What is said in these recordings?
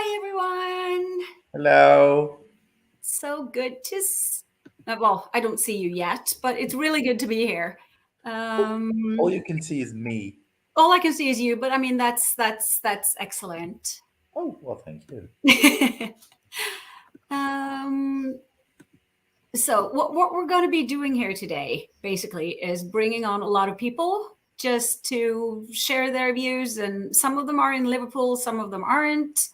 Hi, everyone. Hello. So good to well, I don't see you yet, but it's really good to be here. All you can see is me. All I can see is you, but I mean that's excellent. Oh, well, thank you. um, so what we're going to be doing here today, basically, is bringing on a lot of people just to share their views, and some of them are in Liverpool, some of them aren't.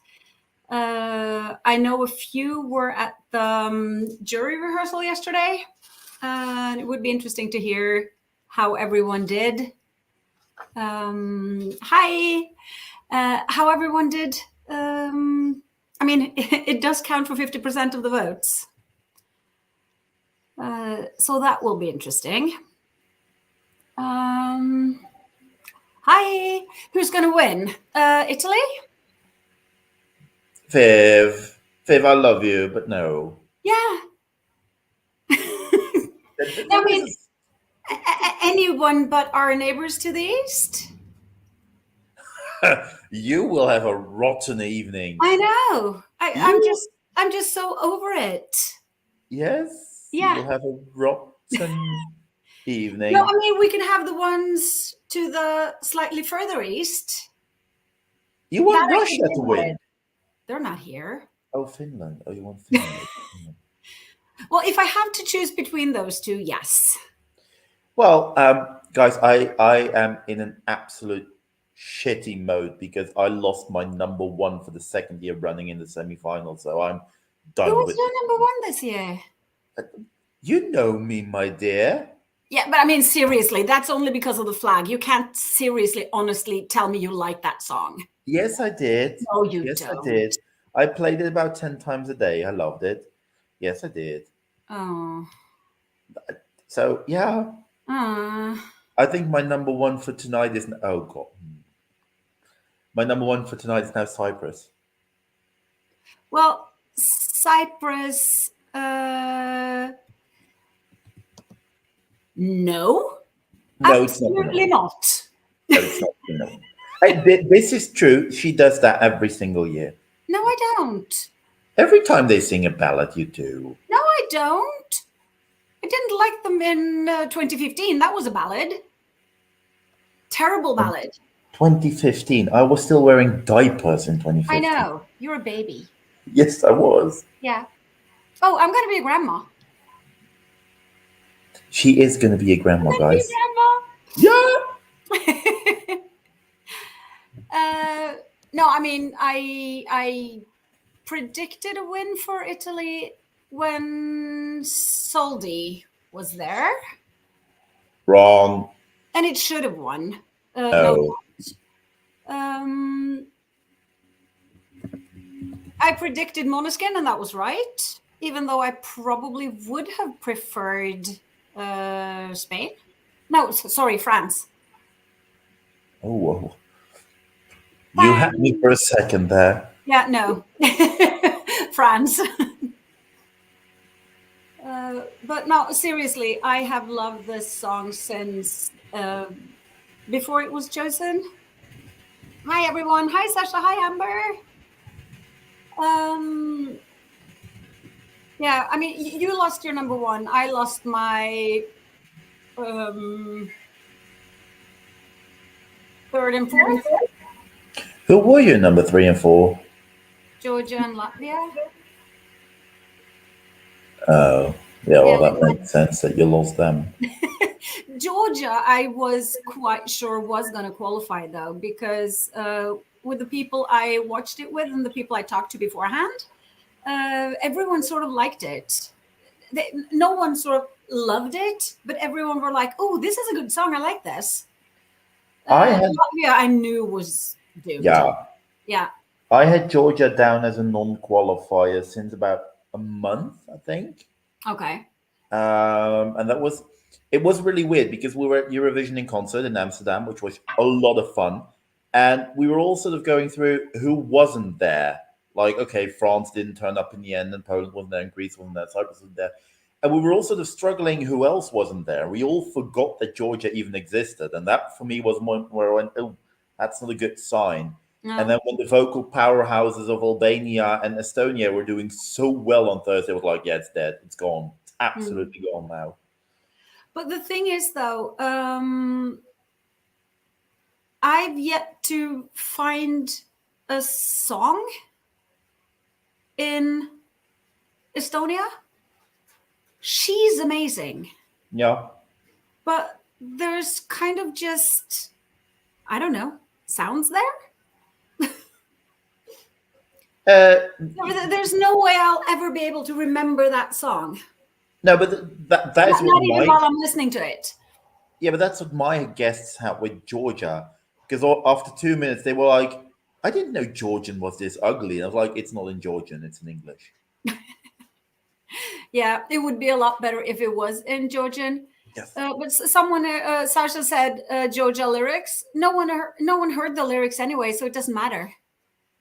I know a few were at the jury rehearsal yesterday. It would be interesting to hear how everyone did. Hi, how everyone did. I mean, it does count for 50% of the votes. So that will be interesting. Hi, who's going to win? Italy? Viv, I love you, but no. Yeah. I mean, anyone but our neighbors to the east. You will have a rotten evening. I know. I'm just so over it. Yes, you Yeah. will have a rotten evening. No, I mean we can have the ones to the slightly further east. You want Russia to win? They're not here. Oh, Finland. Oh, you want Finland? Well, if I have to choose between those two, yes. Well, guys, I am in an absolute shitty mode because I lost my number one for the second year running in the semi-final, so I'm done Who was with. your number one this year? You know me, my dear. Yeah, but I mean, seriously, that's only because of the flag. You can't seriously, honestly tell me you like that song. Yes, I did. No, you Yes, don't. I did. I played it about 10 times a day. I loved it. Yes, I did. Oh. So, yeah. I think my number one for tonight is. Oh, God. My number one for tonight is now Cyprus. Well, Cyprus. No. No, Absolutely not. No, it's not. No. This is true. She does that every single year. No, I don't. Every time they sing a ballad, you do. No, I don't. I didn't like them in 2015. That was a ballad. Terrible ballad. 2015. I was still wearing diapers in 2015. I know. You're a baby. Yes, I was. Yeah. Oh, I'm going to be a grandma. She is going to be a grandma, guys. Yeah. Yeah. No, I mean, I predicted a win for Italy when Soldi was there. Wrong. And it should have won. No. I predicted Måneskin, and that was right. Even though I probably would have preferred Spain. No, sorry, France. Oh, whoa. You had me for a second there. Yeah, no. France. But no, seriously, I have loved this song since before it was chosen. Hi, everyone. Hi, Sasha. Hi, Amber. Yeah, I mean, you lost your number one. I lost my third and fourth. Who were your number 3 and 4? Georgia and Latvia. Oh, yeah, well, that makes sense that you lost them. Georgia, I was quite sure was going to qualify, though, because with the people I watched it with and the people I talked to beforehand, everyone sort of liked it. No one sort of loved it, but everyone were like, "Oh, this is a good song. I like this." Latvia, I knew was doomed. Yeah. I had Georgia down as a non-qualifier since about a month, I think. Okay. And it was really weird because we were at Eurovision in concert in Amsterdam, which was a lot of fun. And we were all sort of going through who wasn't there. Like, okay, France didn't turn up in the end, and Poland wasn't there, and Greece wasn't there, Cyprus wasn't there. And we were all sort of struggling who else wasn't there. We all forgot that Georgia even existed. And that, for me, was one where I went, oh, that's not a good sign. And No. then when the vocal powerhouses of Albania and Estonia were doing so well on Thursday, it was like, yeah, it's dead. It's gone. It's Mm. absolutely gone now. But the thing is, though, I've yet to find a song in Estonia. She's amazing, Yeah. but there's kind of just, I don't know, sounds there. There's no way I'll ever be able to remember that song. No, but that is what Not even while I'm listening to it. yeah, but that's what my guests had with Georgia. Because after 2 minutes, they were like, I didn't know Georgian was this ugly. And I was like, it's not in Georgian, it's in English. Yeah, it would be a lot better if it was in Georgian. Yes. But someone, Sasha said, Georgia lyrics. No one heard the lyrics anyway, so it doesn't matter.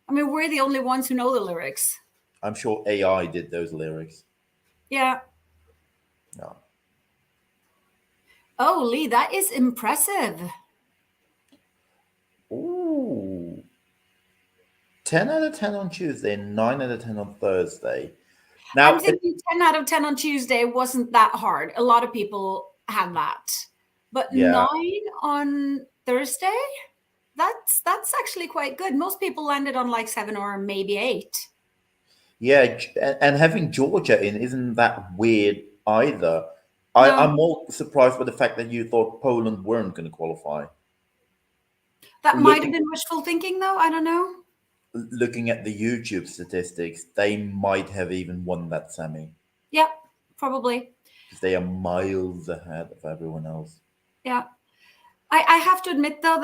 I mean, we're the only ones who know the lyrics. I'm sure AI did those lyrics. Yeah. No. Oh, Lee, that is impressive. Ooh. 10 out of 10 on Tuesday, 9 out of 10 on Thursday. Now, I'm thinking 10 out of 10 on Tuesday wasn't that hard. A lot of people had that. But yeah. 9 on Thursday? That's actually quite good. Most people landed on like 7 or maybe 8. Yeah, and having Georgia in isn't that weird either. No. I'm more surprised by the fact that you thought Poland weren't going to qualify. That might have been wishful thinking, though. I don't know. Looking at the YouTube statistics, they might have even won that semi. Yeah, probably. Because they are miles ahead of everyone else. Yeah. I have to admit, though,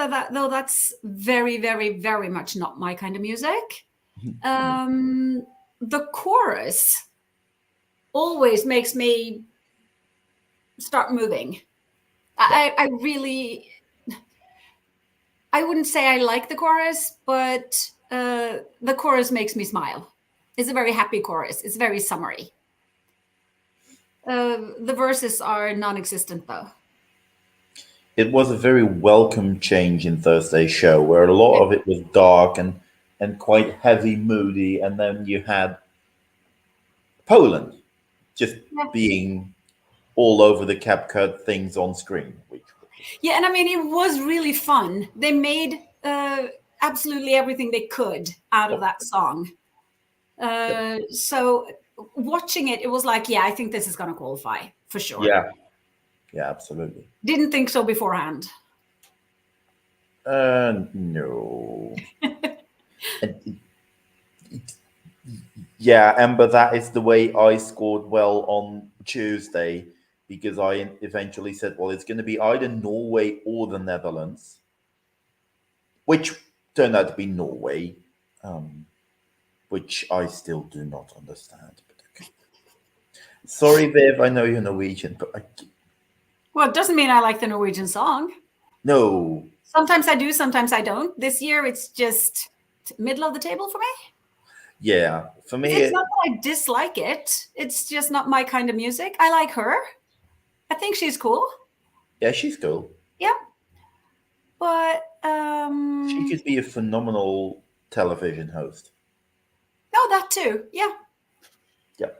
that's very, very, very much not my kind of music. The chorus always makes me start moving. I really, I wouldn't say I like the chorus, but the chorus makes me smile. It's a very happy chorus. It's very summery. The verses are non-existent, though. It was a very welcome change in Thursday's show, where a lot of it was dark and quite heavy, moody, and then you had Poland just being all over the CapCut things on screen. Yeah, and I mean, it was really fun. They made absolutely everything they could out of that song. So watching it, it was like, yeah, I think this is going to qualify for sure. Yeah, absolutely. Didn't think so beforehand. No. But that is the way I scored well on Tuesday, because I eventually said, well, it's going to be either Norway or the Netherlands, which turned out to be Norway, which I still do not understand. But okay. Sorry, Viv, I know you're Norwegian, but well, it doesn't mean I like the Norwegian song. No. Sometimes I do, sometimes I don't. This year, it's just middle of the table for me. Yeah, for me, it's not that I dislike it. It's just not my kind of music. I like her. I think she's cool. Yeah, she's cool. Yeah, but she could be a phenomenal television host. Oh, that too. Yeah. Yeah.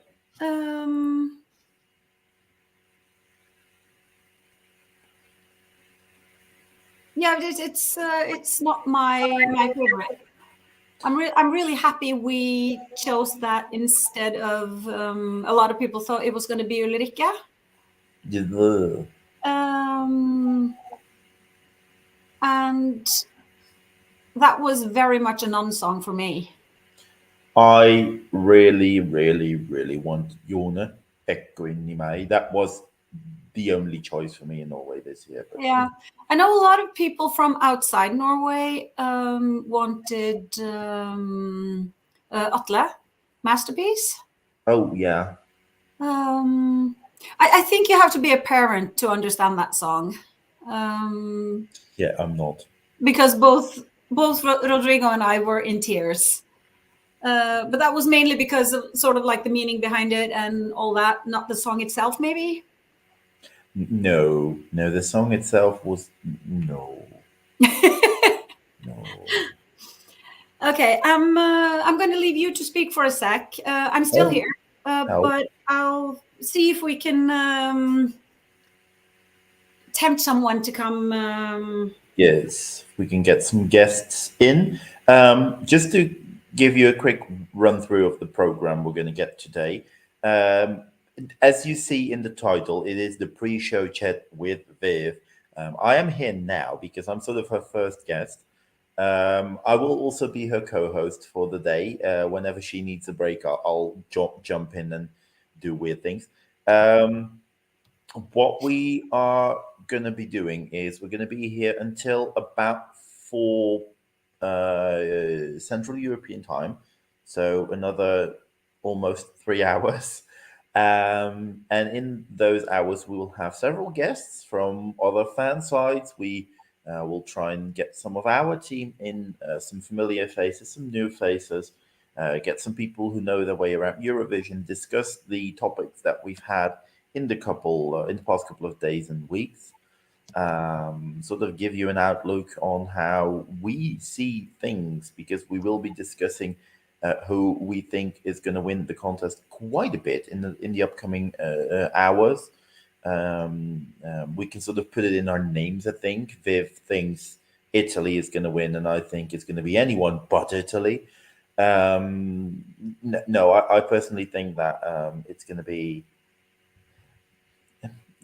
Yeah, it's not my favorite. I'm really happy we chose that instead of a lot of people thought it was going to be Ulrika. Yeah. And that was very much a non-song for me. I really, really, really wanted Jone Ekko in Mai. That was the only choice for me in Norway this year. But yeah, I know a lot of people from outside Norway wanted Atle, Masterpiece. Oh, yeah. I think you have to be a parent to understand that song. Yeah, I'm not. Because both Rodrigo and I were in tears. But that was mainly because of sort of like the meaning behind it and all that, not the song itself, maybe? No, the song itself was no. No. Okay, I'm going to leave you to speak for a sec. I'm still here, but I'll see if we can tempt someone to come. Yes, we can get some guests in. Just to give you a quick run through of the program we're going to get today. As you see in the title, it is the pre-show chat with Viv. I am here now because I'm sort of her first guest. I will also be her co-host for the day. Whenever she needs a break, I'll jump in and do weird things. What we are going to be doing is we're going to be here until about 4 Central European time, so another almost 3 hours. And in those hours, we will have several guests from other fan sides. We will try and get some of our team in, some familiar faces, some new faces, get some people who know their way around Eurovision, discuss the topics that we've had in the past couple of days and weeks. Sort of give you an outlook on how we see things, because we will be discussing who we think is going to win the contest quite a bit in the upcoming hours. We can sort of put it in our names. I think Viv thinks Italy is going to win, and I think it's going to be anyone but Italy. No, I personally think that it's going to be.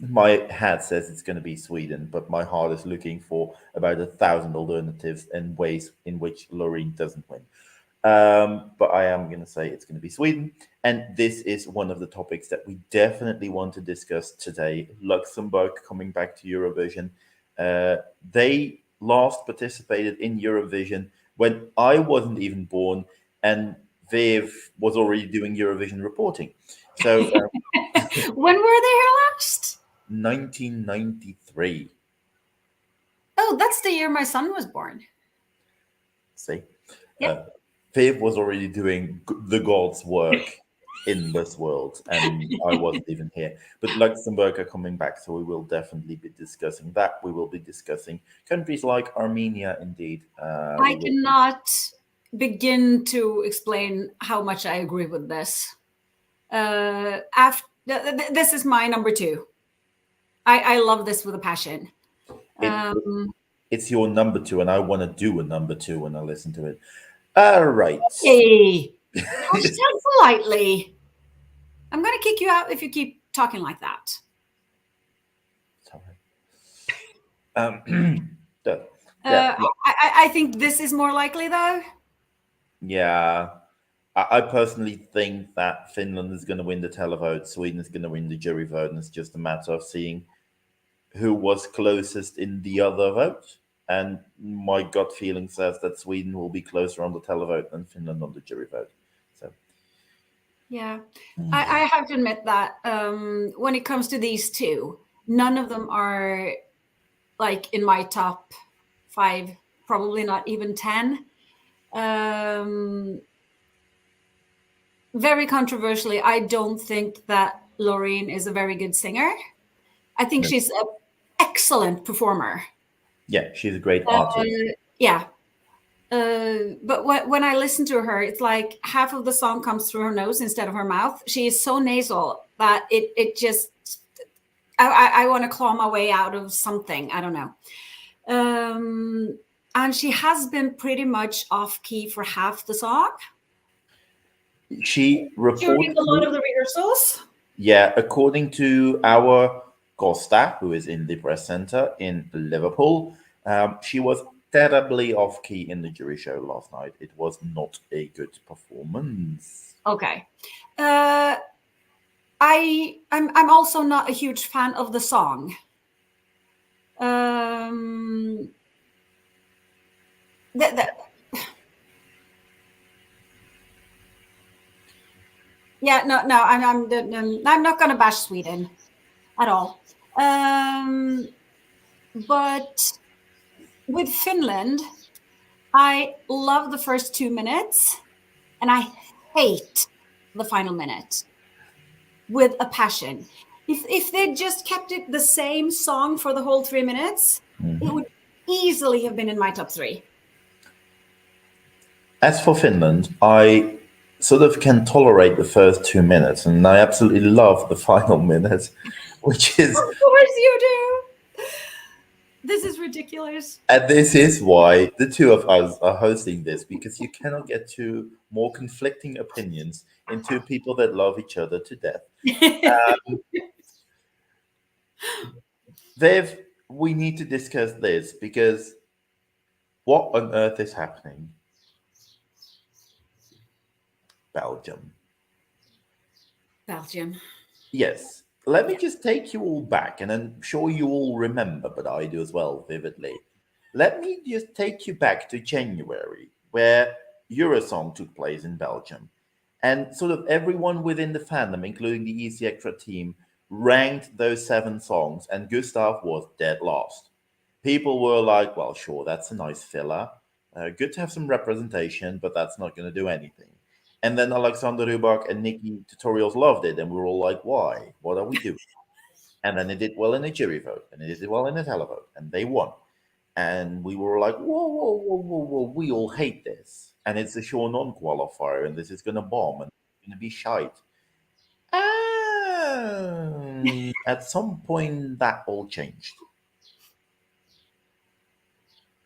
My hat says it's going to be Sweden, but my heart is looking for about 1,000 alternatives and ways in which Loreen doesn't win. But I am going to say it's going to be Sweden. And this is one of the topics that we definitely want to discuss today. Luxembourg coming back to Eurovision. They last participated in Eurovision when I wasn't even born, and Viv was already doing Eurovision reporting. So When were they here last? 1993. Oh, that's the year my son was born. See? Yep. Viv was already doing the God's work in this world, and I wasn't even here. But Luxembourg are coming back, so we will definitely be discussing that. We will be discussing countries like Armenia, indeed. I cannot begin to explain how much I agree with this. This is my number 2. I love this with a passion. It's your number 2, and I want to do a number 2 when I listen to it. All right. Hey, hashtag politely. I'm going to kick you out if you keep talking like that. Sorry. I think this is more likely, though. Yeah. I personally think that Finland is going to win the televote, Sweden is going to win the jury vote, and it's just a matter of seeing who was closest in the other vote. And my gut feeling says that Sweden will be closer on the televote than Finland on the jury vote. So, yeah, I have to admit that when it comes to these two, none of them are like in my top 5, probably not even 10. Very controversially, I don't think that Loreen is a very good singer. I think she's an excellent performer. Yeah, she's a great artist. Yeah. But when I listen to her, it's like half of the song comes through her nose instead of her mouth. She is so nasal that it just, I want to claw my way out of something. I don't know. And she has been pretty much off key for half the song. She reported during a lot of the rehearsals. Yeah, according to our Costa, who is in the press center in Liverpool, she was terribly off key in the jury show last night. It was not a good performance. Okay. I'm also not a huge fan of the song. Yeah, no, I'm not going to bash Sweden at all. But with Finland, I love the first 2 minutes, and I hate the final minute with a passion. If they just kept it the same song for the whole 3 minutes, it would easily have been in my top 3. As for Finland, I sort of can tolerate the first 2 minutes, and I absolutely love the final minute, which is, Of course you do. This is ridiculous. and this is why the two of us are hosting this, because you cannot get two more conflicting opinions in two people that love each other to death. Viv, we need to discuss this because what on earth is happening? Belgium. Belgium. Yes. Let me just take you all back, and I'm sure you all remember, but I do as well vividly. Let me just take you back to January, where Eurosong took place in Belgium. And sort of everyone within the fandom, including the ESCXTRA team, ranked those 7 songs, and Gustav was dead last. People were like, well, sure, that's a nice filler. Good to have some representation, but that's not going to do anything. And then Alexander Rybak and Nikki Tutorials loved it, and we were all like, why? What are we doing? And then it did well in a jury vote, and it did well in a televote, and they won. And we were like, whoa, whoa, whoa, whoa, whoa, we all hate this. And it's a sure non qualifier, and this is going to bomb, and it's going to be shite. At some point, that all changed.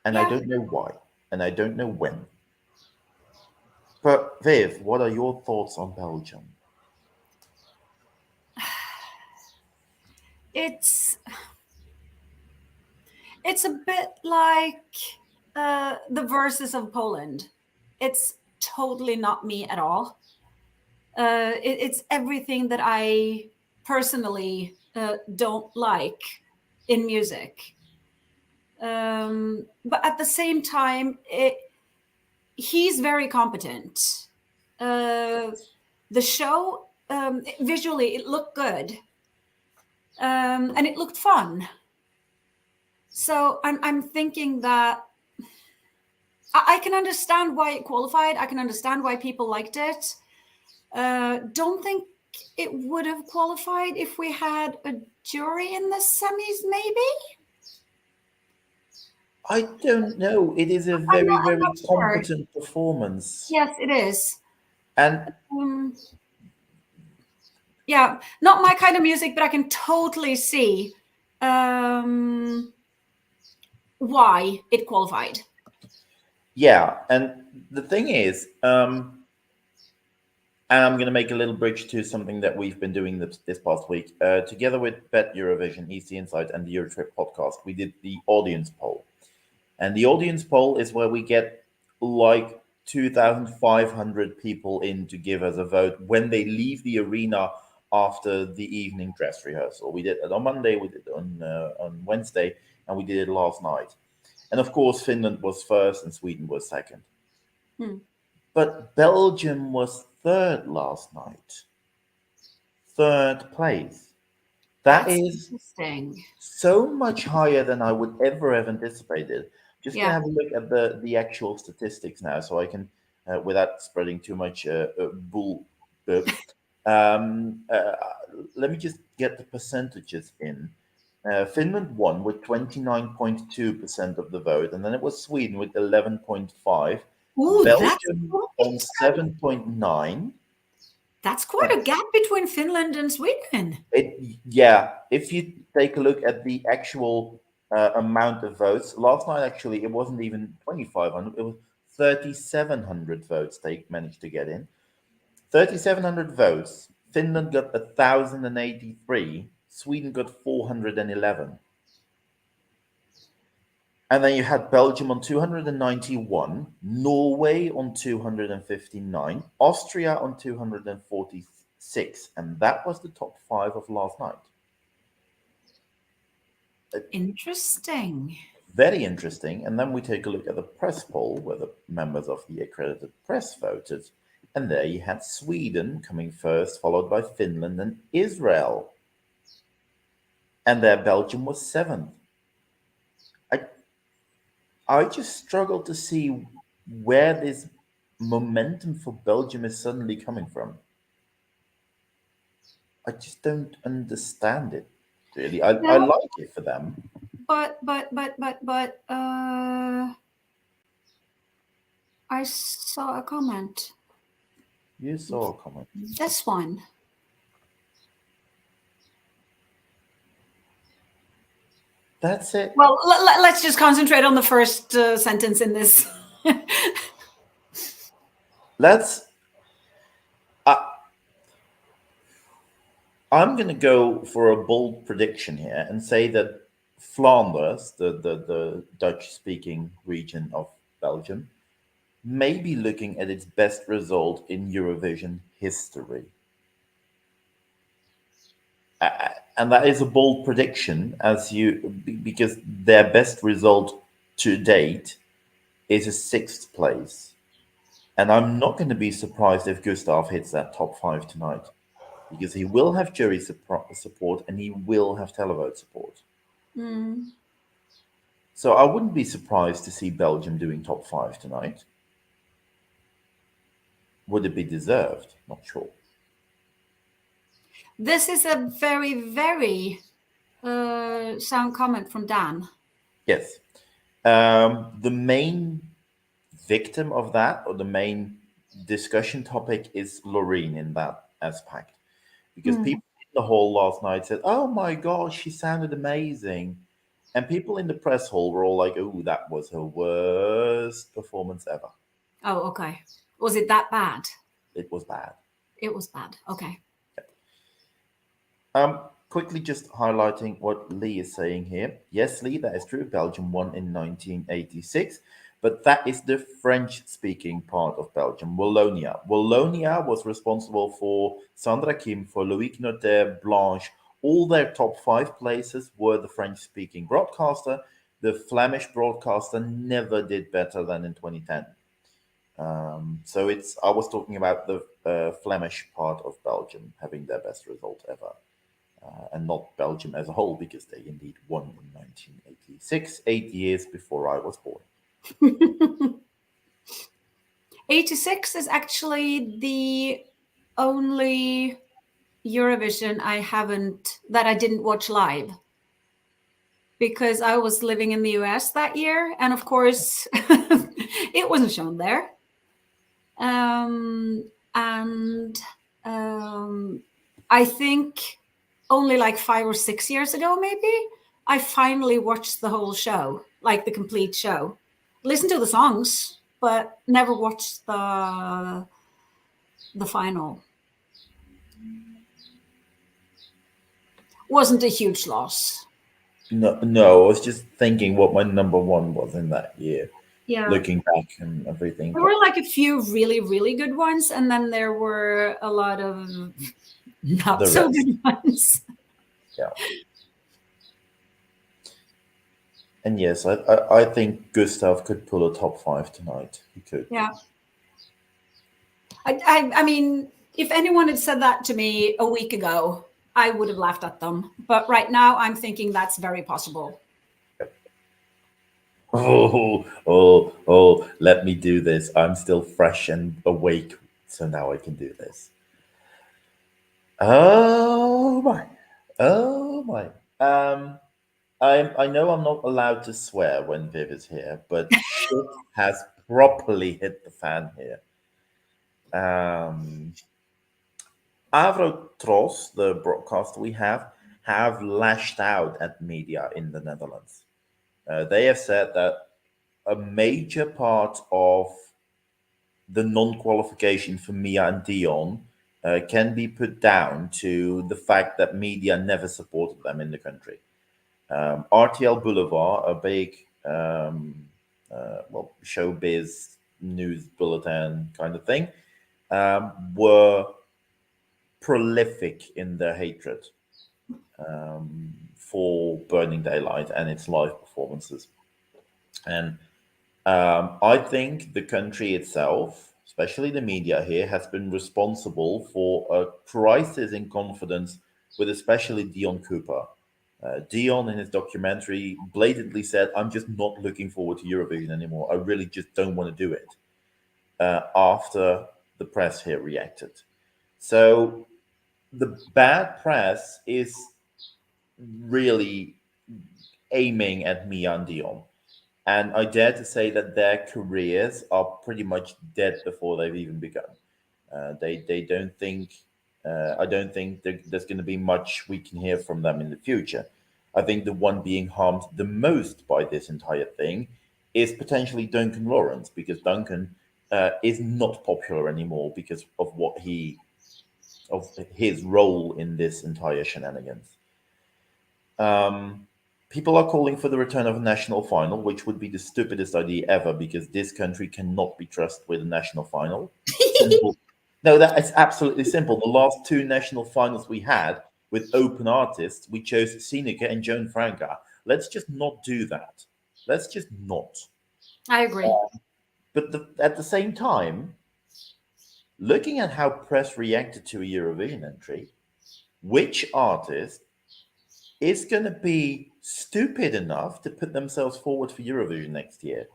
And I Yeah. don't know why, and I don't know when. But Viv, what are your thoughts on Belgium? It's a bit like the verses of Poland. It's totally not me at all. It's everything that I personally don't like in music. But at the same time, he's very competent. The show, visually, it looked good. And it looked fun. So I'm thinking that I can understand why it qualified. I can understand why people liked it. Don't think it would have qualified if we had a jury in the semis, maybe? I don't know. It is a very, I'm very not sure. competent performance. Yes, it is. And Yeah, not my kind of music, but I can totally see why it qualified. yeah, and the thing is, and I'm going to make a little bridge to something that we've been doing this past week. Together with Bet Eurovision, EC Insight, and the Eurotrip podcast, we did the audience poll. And the audience poll is where we get like 2,500 people in to give us a vote when they leave the arena after the evening dress rehearsal. We did it on Monday, we did it on Wednesday, and we did it last night. And of course, Finland was first and Sweden was second. But Belgium was third last night. Third place. That's interesting. So much higher than I would ever have anticipated. Just gonna Yeah. have a look at the actual statistics now, so I can, without spreading too much bull. Um, uh, Let me just get the percentages in. Finland won with 29.2% of the vote, and then it was Sweden with 11.5. Ooh, Belgium on 7.9. That's quite a gap between Finland and Sweden. Yeah, if you take a look at the actual amount of votes, last night actually it wasn't even 2,500, it was 3,700 votes they managed to get in. 3,700 votes. Finland got 1,083. Sweden got 411. And then you had Belgium on 291, Norway on 259, Austria on 246, and that was the top 5 of last night. Interesting. Very interesting. And then we take a look at the press poll where the members of the accredited press voted. And there you had Sweden coming first, followed by Finland and Israel. And there Belgium was 7th. I just struggle to see where this momentum for Belgium is suddenly coming from. I just don't understand it, really. I like it for them. But I I saw a comment. You saw a comment. This one. That's it. Well, let's just concentrate on the first sentence in this. Let's. I'm going to go for a bold prediction here and say that Flanders, the Dutch-speaking region of Belgium, may be looking at its best result in Eurovision history. And that is a bold prediction, because their best result to date is a sixth place, and I'm not going to be surprised if Gustav hits that top five tonight, because he will have jury support and he will have televote support. Mm. So I wouldn't be surprised to see Belgium doing top five tonight. Would it be deserved? Not sure. This is a very, very sound comment from Dan. Yes. The main victim of that, or the main discussion topic, is Loreen in that aspect. Because people in the hall last night said, "Oh my gosh, she sounded amazing." And people in the press hall were all like, "Oh, that was her worst performance ever." Oh, okay. Was it that bad? It was bad. It was bad. Okay. Quickly just highlighting what Lee is saying here. Yes, Lee, that is true. Belgium won in 1986, but that is the French-speaking part of Belgium, Wallonia. Wallonia was responsible for Sandra Kim, for Loïc Notaire, Blanche. All their top five places were the French-speaking broadcaster. The Flemish broadcaster never did better than in 2010. So I was talking about the Flemish part of Belgium having their best result ever. And not Belgium as a whole, because they indeed won in 1986, 8 years before I was born. 86 is actually the only Eurovision that I didn't watch live, because I was living in the US that year, and of course it wasn't shown there. And I think only like 5 or 6 years ago, maybe, I finally watched the whole show, like the complete show. Listened to the songs, but never watched the final. Wasn't a huge loss. No, I was just thinking what my number one was in that year. Yeah. Looking back and everything. There were like a few really, really good ones, and then there were a lot of not so good ones. Yeah. And yes, I think Gustav could pull a top five tonight. He could. Yeah. I mean, if anyone had said that to me a week ago, I would have laughed at them. But right now, I'm thinking that's very possible. Oh, let me do this. I'm still fresh and awake, so now I can do this. Oh my. I know I'm not allowed to swear when Viv is here, but shit has properly hit the fan here. Avrotros, the broadcaster we have lashed out at media in the Netherlands. They have said that a major part of the non-qualification for Mia and Dion can be put down to the fact that media never supported them in the country. RTL Boulevard, a big showbiz news bulletin kind of thing, were prolific in their hatred for Burning Daylight and its live performances. And I think the country itself, especially the media here, has been responsible for a crisis in confidence with especially Dion Cooper. Dion, in his documentary, blatantly said, "I'm just not looking forward to Eurovision anymore. I really just don't want to do it," after the press here reacted. So the bad press is really aiming at Mia and Dion. And I dare to say that their careers are pretty much dead before they've even begun. They don't think I don't think there's going to be much we can hear from them in the future. I think the one being harmed the most by this entire thing is potentially Duncan Lawrence, because Duncan is not popular anymore because of his role in this entire shenanigans. Um, People are calling for the return of a national final, which would be the stupidest idea ever because this country cannot be trusted with a national final. Simple. No, that is absolutely simple. The last two national finals we had with open artists, we chose Seneca and Joan Franca. Let's just not do that. Let's just not. I agree. But at the same time, looking at how press reacted to a Eurovision entry, which artist is going to be stupid enough to put themselves forward for Eurovision next year?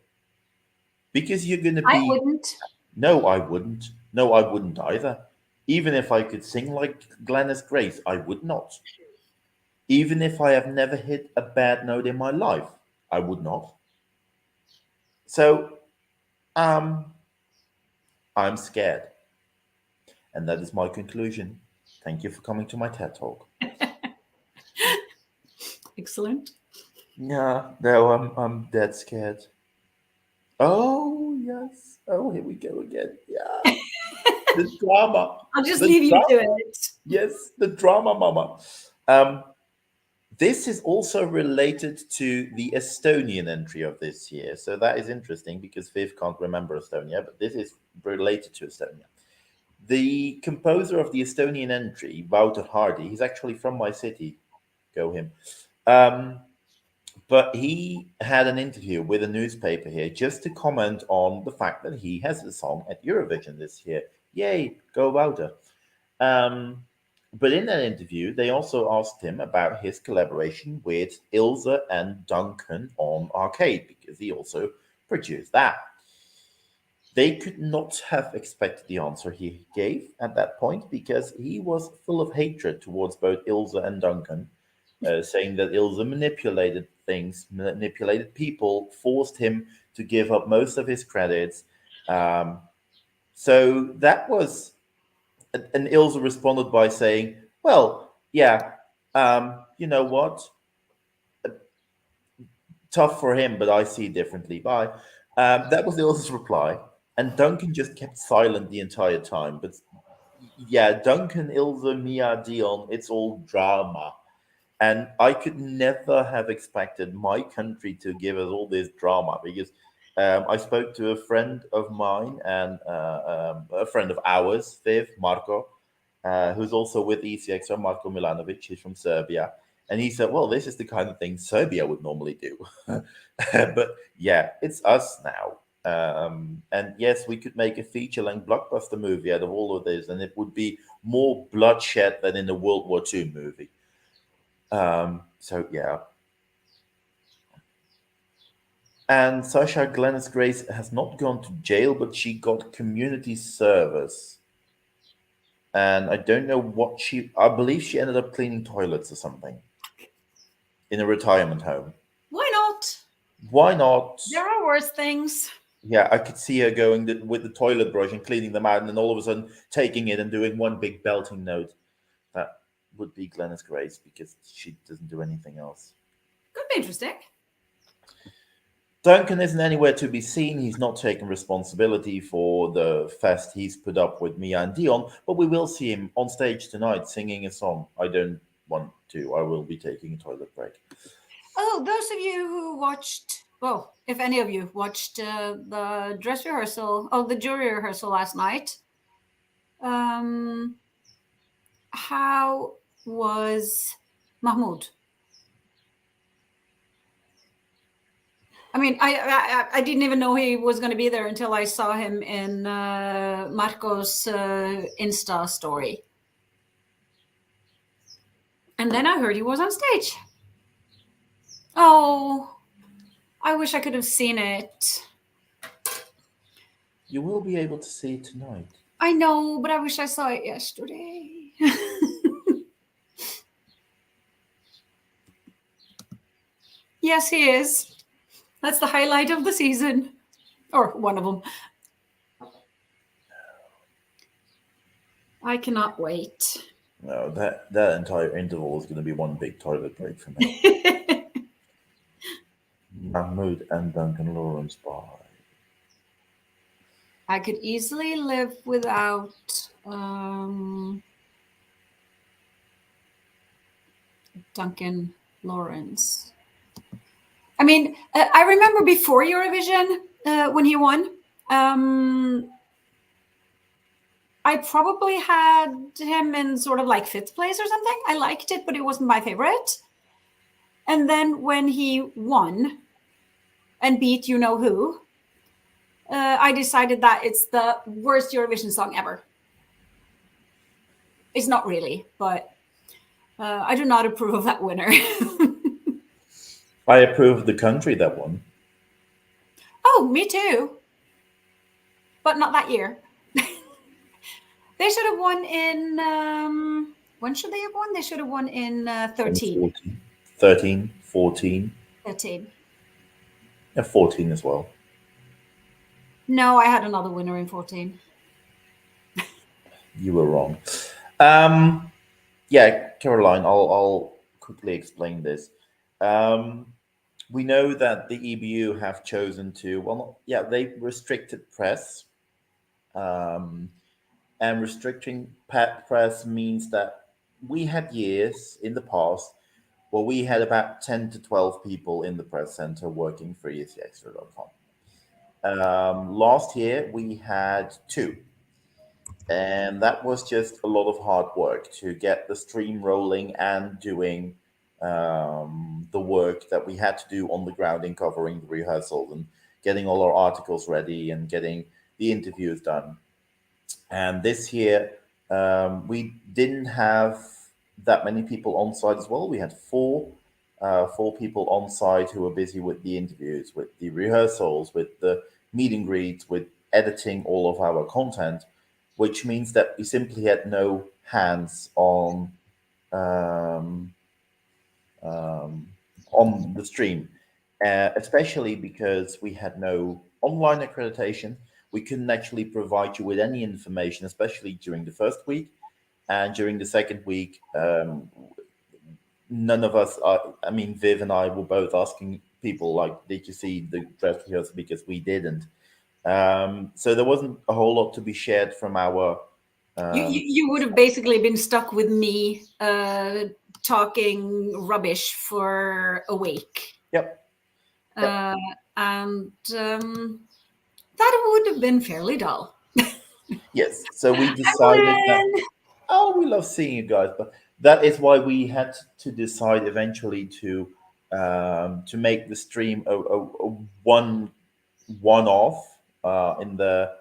Because you're going to I be. wouldn't. No, I wouldn't. No, I wouldn't either. Even if I could sing like Glennis Grace, I would not. Even if I have never hit a bad note in my life, I would not. So, um, I'm scared. And that is my conclusion. Thank you for coming to my TED Talk. Excellent. Yeah, no, I'm dead scared. Oh yes. Oh, here we go again. Yeah. The drama. I'll just The leave you to drama. it. Yes, the drama, mama. Um, this is also related to the Estonian entry of this year. So that is interesting because Viv can't remember Estonia, but this is related to Estonia. The composer of the Estonian entry, Wouter Hardy, he's actually from my city. Go him. Um, but he had an interview with a newspaper here just to comment on the fact that he has a song at Eurovision this year. Yay, go Wouter. Um, but in that interview, they also asked him about his collaboration with Ilse and Duncan on Arcade, because he also produced that. They could not have expected the answer he gave at that point because he was full of hatred towards both Ilse and Duncan, saying that Ilse manipulated things, manipulated people, forced him to give up most of his credits. Um, so that was, and Ilse responded by saying, "Well, yeah, you know what? Tough for him, but I see it differently." Bye. That was Ilse's reply, and Duncan just kept silent the entire time. But yeah, Duncan, Ilse, Mia, Dion, it's all drama. And I could never have expected my country to give us all this drama because I spoke to a friend of mine and a friend of ours, Viv, Marco, who's also with ECXTRA, Marco Milanovic. He's from Serbia. And he said, well, this is the kind of thing Serbia would normally do. But yeah, it's us now. And yes, we could make a feature length blockbuster movie out of all of this, and it would be more bloodshed than in a World War II movie. So yeah. And Sasha Glennis Grace has not gone to jail, but she got community service. And I don't know what I believe she ended up cleaning toilets or something in a retirement home. Why not? Why not? There are worse things. Yeah, I could see her going with the toilet brush and cleaning them out, and then all of a sudden taking it and doing one big belting note. That would be Glennis Grace because she doesn't do anything else. Could be interesting. Duncan isn't anywhere to be seen. He's not taking responsibility for the fest he's put up with Mia and Dion, but we will see him on stage tonight singing a song. I don't want to. I will be taking a toilet break. Oh, those of you who watched, well, if any of you watched the dress rehearsal, the jury rehearsal last night, how was Mahmoud? I mean, I didn't even know he was going to be there until I saw him in Marco's Insta story. And then I heard he was on stage. Oh, I wish I could have seen it. You will be able to see it tonight. I know, but I wish I saw it yesterday. Yes, he is. That's the highlight of the season, or one of them. I cannot wait. No, that entire interval is going to be one big toilet break for me. Mahmoud and Duncan Lawrence by. I could easily live without Duncan Lawrence. I mean, I remember before Eurovision when he won, I probably had him in sort of like 5th place or something. I liked it, but it wasn't my favorite. And then when he won and beat you know who, I decided that it's the worst Eurovision song ever. It's not really, but I do not approve of that winner. I approve of the country that won. Oh, me too. But not that year. They should have won in, when should they have won? They should have won in 13. 13, 14. 13. Yeah, 14 as well. No, I had another winner in 14. You were wrong. Yeah, Caroline, I'll quickly explain this. We know that the EBU have chosen to, they restricted press. And restricting press means that we had years in the past where we had about 10 to 12 people in the press center working for ESCXTRA.com. Last year we had 2. And that was just a lot of hard work to get the stream rolling and doing the work that we had to do on the ground in covering the rehearsals and getting all our articles ready and getting the interviews done. And this year, we didn't have that many people on site as well. We had four people on site who were busy with the interviews, with the rehearsals, with the meet and greets, with editing all of our content, which means that we simply had no hands on the stream, especially because we had no online accreditation. We couldn't actually provide you with any information, especially during the first week. And during the second week, none of us, Viv and I were both asking people, like, did you see the dress rehearsal? Because we didn't. So there wasn't a whole lot to be shared from our. You would have basically been stuck with me talking rubbish for a week. Yep. And that would have been fairly dull. Yes. So we decided that, we love seeing you guys, but that is why we had to decide eventually to make the stream a one-off in the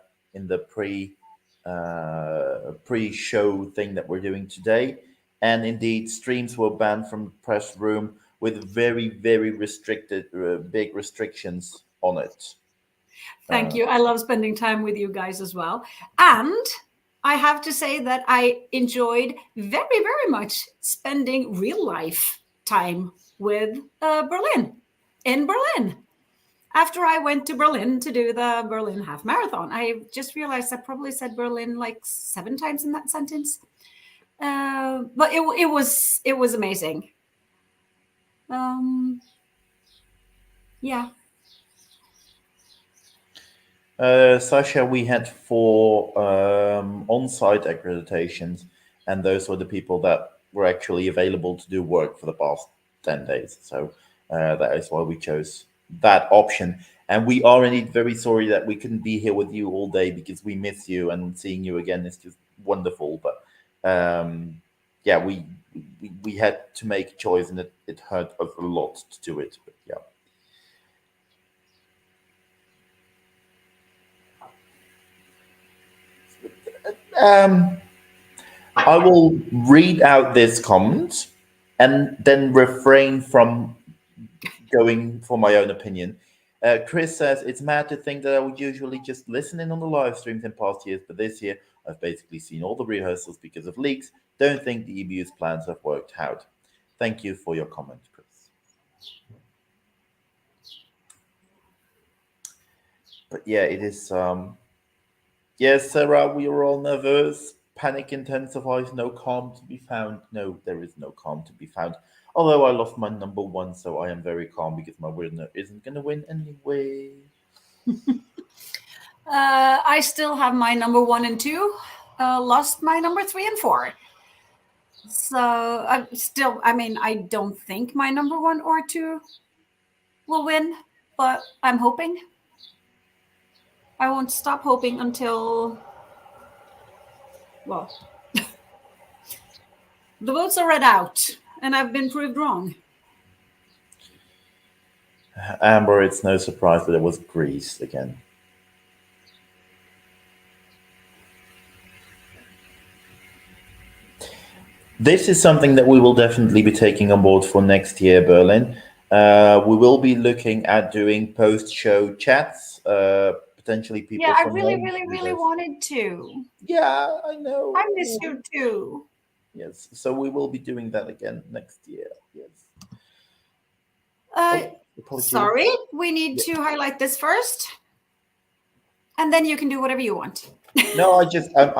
pre-show thing that we're doing today. And indeed, streams were banned from the press room with very, very restricted, big restrictions on it. Thank you. I love spending time with you guys as well. And I have to say that I enjoyed very, very much spending real life time with in Berlin. After I went to Berlin to do the Berlin half marathon, I just realized I probably said Berlin like 7 times in that sentence. But it was amazing. Yeah. Sasha, we had 4 on-site accreditations, and those were the people that were actually available to do work for the past 10 days. So that is why we chose that option. And we are indeed very sorry that we couldn't be here with you all day, because we miss you, and seeing you again is just wonderful. But we had to make a choice, and it hurt us a lot to do it. But yeah. I will read out this comment and then refrain from going for my own opinion. Chris says, it's mad to think that I would usually just listen in on the live streams in past years, but this year I've basically seen all the rehearsals because of leaks. Don't think the EBU's plans have worked out. Thank you for your comment, Chris. But yeah, it is. Yes, Sarah, we are all nervous. Panic intensifies. No calm to be found. No, there is no calm to be found. Although I lost my number one, so I am very calm because my winner isn't going to win anyway. I still have my number 1 and 2. Lost my number 3 and 4. So I don't think my number 1 or 2 will win, but I'm hoping. I won't stop hoping until, well, the votes are read out and I've been proved wrong. Amber, it's no surprise that it was Greece again. This is something that we will definitely be taking on board for next year, Berlin. We will be looking at doing post-show chats. Potentially people. Yeah, I really wanted to. Yeah, I know. I miss you too. Yes, so we will be doing that again next year. Yes. Sorry, we need to highlight this first, and then you can do whatever you want. No, I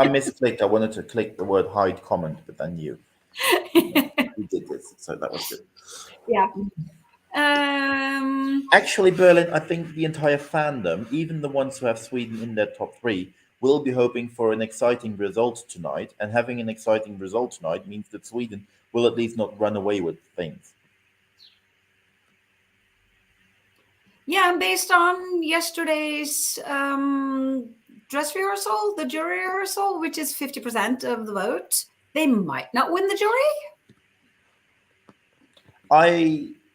misclicked. I wanted to click the word hide comment, but then you did this, so that was good. Yeah. Actually, Berlin, I think the entire fandom, even the ones who have Sweden in their top 3, will be hoping for an exciting result tonight. And having an exciting result tonight means that Sweden will at least not run away with things. Yeah, and based on yesterday's dress rehearsal, the jury rehearsal, which is 50% of the vote, they might not win the jury.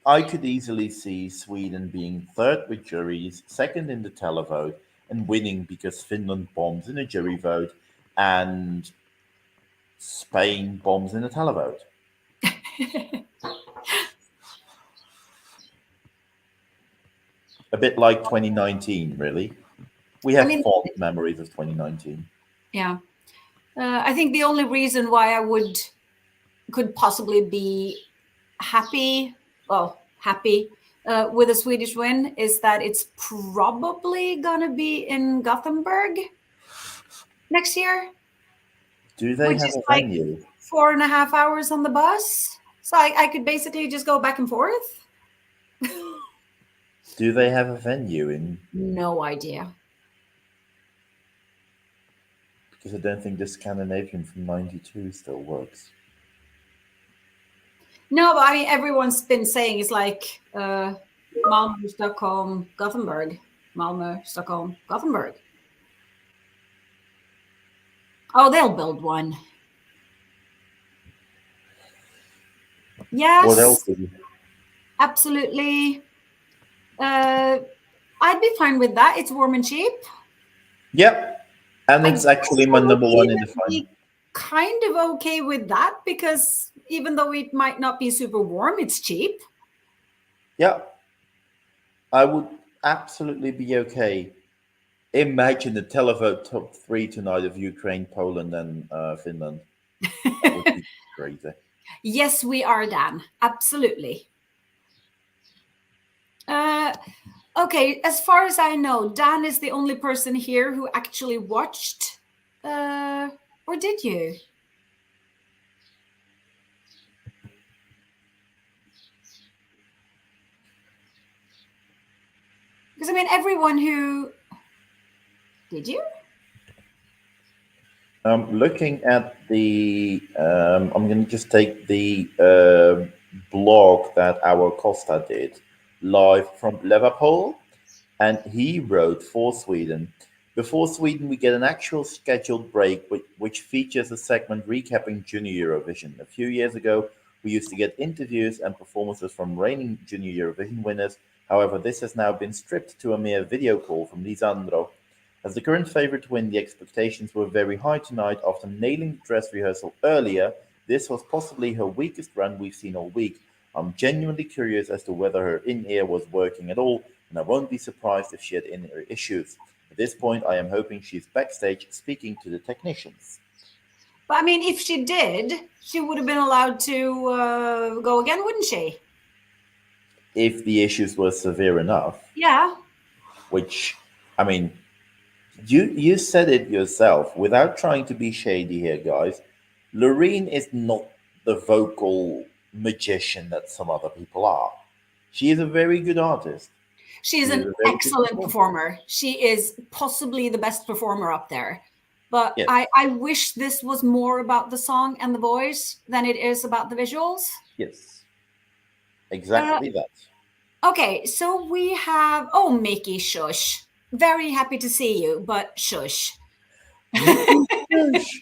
I could easily see Sweden being third with juries, second in the televote, and winning because Finland bombs in a jury vote and Spain bombs in a televote. A bit like 2019, really. We have fond memories of 2019. Yeah. I think the only reason why I could possibly be happy with a Swedish win is that it's probably gonna be in Gothenburg next year. Do they have a venue? 4.5 hours on the bus, so I could basically just go back and forth. Do they have a venue in? No idea. Because I don't think the Scandinavian from '92 still works. No, but I mean, everyone's been saying it's like Malmö, Stockholm, Gothenburg. Malmö, Stockholm, Gothenburg. Oh, they'll build one. Yes. What else? Absolutely. I'd be fine with that. It's warm and cheap. Yep. And it's actually my number one in the final. Kind of okay with that because even though it might not be super warm, it's cheap. Yeah. I would absolutely be okay. Imagine the televote top 3 tonight of Ukraine, Poland, and Finland. That would be crazy. Yes, we are, Dan. Absolutely. Okay, as far as I know, Dan is the only person here who actually watched. Or did you? Because I mean, everyone who... Did you? Looking at the... I'm going to just take the blog that our Costa did live from Liverpool, and he wrote for Sweden. Before Sweden, we get an actual scheduled break, which features a segment recapping Junior Eurovision. A few years ago, we used to get interviews and performances from reigning Junior Eurovision winners. However, this has now been stripped to a mere video call from Lisandro. As the current favorite to win, the expectations were very high tonight. After nailing the dress rehearsal earlier, this was possibly her weakest run we've seen all week. I'm genuinely curious as to whether her in-ear was working at all, and I won't be surprised if she had in-ear issues. At this point, I am hoping she's backstage speaking to the technicians. But I mean, if she did, she would have been allowed to go again, wouldn't she? If the issues were severe enough. Yeah. Which I mean, you said it yourself without trying to be shady here, guys. Loreen is not the vocal magician that some other people are. She is a very good artist. She is She is an a very good excellent performer. performer. She is possibly the best performer up there. But Yes. I wish this was more about the song and the voice than it is about the visuals. Yes. Exactly that. Okay, so we have, oh, Mickey, shush. Very happy to see you, but shush. Shush.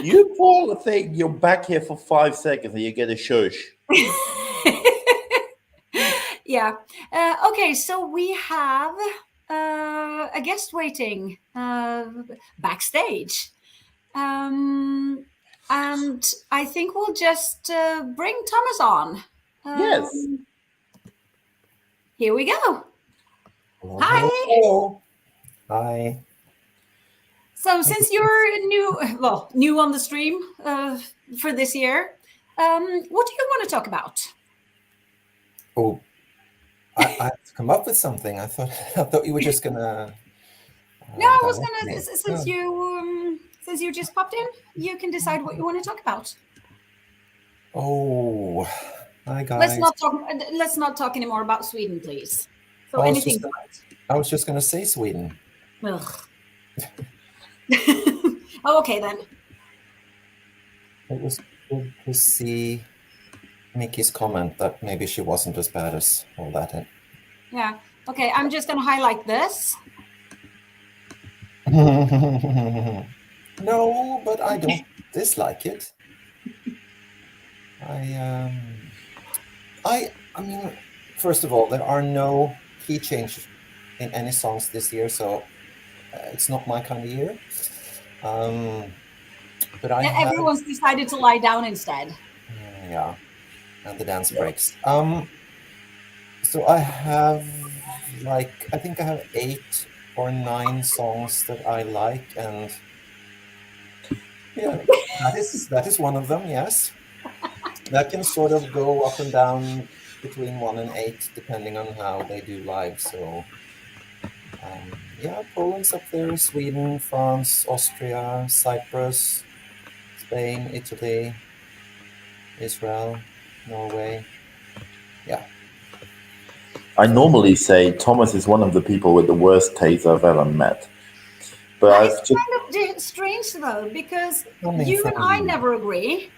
You poor thing, you're back here for 5 seconds and you get a shush. Yeah. Okay, so we have a guest waiting backstage. And I think we'll just bring Thomas on. Yes. Here we go. Hello, Hi. hello. Hi. So since you're new on the stream for this year, what do you want to talk about? Oh, I have to come up with something. I thought you were just gonna. No, I was direct gonna me. since you just popped in, you can decide what you want to talk about. Oh, hi guys. Let's not talk anymore about Sweden, please. So I was anything just- but. I was just gonna say Sweden. Ugh. Oh, okay then. It was good to see Mickey's comment that maybe she wasn't as bad as all that. Yeah. Okay, I'm just gonna highlight this. No, but I don't dislike it. I mean, first of all, there are no key changes in any songs this year, so it's not my kind of year. But Everyone's decided to lie down instead. yeah, and the dance breaks. So I have I think I have 8 or 9 songs that I like, and yeah, that is one of them. Yes, that can sort of go up and down between 1 and 8 depending on how they do live. So yeah, Poland's up there, Sweden, France, Austria, Cyprus, Spain, Italy, Israel, Norway. Yeah. I normally say Thomas is one of the people with the worst taste I've ever met. But That I've is kind of strange though, because Coming you and from I you. never agree,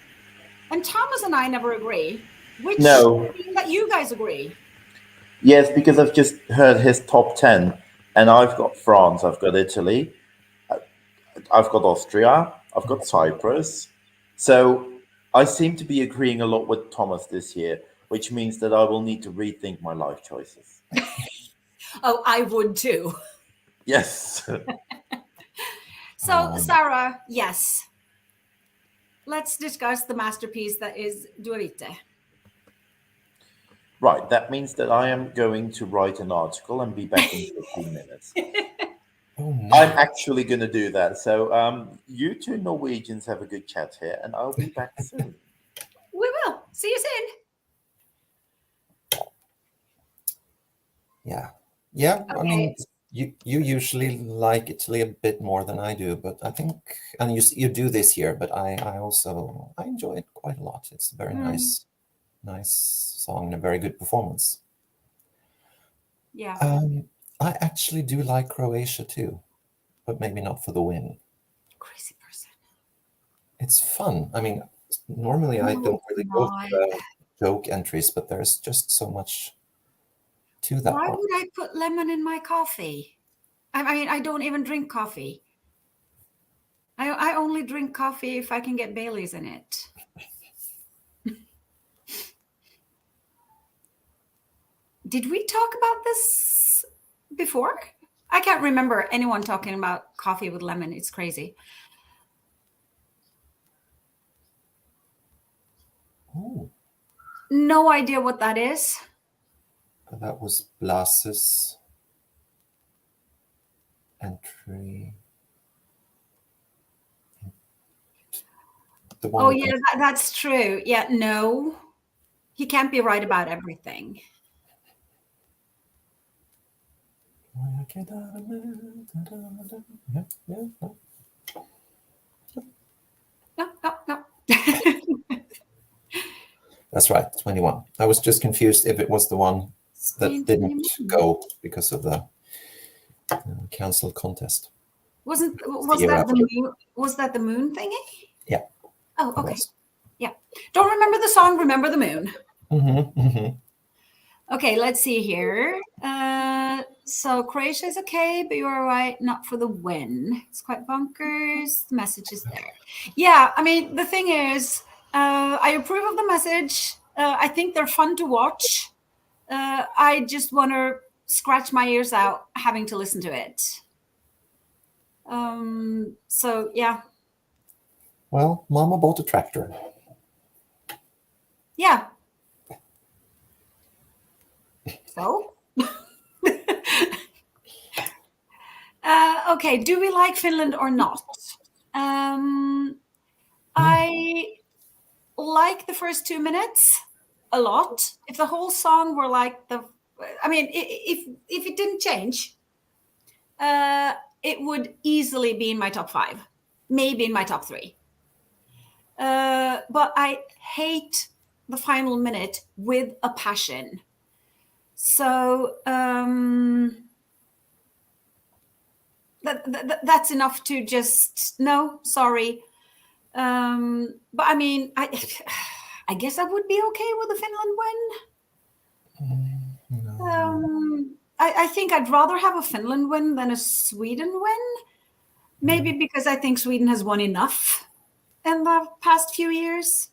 and Thomas and I never agree. Which No. means that you guys agree. Yes, because I've just heard his top 10, and I've got France, I've got Italy, I've got Austria, I've got Cyprus. So I seem to be agreeing a lot with Thomas this year, which means that I will need to rethink my life choices. Oh, I would too. Yes. So, Sarah, yes. Let's discuss the masterpiece that is WIV. Right, that means that I am going to write an article and be back in 15 minutes. Oh, no. I'm actually going to do that. So you two Norwegians have a good chat here, and I'll be back soon. We will. See you soon. Yeah. Yeah. Okay. I mean, you usually like Italy a bit more than I do, but I think, and you do this year, but I enjoy it quite a lot. It's a very nice song and a very good performance. Yeah. I actually do like Croatia too, but maybe not for the win. Crazy person. It's fun. I mean, normally I don't really go for the joke entries, but there's just so much to that Why one. would I put lemon in my coffee? I mean, I don't even drink coffee. I only drink coffee if I can get Bailey's in it. Did we talk about this before? I can't remember anyone talking about coffee with lemon. It's crazy. Oh, No idea what that is. that was Blas's entry. The one Oh, yeah, that's true. Yeah, no. He can't be right about everything. Yeah. No. That's right, 21. I was just confused if it was the one that didn't go because of the cancelled contest. Was that the moon? Was that the moon thingy? Yeah. Oh, okay. Yeah. Don't remember the song. Remember the moon. Okay, let's see here. So Croatia is okay, but you're right, not for the win. It's quite bonkers. The message is there. Yeah, I mean, the thing is, I approve of the message. I think they're fun to watch. I just want to scratch my ears out having to listen to it. So, yeah. Well, Mama bought a tractor. Yeah. So? Okay, do we like Finland or not? I like the first 2 minutes a lot. If the whole song were like if it didn't change, it would easily be in my top 5, maybe in my top 3. But I hate the final minute with a passion. So that's enough to just no, sorry. But I mean, I guess I would be okay with the Finland win. No. I think I'd rather have a Finland win than a Sweden win. Maybe because I think Sweden has won enough in the past few years.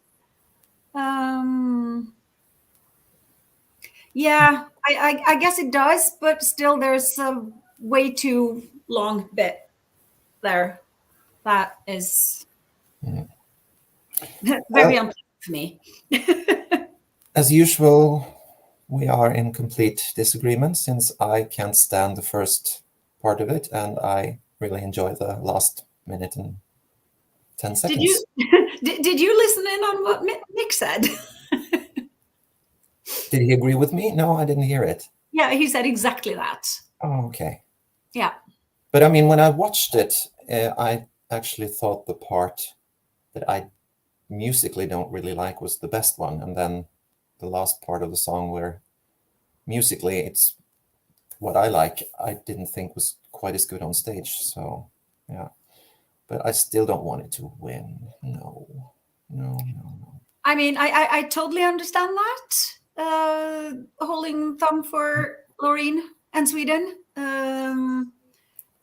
Yeah, I guess it does, but still there's a way too long bit there. That is very unpleasant for me. As usual, we are in complete disagreement since I can't stand the first part of it and I really enjoy the last minute and 10 seconds. Did you listen in on what Nick said? Did he agree with me? No, I didn't hear it. Yeah, he said exactly that. Oh, okay. Yeah. But I mean, when I watched it, I actually thought the part that I musically don't really like was the best one. And then the last part of the song where musically it's what I like, I didn't think was quite as good on stage. So, yeah. But I still don't want it to win. No. I mean, I totally understand that. Holding thumb for Loreen and Sweden.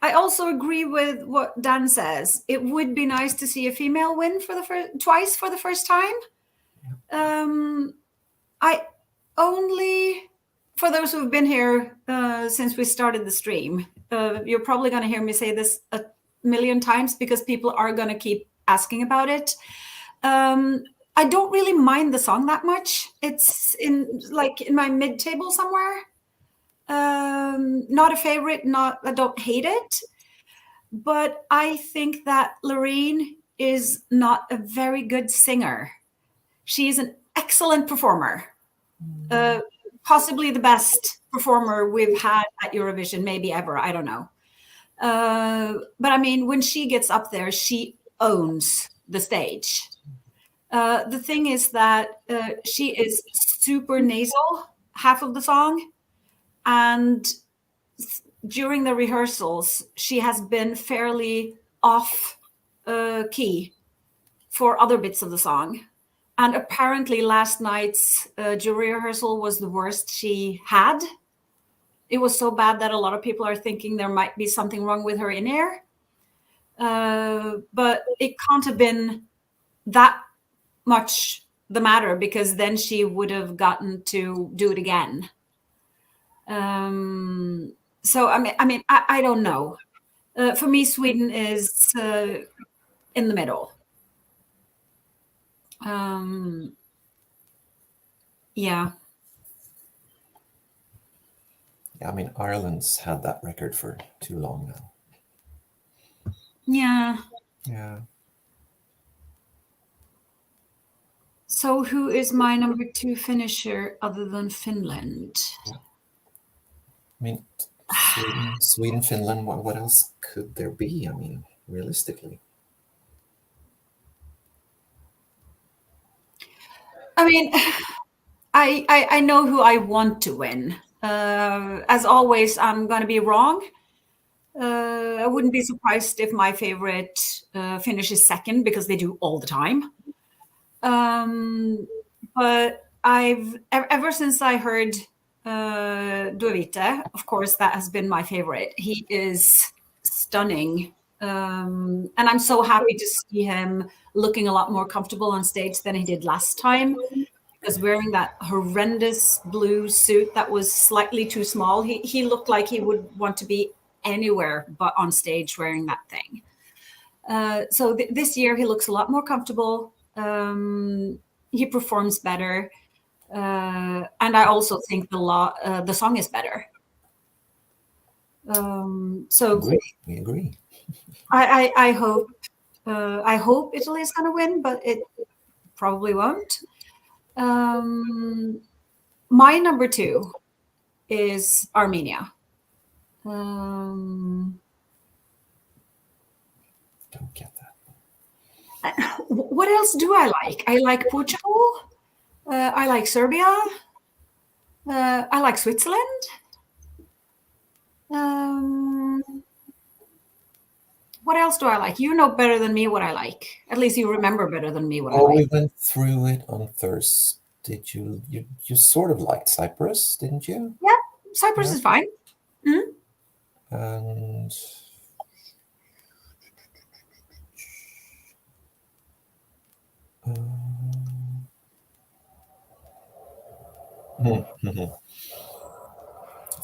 I also agree with what Dan says. It would be nice to see a female win for twice for the first time. I only, for those who have been here since we started the stream, you're probably going to hear me say this a million times because people are going to keep asking about it. I don't really mind the song that much. It's in my mid-table somewhere. Not a favorite, I don't hate it. But I think that Loreen is not a very good singer. She is an excellent performer. Possibly the best performer we've had at Eurovision, maybe ever. I don't know. But I mean, when she gets up there, she owns the stage. The thing is that she is super nasal half of the song. And during the rehearsals, she has been fairly off key for other bits of the song. And apparently last night's jury rehearsal was the worst she had. It was so bad that a lot of people are thinking there might be something wrong with her in-ear. But it can't have been that much the matter because then she would have gotten to do it again. So I mean, I don't know. For me, Sweden is in the middle. Yeah. I mean, Ireland's had that record for too long now. Yeah. So who is my number 2 finisher other than Finland? Yeah. I mean, Sweden, Finland. What else could there be? I mean, realistically. I mean, I know who I want to win. As always, I'm going to be wrong. I wouldn't be surprised if my favorite finishes second because they do all the time. But ever since I heard WIV, of course, that has been my favorite. He is stunning. And I'm so happy to see him looking a lot more comfortable on stage than he did last time. Because wearing that horrendous blue suit that was slightly too small, he looked like he would want to be anywhere but on stage wearing that thing. So this year he looks a lot more comfortable. He performs better. And I also think the song is better. So We agree. I hope Italy is going to win, but it probably won't. My number 2 is Armenia. Don't get that. What else do I like? I like Portugal. I like Serbia. I like Switzerland. What else do I like? You know better than me what I like. At least you remember better than me what I like. We went through it on Thursday. Did you sort of liked Cyprus, didn't you? Yeah, Cyprus is fine. Mm-hmm. And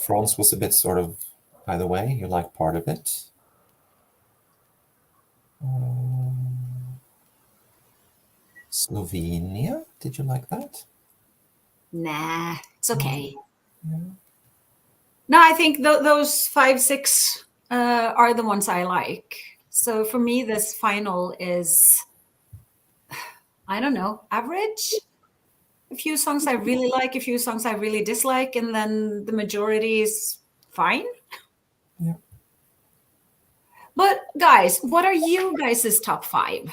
France was a bit sort of either way. You like part of it. Slovenia, did you like that? Nah, it's okay. Yeah. No, I think those 5, 6 are the ones I like. So for me, this final is, I don't know, average. A few songs I really like, a few songs I really dislike, and then the majority is fine. Yeah. But guys, what are you guys' top 5?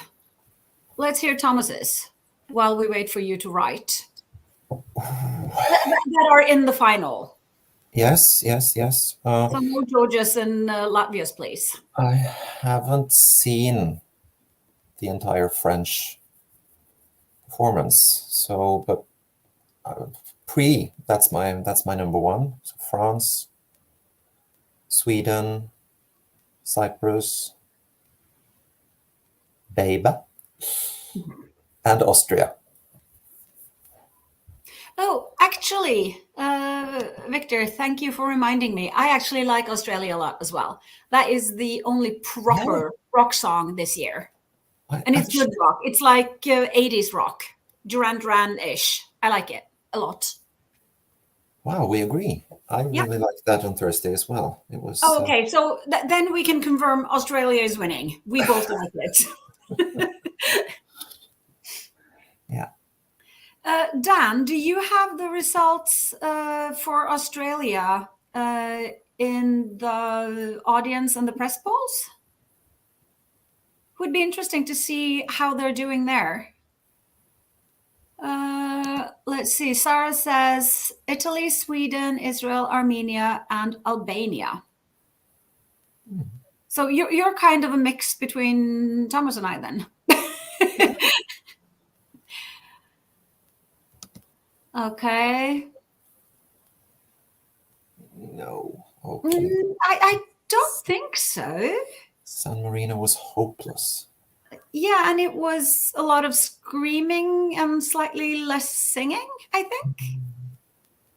Let's hear Thomas's while we wait for you to write. that are in the final. Yes. So no Georgia's and Latvia's, please. I haven't seen the entire French performance, so but that's my number 1. So France, Sweden, Cyprus, Beba, and Austria. Oh, actually, Victor, thank you for reminding me. I actually like Australia a lot as well. That is the only proper rock song this year. And it's good rock. It's like 80s rock, Duran Duran-ish. I like it a lot. Wow, we agree. I really liked that on Thursday as well. It was. Oh, okay, so then we can confirm Australia is winning. We both like it. Yeah. Dan, do you have the results for Australia in the audience and the press polls? Would be interesting to see how they're doing there. Let's see. Sarah says Italy, Sweden, Israel, Armenia, and Albania. So you're kind of a mix between Thomas and I then. Okay. No. Okay. I don't think so. San Marino was hopeless. Yeah, and it was a lot of screaming and slightly less singing, I think.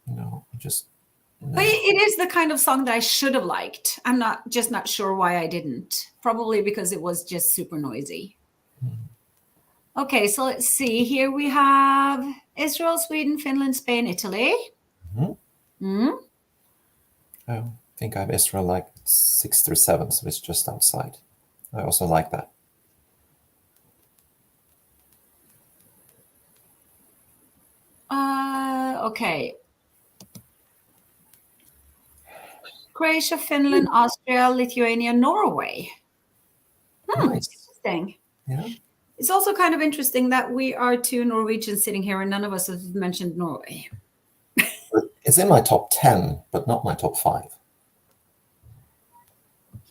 No, just. No. But it is the kind of song that I should have liked. I'm not sure why I didn't. Probably because it was just super noisy. Okay, so let's see. Here we have Israel, Sweden, Finland, Spain, Italy. I think I have Israel like 6th or 7th, so it's just outside. I also like that. Okay. Croatia, Finland, Austria, Lithuania, Norway. Nice. Interesting. Yeah. It's also kind of interesting that we are two Norwegians sitting here and none of us have mentioned Norway. It's in my top 10, but not my top 5.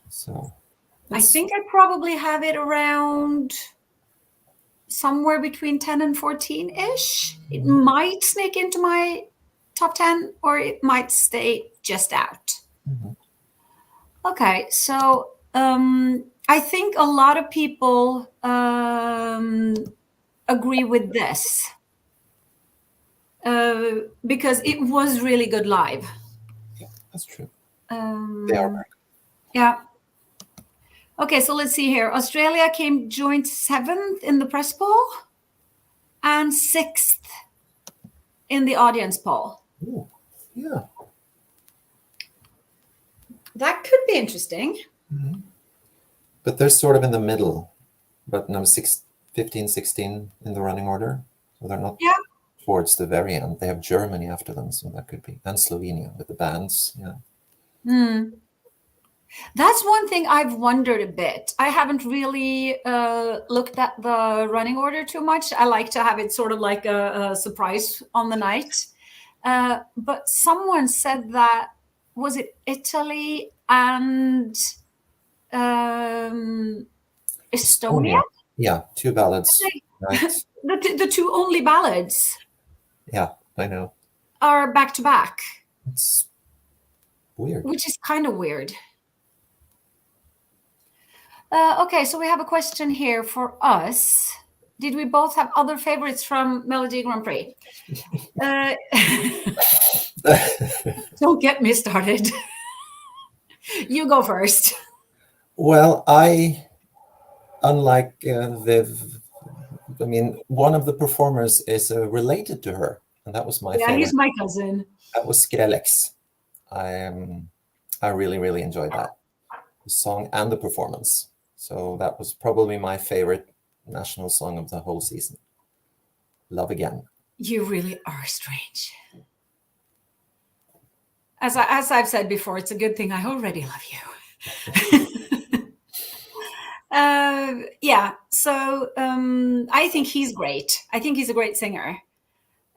So I think I probably have it around somewhere between 10 and 14-ish. It might sneak into my top 10 or it might stay just out. Okay, so I think a lot of people agree with this because it was really good live. Yeah, that's true. They are very good. Yeah. Okay, so let's see here. Australia came joint 7th in the press poll and 6th in the audience poll. Ooh, yeah. That could be interesting. But they're sort of in the middle, but number 15, 16 in the running order. So they're not towards the very end. They have Germany after them, so that could be. And Slovenia with the bands. Yeah. That's one thing I've wondered a bit. I haven't really looked at the running order too much. I like to have it sort of like a surprise on the night. But someone said that, was it Italy and Estonia? Yeah, 2 ballads. Right. The 2 only ballads. Yeah, I know. Are back to back. It's weird. Which is kind of weird. Okay, so we have a question here for us. Did we both have other favorites from Melody Grand Prix? Don't get me started. You go first. Well, unlike Viv, I mean, one of the performers is related to her, and that was my favorite. Yeah, he's my cousin. That was Skrillex. I really, really enjoyed that. The song and the performance. So that was probably my favorite national song of the whole season. Love Again. You really are strange. As I've said before, it's a good thing I already love you. Yeah, so I think he's great. I think he's a great singer.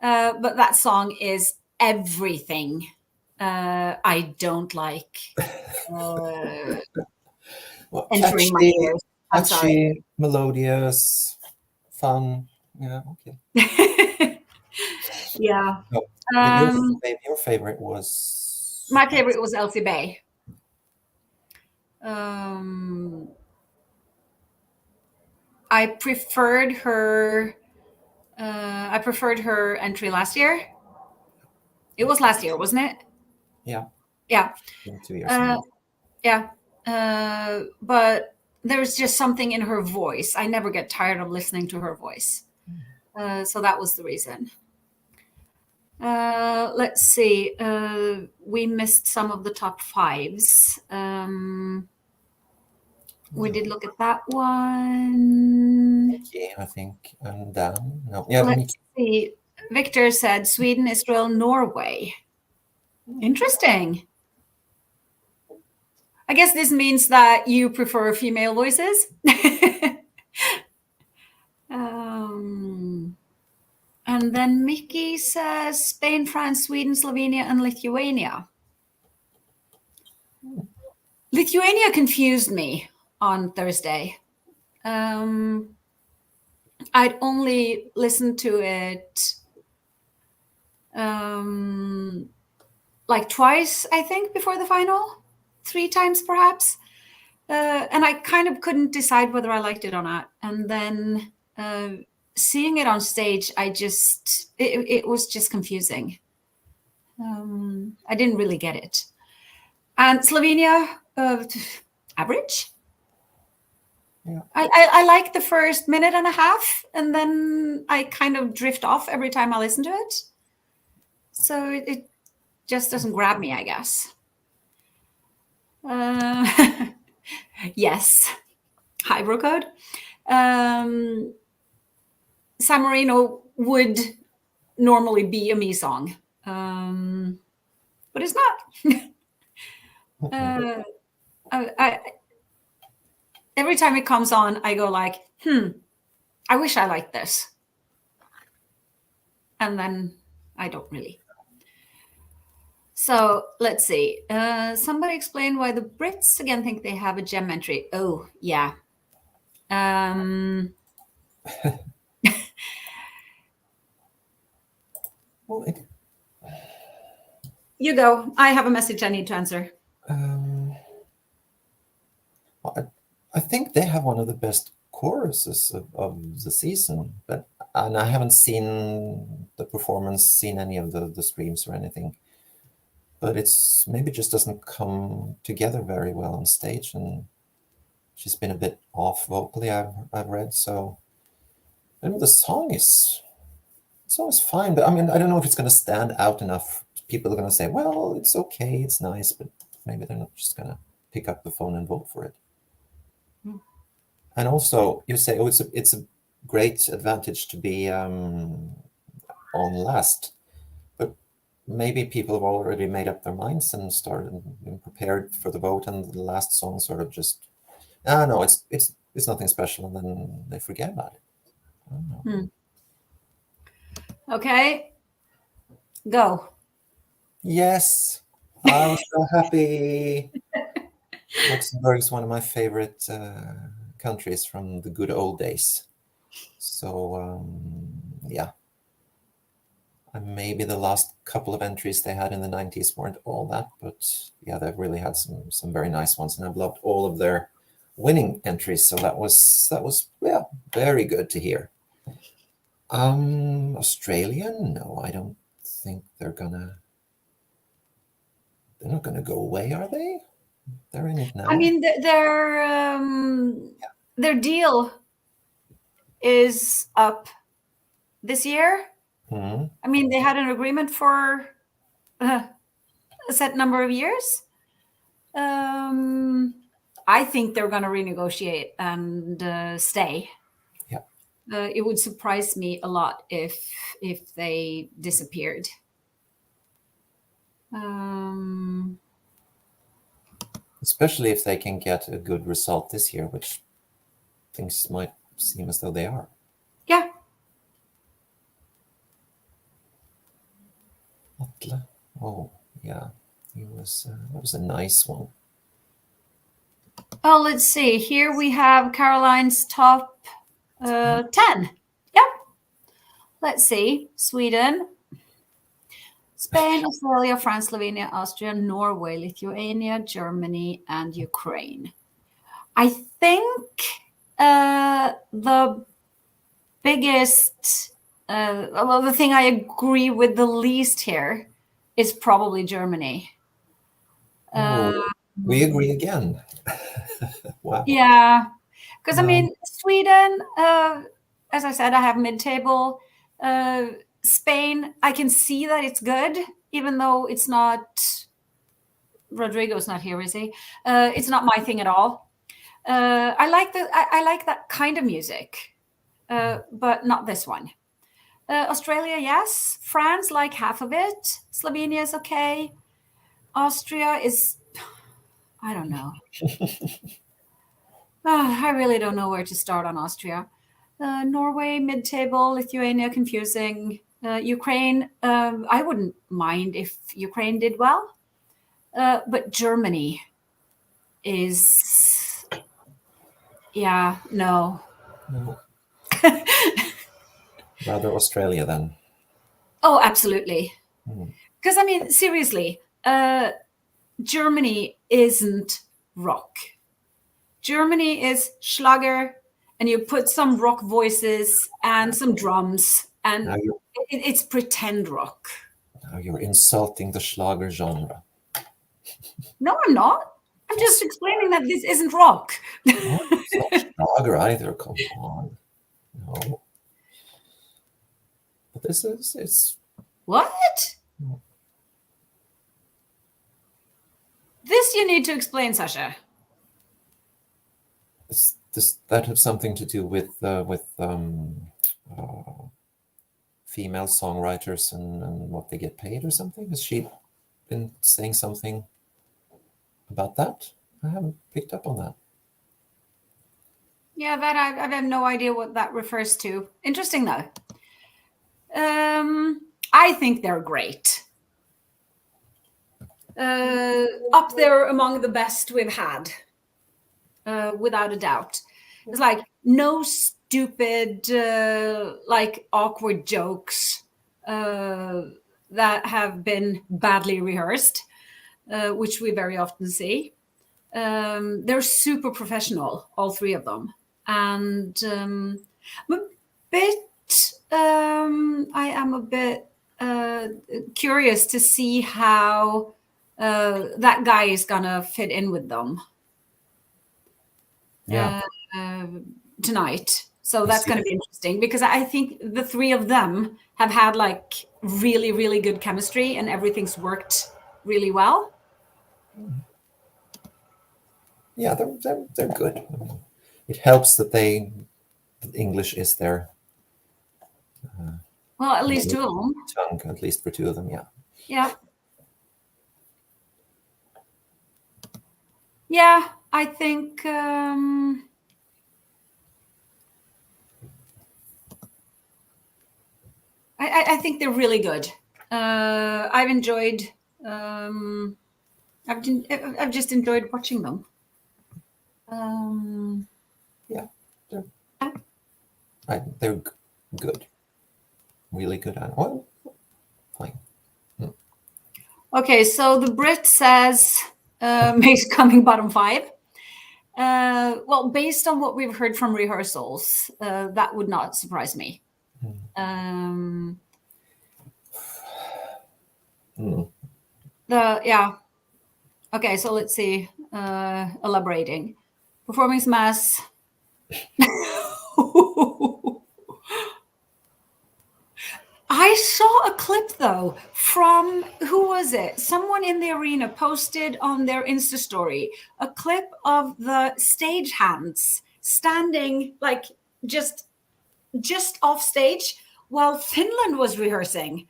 But that song is everything I don't like. Well, entering my ears. I'm sorry. Catchy, melodious, fun. Yeah, okay. Yeah. No, your favorite was? My favorite was Elsie Bay. I preferred her. I preferred her entry last year. It was last year, wasn't it? Yeah. Yeah. 2 years. Yeah. But there's just something in her voice. I never get tired of listening to her voice. So that was the reason. Let's see. We missed some of the top 5s. We did look at that one. Yeah, I think. And Dan. No. Yeah. Let's see. Victor said Sweden, Israel, Norway. Interesting. I guess this means that you prefer female voices. And then Mickey says Spain, France, Sweden, Slovenia, and Lithuania. Lithuania confused me on Thursday. I'd only listened to it like twice, I think, before the final. 3 times perhaps. And I kind of couldn't decide whether I liked it or not. And then seeing it on stage, it was just confusing. I didn't really get it. And Slovenia, average. Yeah. I like the first minute and a half, and then I kind of drift off every time I listen to it. So it just doesn't grab me, I guess. Yes. Hi, Brocode. San Marino would normally be a me song, but it's not. I every time it comes on, I go like, I wish I liked this. And then I don't really. So let's see. Somebody explain why the Brits again think they have a gem entry. Oh, yeah. Well, You go. I have a message I need to answer. I think they have one of the best choruses of the season, and I haven't seen the performance, seen any of the streams or anything. But it's maybe just doesn't come together very well on stage, and she's been a bit off vocally. I've read, so I know the song is fine, but I mean I don't know if it's going to stand out enough. People are going to say, well, it's okay, it's nice, but maybe they're not just going to pick up the phone and vote for it. And also, you say, oh, it's a great advantage to be on last, but maybe people have already made up their minds and started and prepared for the vote, and the last song sort of just, no, it's nothing special, and then they forget about it. I don't know. Okay, go. Yes, I was so happy. Luxembourg is one of my favorite countries from the good old days. So yeah, and maybe the last couple of entries they had in the 90s weren't all that, but yeah, they've really had some very nice ones, and I've loved all of their winning entries. So that was yeah, very good to hear. Australia, no, I don't think they're not gonna go away, are they? They're in it now. I mean, their deal is up this year. I mean, they had an agreement for a set number of years. I think they're going to renegotiate and stay. Yeah. It would surprise me a lot if they disappeared. Especially if they can get a good result this year, which things might seem as though they are. Yeah. Atle. Oh, yeah. That was a nice one. Oh, let's see. Here we have Caroline's top 10. Yep. Let's see. Sweden, Spain, Australia, France, Slovenia, Austria, Norway, Lithuania, Germany, and Ukraine. I think the biggest, well, the thing I agree with the least here is probably Germany. We agree again. Wow. Yeah, because I mean, Sweden, as I said, I have mid-table. Spain, I can see that it's good, even though it's not. Rodrigo's not here, is he? It's not my thing at all. I like that kind of music, but not this one. Australia, yes. France, like half of it. Slovenia is okay. Austria is, I don't know. I really don't know where to start on Austria. Norway, mid-table. Lithuania, confusing. Ukraine, I wouldn't mind if Ukraine did well. But Germany is, yeah, no. Rather Australia then. Oh, absolutely. Because I mean, seriously, Germany isn't rock. Germany is Schlager, and you put some rock voices and some drums, and it's pretend rock. Now you're insulting the Schlager genre. No, I'm not. I'm just explaining that this isn't rock. It's not Schlager either. Come on. No. But this is, it's... What? This you need to explain, Sasha. That have something to do with female songwriters and what they get paid or something? Has she been saying something about that. I haven't picked up on that. Yeah, that I have no idea what that refers to. Interesting though. I think they're great. Up there among the best we've had, without a doubt. It's like no stupid, like awkward jokes that have been badly rehearsed, which we very often see. They're super professional, all three of them, and I'm a bit. I am a bit curious to see how that guy is gonna fit in with them. Yeah. Tonight. So that's going to be interesting because I think the three of them have had like really, really good chemistry and everything's worked really well. Yeah, they're good. It helps that English is their well, at least two of them. Tongue, at least for two of them, yeah. Yeah. Yeah, I think I think they're really good. I've enjoyed. I've just enjoyed watching them. Yeah, they're good, really good. Well, fine. Okay, so the Brit says May's coming bottom 5. Well, based on what we've heard from rehearsals, that would not surprise me. Yeah. Okay, so let's see. Elaborating. Performance mass. I saw a clip though from who was it? Someone in the arena posted on their Insta story a clip of the stage hands standing like just off stage while Finland was rehearsing,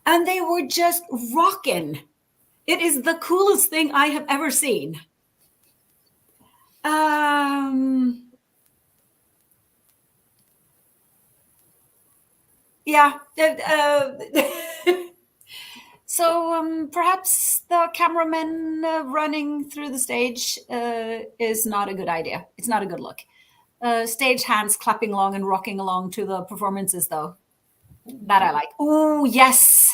and they were just rocking. It is the coolest thing I have ever seen. Yeah. So perhaps the cameraman running through the stage is not a good idea. It's not a good look. Stage hands clapping along and rocking along to the performances, though. That I like. Oh, yes.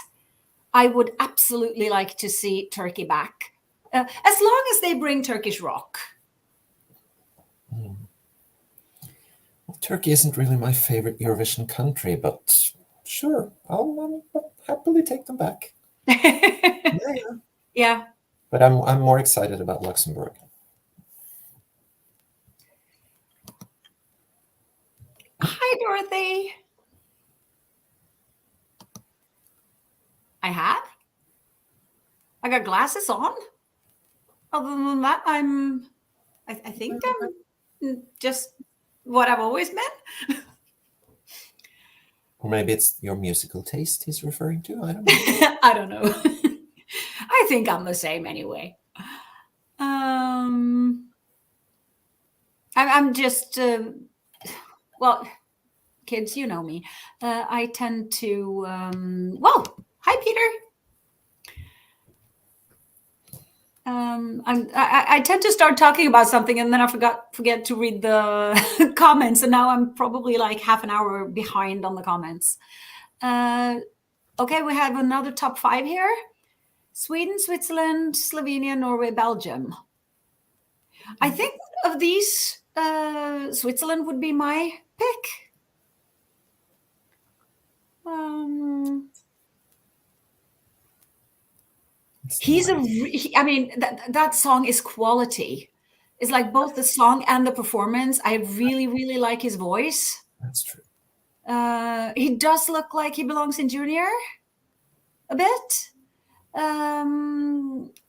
I would absolutely like to see Turkey back. As long as they bring Turkish rock. Well, Turkey isn't really my favorite Eurovision country, but sure, I'll happily take them back. Yeah. But I'm more excited about Luxembourg. Hi, Dorothy. I got glasses on. Other than that, I think I'm just what I've always been. Or maybe it's your musical taste he's referring to. I don't know. I don't know. I think I'm the same anyway. I'm just well, kids, you know me. I tend to well, hi Peter. I tend to start talking about something and then I forget to read the comments, and now I'm probably like half an hour behind on the comments. Okay, we have another top 5 here. Sweden, Switzerland, Slovenia, Norway, Belgium. I think of these, Switzerland would be my pick. I mean, that song is quality. It's like both the song and the performance. I really, really like his voice. That's true. He does look like he belongs in junior a bit.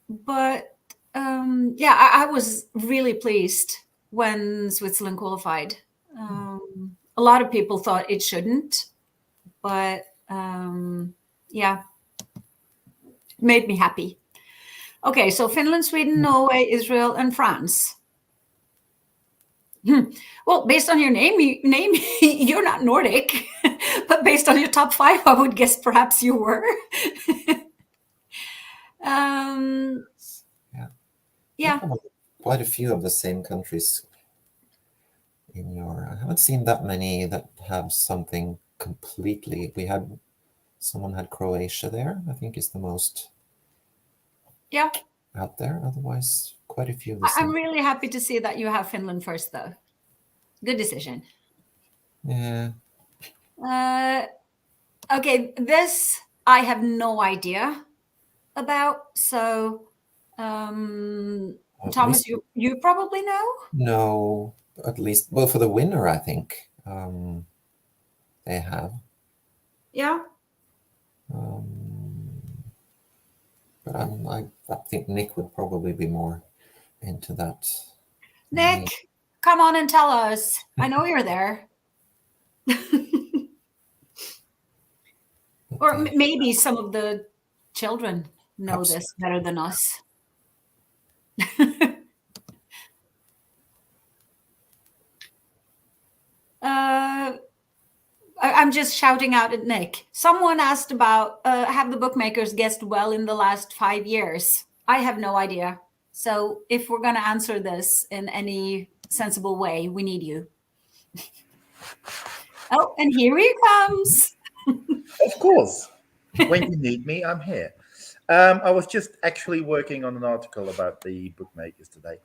But yeah, I was really pleased when Switzerland qualified. A lot of people thought it shouldn't, but yeah, it made me happy. Okay, so Finland, Sweden, Norway, Israel, and France. Well, based on your name, you're not Nordic, but based on your top 5, I would guess perhaps you were. Yeah. Quite a few of the same countries in your. I haven't seen that many that have something completely. Someone had Croatia there. I think is the most. Yeah. Out there. Otherwise, quite a few of the I'm same. really happy to see that you have Finland first, though. Good decision. Yeah. Okay, this I have no idea about. So, Thomas, you probably know? No, at least, well, for the winner, I think they have. Yeah. But I think Nick would probably be more into that. Nick, come on and tell us. I know you're there. Or maybe some of the children know this better than us. I'm just shouting out at Nick. Someone asked about have the bookmakers guessed well in the last 5 years? I have no idea. So if we're going to answer this in any sensible way, we need you. Oh, and here he comes. Of course. When you need me, I'm here. I was just actually working on an article about the bookmakers today.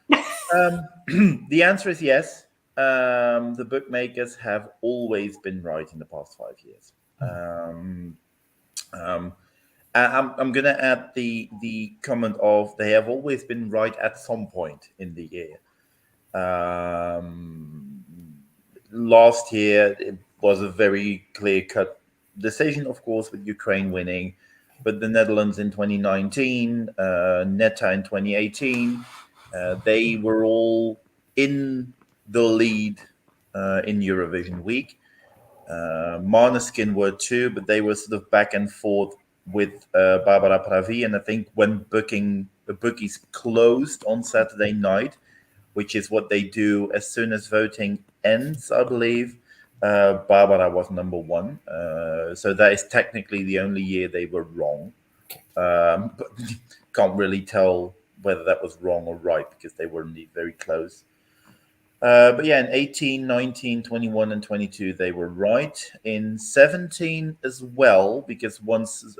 The answer is yes. The bookmakers have always been right in the past 5 years. I'm going to add the comment of they have always been right at some point in the year. Last year, it was a very clear-cut decision, of course, with Ukraine winning, but the Netherlands in 2019, Netta in 2018, they were all in the lead in Eurovision week. Måneskin were too, but they were sort of back and forth with Barbara Pravi, and I think when the bookies closed on Saturday night, which is what they do as soon as voting ends, I believe, Barbara was number 1. So that is technically the only year they were wrong. But can't really tell whether that was wrong or right because they were indeed very close. But yeah, in 18, 19, 21, and 22, they were right. In 17 as well, because once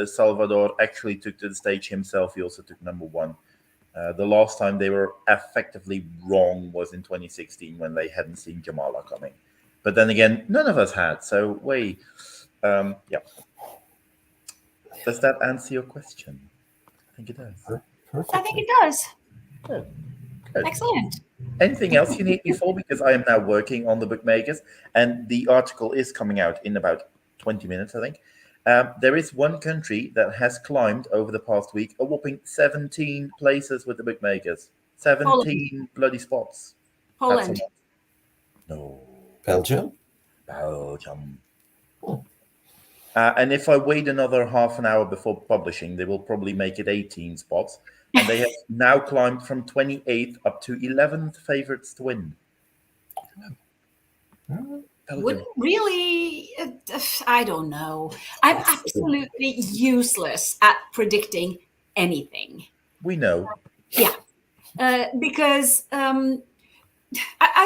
Salvador actually took to the stage himself, he also took number 1. The last time they were effectively wrong was in 2016 when they hadn't seen Jamala coming. But then again, none of us had. So yeah. Does that answer your question? I think it does. Perfect. I think it does. Good. Excellent. Anything else you need me for? Because I am now working on the bookmakers, and the article is coming out in about 20 minutes, I think. There is one country that has climbed over the past week a whopping 17 places with the bookmakers. 17 Poland. bloody spots. Poland. No. Belgium? Belgium. And if I wait another half an hour before publishing, they will probably make it 18 spots. And they have now climbed from 28th up to 11th favorites to win. Wouldn't really, I don't know. I'm absolutely useless at predicting anything. We know. Yeah, because I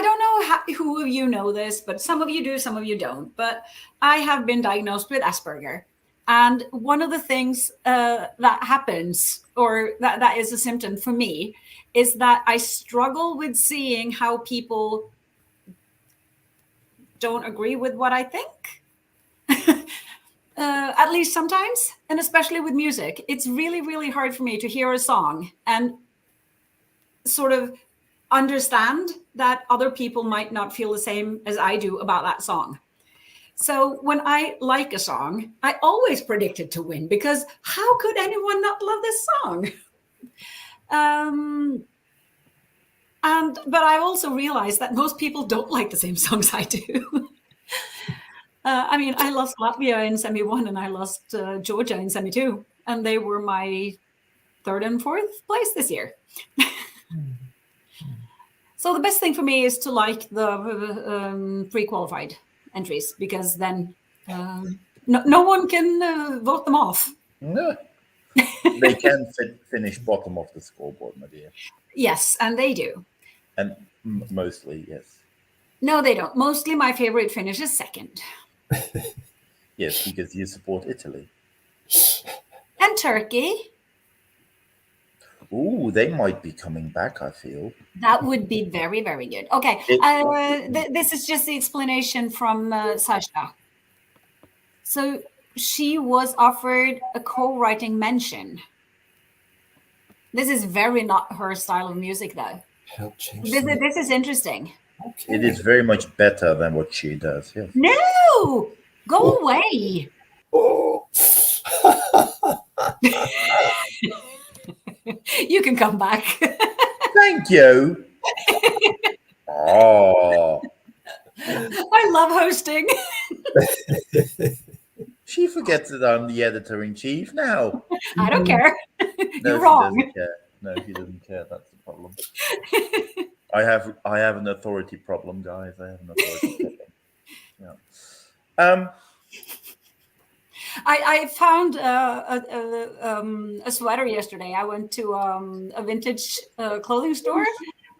don't know who of you know this, but some of you do, some of you don't. But I have been diagnosed with Asperger. And one of the things that happens, or that is a symptom for me, is that I struggle with seeing how people don't agree with what I think. At least sometimes, and especially with music. It's really, really hard for me to hear a song and sort of understand that other people might not feel the same as I do about that song. So when I like a song, I always predict it to win, because how could anyone not love this song? But I also realized that most people don't like the same songs I do. I mean, I lost Latvia in semi-1 and I lost Georgia in semi-2, and they were my third and fourth place this year. So the best thing for me is to like the pre-qualified entries, because then no one can vote them off. No. They can finish bottom of the scoreboard, my dear. Yes, and they do. And mostly, yes. No, they don't. Mostly my favorite finish is second. Yes, because you support Italy. And Turkey. Ooh, they might be coming back, I feel. That would be very, very good. Okay, this is just the explanation from Sasha. So she was offered a co-writing mention. This is very not her style of music, though. This is interesting. Okay. It is very much better than what she does, yes. No! Go away! Oh. You can come back. Thank you. Oh. I love hosting. She forgets that I'm the editor-in-chief now. I don't care. No, You're wrong. She doesn't care. No, she doesn't care. That's the problem. I have an authority problem, guys. I have an authority problem. Yeah. I found a sweater yesterday. I went to a vintage clothing store,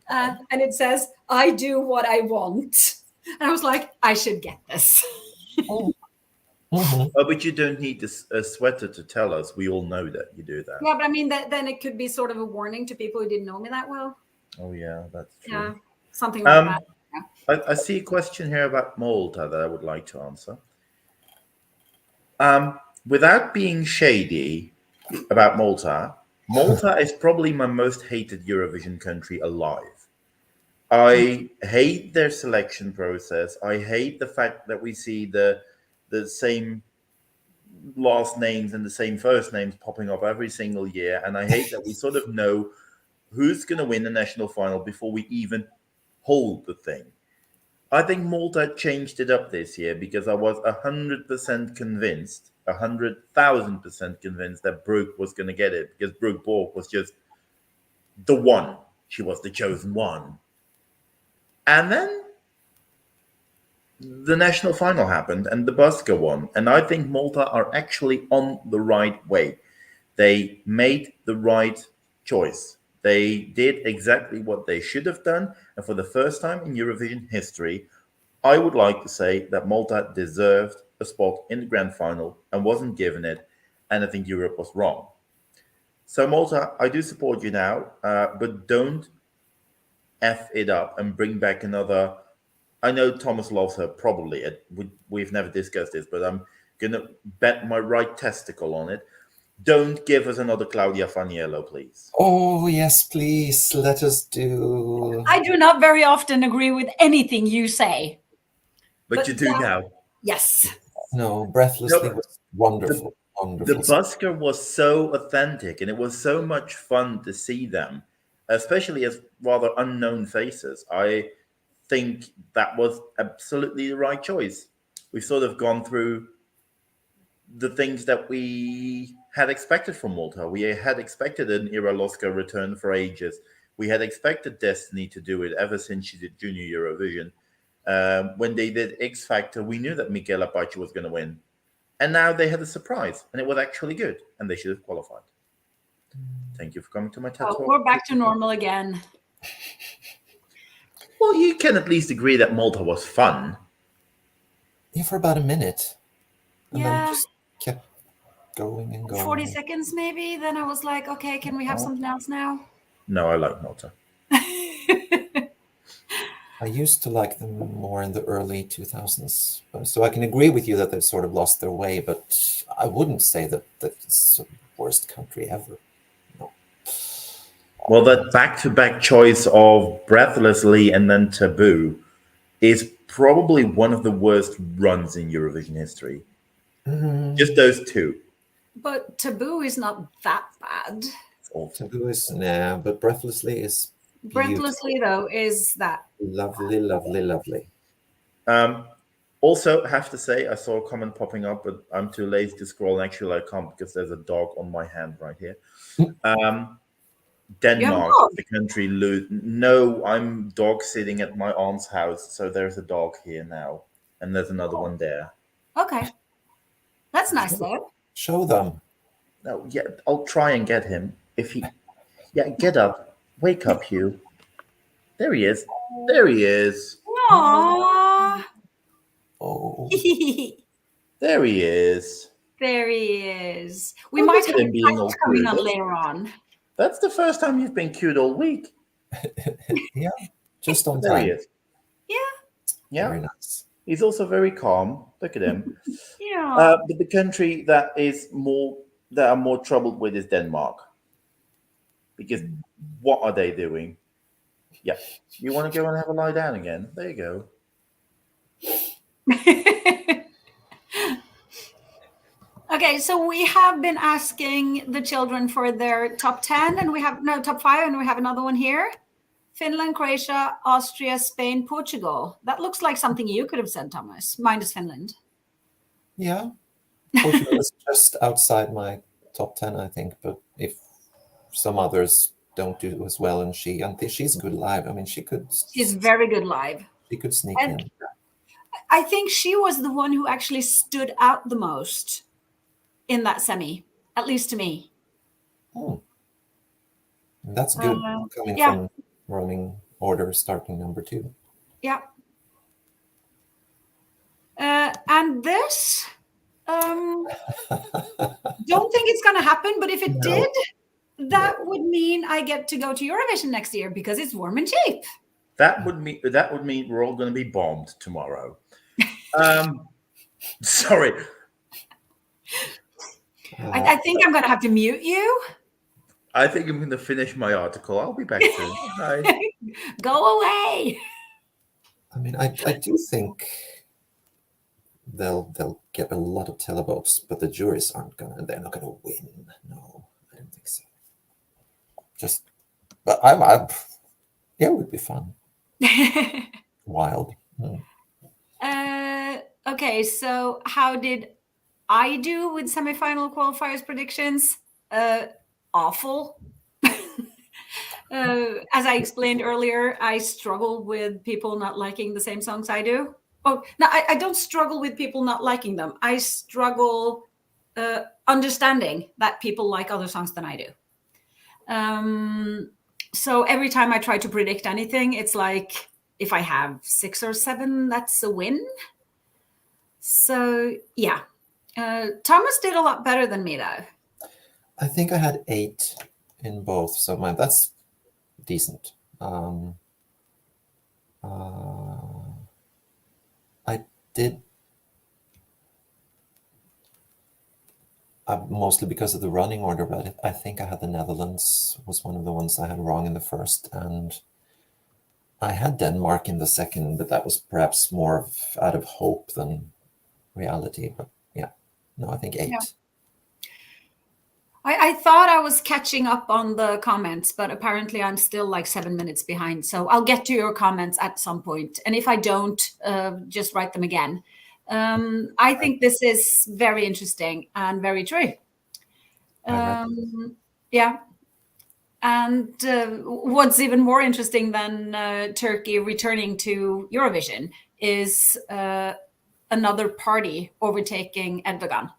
and it says, "I do what I want." And I was like, I should get this. Oh. Mm-hmm. Oh, but you don't need a sweater to tell us. We all know that you do that. Yeah, but I mean, then it could be sort of a warning to people who didn't know me that well. Oh, yeah, that's true. Yeah, something like that. Yeah. I see a question here about Malta that I would like to answer. Without being shady about Malta, Malta is probably my most hated Eurovision country alive. I hate their selection process. I hate the fact that we see the same last names and the same first names popping up every single year. And I hate that we sort of know who's going to win the national final before we even hold the thing. I think Malta changed it up this year because I was 100% convinced, 100,000% convinced that Brooke was going to get it, because Brooke Borg was just the one. She was the chosen one. And then the national final happened and the busker won. And I think Malta are actually on the right way. They made the right choice. They did exactly what they should have done. And for the first time in Eurovision history, I would like to say that Malta deserved a spot in the grand final and wasn't given it. And I think Europe was wrong. So Malta, I do support you now, but don't F it up and bring back another. I know Thomas loves her, probably. We've never discussed this, but I'm going to bet my right testicle on it. Don't give us another Claudia Faniello, please. Oh, yes, please. Let us do. I do not very often agree with anything you say. But you do now. Yes. No, Breathlessly was wonderful. Wonderful. The busker was so authentic, and it was so much fun to see them, especially as rather unknown faces. I think that was absolutely the right choice. We've sort of gone through the things that we had expected from Malta. We had expected an Ira Loska return for ages. We had expected Destiny to do it ever since she did Junior Eurovision. When they did X Factor, we knew that Michela Paci was going to win. And now they had a surprise, and it was actually good, and they should have qualified. Thank you for coming to my TED Talk. We're back to normal again. Well, you can at least agree that Malta was fun. Yeah, for about a minute. And Yeah. then just kept going and going. 40 seconds maybe. Then I was like, okay, can we have something else now? No, I like Malta. I used to like them more in the early 2000s. So I can agree with you that they've sort of lost their way, but I wouldn't say that it's the worst country ever. No. Well, that back-to-back choice of Breathlessly and then Taboo is probably one of the worst runs in Eurovision history. Just those two. But Taboo is not that bad. Taboo is, nah, but Breathlessly is Breathlessly, though, is that lovely, lovely, lovely. Also, have to say, I saw a comment popping up, but I'm too lazy to scroll. And actually, I can't because there's a dog on my hand right here. Denmark, the country. No, I'm dog sitting at my aunt's house, so there's a dog here now, and there's another one there. Okay, that's nice though. Show them. No, yeah, I'll try and get him. If he, yeah, get up, wake up, Hugh. There he is. There he is. Aww. Oh. There he is. There he is. We Oh, might look have at him being all coming cute. on later on. That's the first time you've been cute all week. Yeah, just on There time. he is. Yeah. Yeah. Very nice. He's also very calm. Look at him. Yeah. But the country that are more troubled with is Denmark. Because what are they doing? Yeah. You want to go and have a lie down again? There you go. Okay, so we have been asking the children for their top 10, and we have top 5, and we have another one here. Finland, Croatia, Austria, Spain, Portugal. That looks like something you could have said, Thomas, minus Finland. Yeah. Portugal is just outside my top 10, I think. But if some others don't do as well, and she's good live. I mean, she's very good live. She could sneak in. I think she was the one who actually stood out the most in that semi, at least to me. Oh. That's good, coming from running order, starting number 2. Yeah. And this, don't think it's going to happen, but if it did, that would mean I get to go to Eurovision next year because it's warm and cheap. That would mean we're all going to be bombed tomorrow. Sorry. I think I'm going to have to mute you. I think I'm going to finish my article. I'll be back soon. Bye. Go away. I mean, I do think they'll get a lot of televotes, but the juries they're not gonna win. No, I don't think so. But it would be fun. Wild. Okay, so how did I do with semifinal qualifiers predictions? Awful. As I explained earlier, I struggle with people not liking the same songs I do. Oh, no, I don't struggle with people not liking them. I struggle understanding that people like other songs than I do. So every time I try to predict anything, it's like if I have 6 or 7, that's a win. So yeah, Thomas did a lot better than me though. I think I had 8 in both, so that's decent. I did mostly because of the running order, but I think I had the Netherlands was one of the ones I had wrong in the first, and I had Denmark in the second, but that was perhaps more out of hope than reality. But yeah, no, I think 8. Yeah. I thought I was catching up on the comments, but apparently I'm still like 7 minutes behind. So I'll get to your comments at some point. And if I don't, just write them again. I think this is very interesting and very true. Yeah. And what's even more interesting than Turkey returning to Eurovision is another party overtaking Erdogan.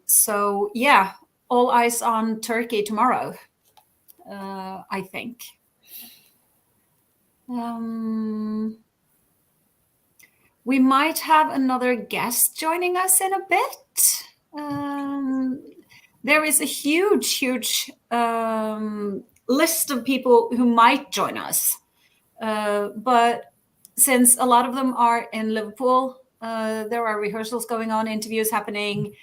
So yeah, all eyes on Turkey tomorrow, I think. We might have another guest joining us in a bit. There is a huge list of people who might join us. But since a lot of them are in Liverpool, there are rehearsals going on, interviews happening.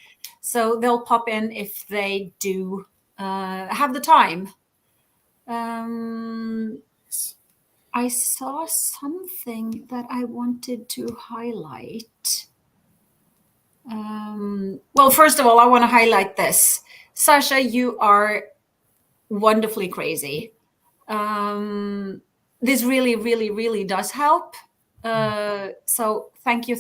So they'll pop in if they do have the time. I saw something that I wanted to highlight. Well, first of all, I want to highlight this. Sasha, you are wonderfully crazy. This really, really, really does help. So thank you.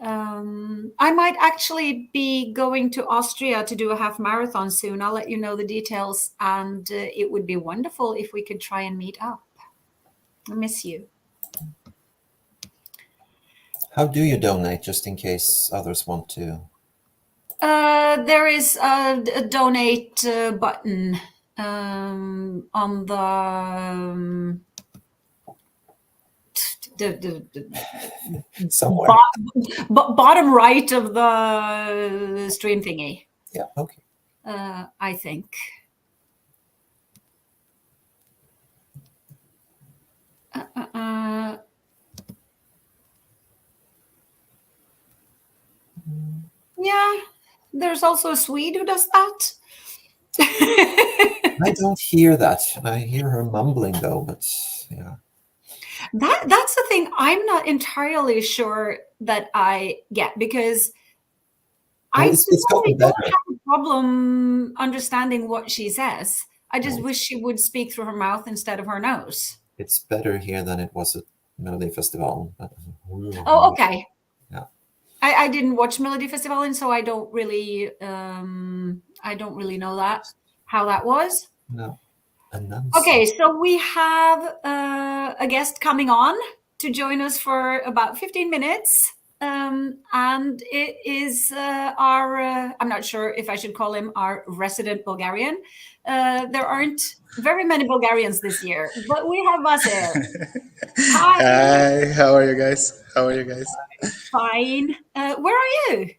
I might actually be going to Austria to do a half marathon soon. I'll let you know the details, and it would be wonderful if we could try and meet up. I miss you. How do you donate, just in case others want to? There is a donate button on the Somewhere. bottom right of the stream thingy. Yeah, okay. I think. Yeah, there's also a Swede who does that. I don't hear that. I hear her mumbling though, but yeah. That's the thing I'm not entirely sure that I get, because Well, I it's certainly gotten don't better. have a problem understanding what she says. I just wish she would speak through her mouth instead of her nose. It's better here than it was at Melody Festival. Oh, okay. Yeah. I didn't watch Melody Festival, and so I don't really know how that was. No. Okay, so we have a guest coming on to join us for about 15 minutes. And it is our, I'm not sure if I should call him our resident Bulgarian. There aren't very many Bulgarians this year, but we have Vasil. Hi. Hi, how are you guys? Fine. Where are you?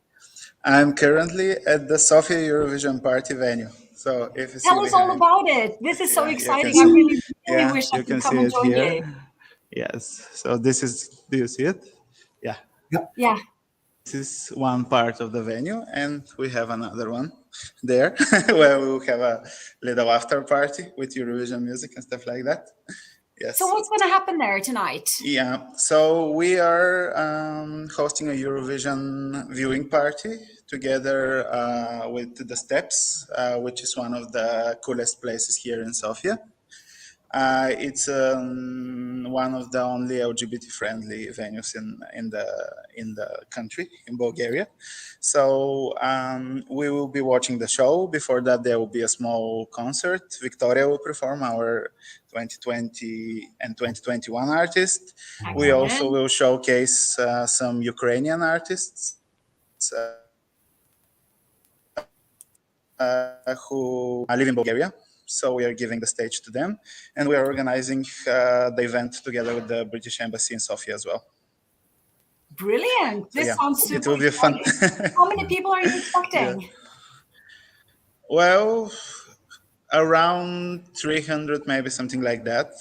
I'm currently at the Sofia Eurovision party venue. So if you see Tell us all behind, about it. This is so you can exciting. see- I really wish I you could can come see and it join here. you. Yes. So this is, do you see it? Yeah. Yeah. This is one part of the venue, and we have another one there where we will have a little after party with Eurovision music and stuff like that. Yes. So what's going to happen there tonight? Yeah, so we are hosting a Eurovision viewing party together with the Steps, which is one of the coolest places here in Sofia. It's one of the only LGBT-friendly venues in the country, in Bulgaria. So we will be watching the show. Before that, there will be a small concert. Victoria will perform, our 2020 and 2021 artist. We also will showcase some Ukrainian artists who live in Bulgaria. So we are giving the stage to them, and we are organizing the event together with the British Embassy in Sofia as well. Brilliant! This sounds super it will be fun. How many people are you expecting? Yeah. Well, around 300, maybe something like that.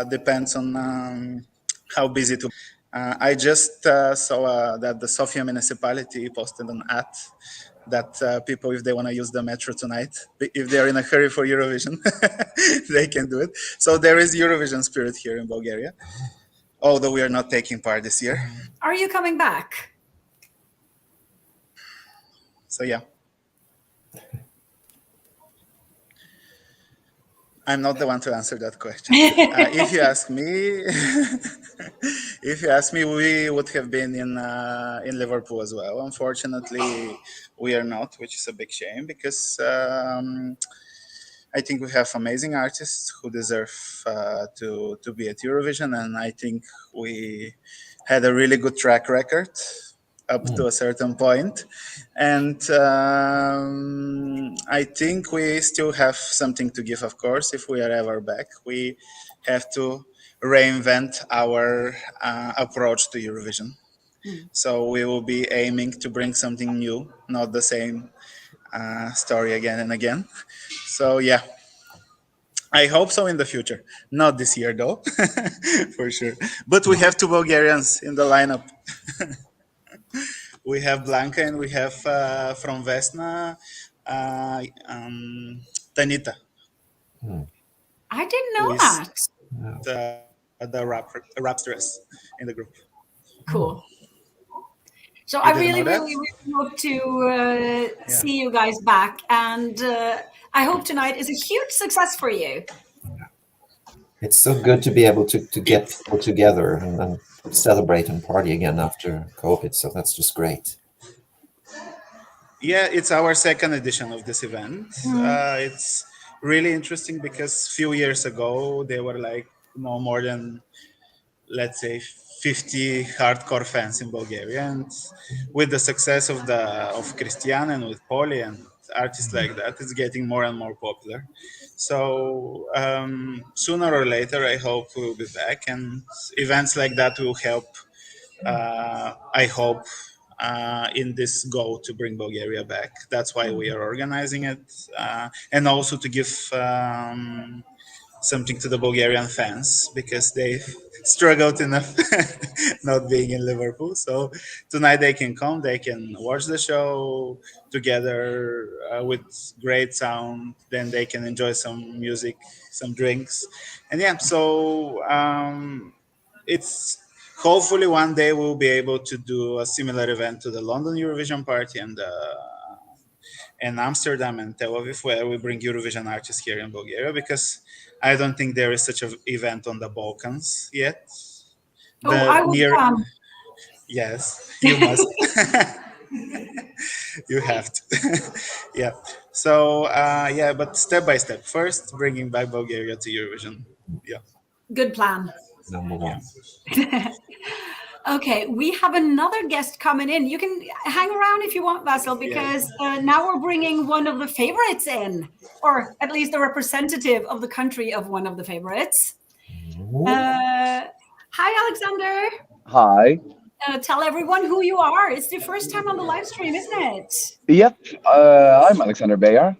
Depends on how busy to. I just saw that the Sofia municipality posted an ad that people, if they want to use the metro tonight, if they're in a hurry for Eurovision, they can do it. So there is Eurovision spirit here in Bulgaria, although we are not taking part this year. Are you coming back? So yeah. I'm not the one to answer that question. If you ask me, we would have been in Liverpool as well. Unfortunately, we are not, which is a big shame, because I think we have amazing artists who deserve to be at Eurovision, and I think we had a really good track record up to a certain point. And I think we still have something to give, of course, if we are ever back. We have to reinvent our approach to Eurovision. So we will be aiming to bring something new, not the same story again and again. So yeah, I hope so in the future. Not this year though, for sure. But we have two Bulgarians in the lineup. We have Blanca and we have from Vesna, Tanita. I didn't know that. The rapstress in the group. Cool. So You I didn't really know that? hope to see you guys back. And I hope tonight is a huge success for you. It's so good to be able to get people together and celebrate and party again after COVID. So that's just great. Yeah, it's our second edition of this event. It's really interesting because a few years ago there were like no more than, let's say, 50 hardcore fans in Bulgaria, and with the success of Christian and with Poli and artists like that, it's getting more and more popular. So sooner or later, I hope we'll be back, and events like that will help. I hope in this goal to bring Bulgaria back. That's why we are organizing it, and also to give something to the Bulgarian fans because they struggled enough not being in Liverpool. So tonight they can come, they can watch the show together with great sound. Then they can enjoy some music, some drinks, and yeah. So it's hopefully one day we'll be able to do a similar event to the London Eurovision party and Amsterdam and Tel Aviv, where we bring Eurovision artists here in Bulgaria, because I don't think there is such an event on the Balkans yet. I will come. Yes, you must. You have to. Yeah. So, yeah, but step by step. First, bringing back Bulgaria to Eurovision. Yeah. Good plan. Number one. Okay, we have another guest coming in. You can hang around if you want, Vasil, because now we're bringing one of the favorites in, or at least the representative of the country of one of the favorites. Hi, Alexander. Hi. Tell everyone who you are. It's the first time on the live stream, isn't it? Yep, I'm Alexander Beyer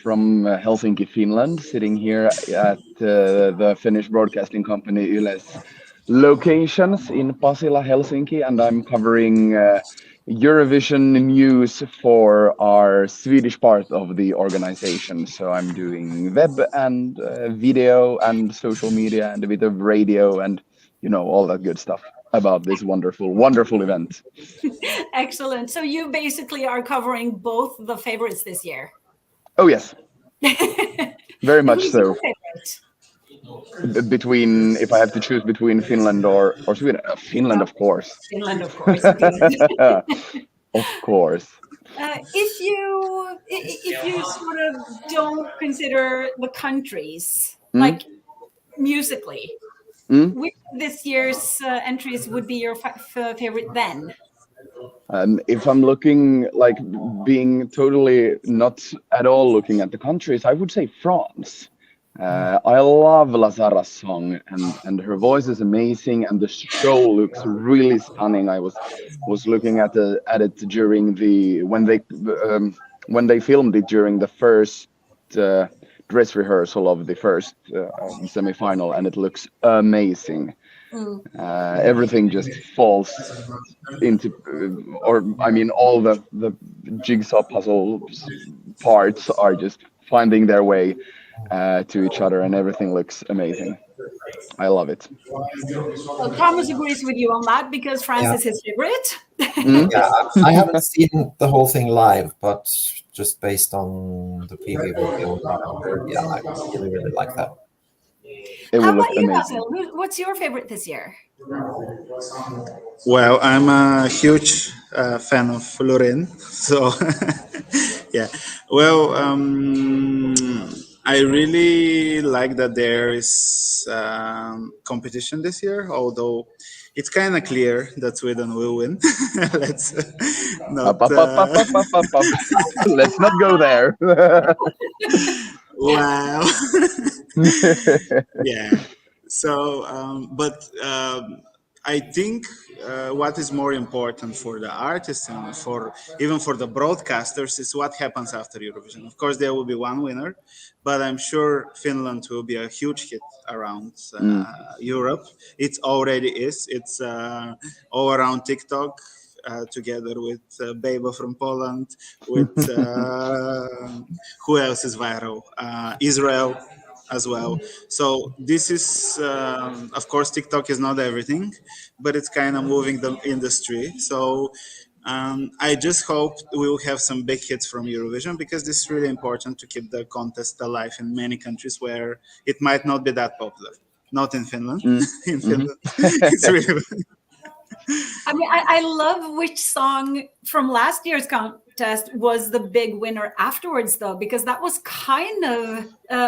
from Helsinki, Finland, sitting here at the Finnish broadcasting company Yle's locations in Pasila, Helsinki, and I'm covering Eurovision news for our Swedish part of the organization. So I'm doing web and video and social media and a bit of radio and, you know, all that good stuff about this wonderful event. Excellent. So you basically are covering both the favorites this year. Oh, yes. Very much so. Your favorite? Between, if I have to choose between Finland or Sweden, Finland, of course. Finland, of course. Of course. If you sort of don't consider the countries, like musically, which this year's entries would be your favorite then? If I'm looking, like being totally not at all looking at the countries, I would say France. I love Lazara's song, and her voice is amazing, and the show looks really stunning. I was looking at it during when they filmed it during the first dress rehearsal of the first semi-final, and it looks amazing. Everything just falls into, all the jigsaw puzzle parts are just finding their way to each other, and everything looks amazing. I love it. Well, Thomas agrees with you on that because France is his favorite. Yeah, I haven't seen the whole thing live, but just based on the preview video, I really like that. It will How look about you, amazing. Basil? What's your favorite this year? Well, I'm a huge fan of Lorraine, so yeah. Well, I really like that there is competition this year, although it's kind of clear that Sweden will win. Let's not Let's not go there. Wow. Yeah. So, but I think what is more important for the artists and even for the broadcasters is what happens after Eurovision. Of course, there will be one winner, but I'm sure Finland will be a huge hit around Europe. It already is. It's all around TikTok. Together with Beba from Poland, with who else is viral? Israel as well. So this is, of course, TikTok is not everything, but it's kind of moving the industry. So I just hope we will have some big hits from Eurovision, because this is really important to keep the contest alive in many countries where it might not be that popular. Not in Finland. In Finland, it's really. I mean, I love which song from last year's contest was the big winner afterwards, though, because that was kind of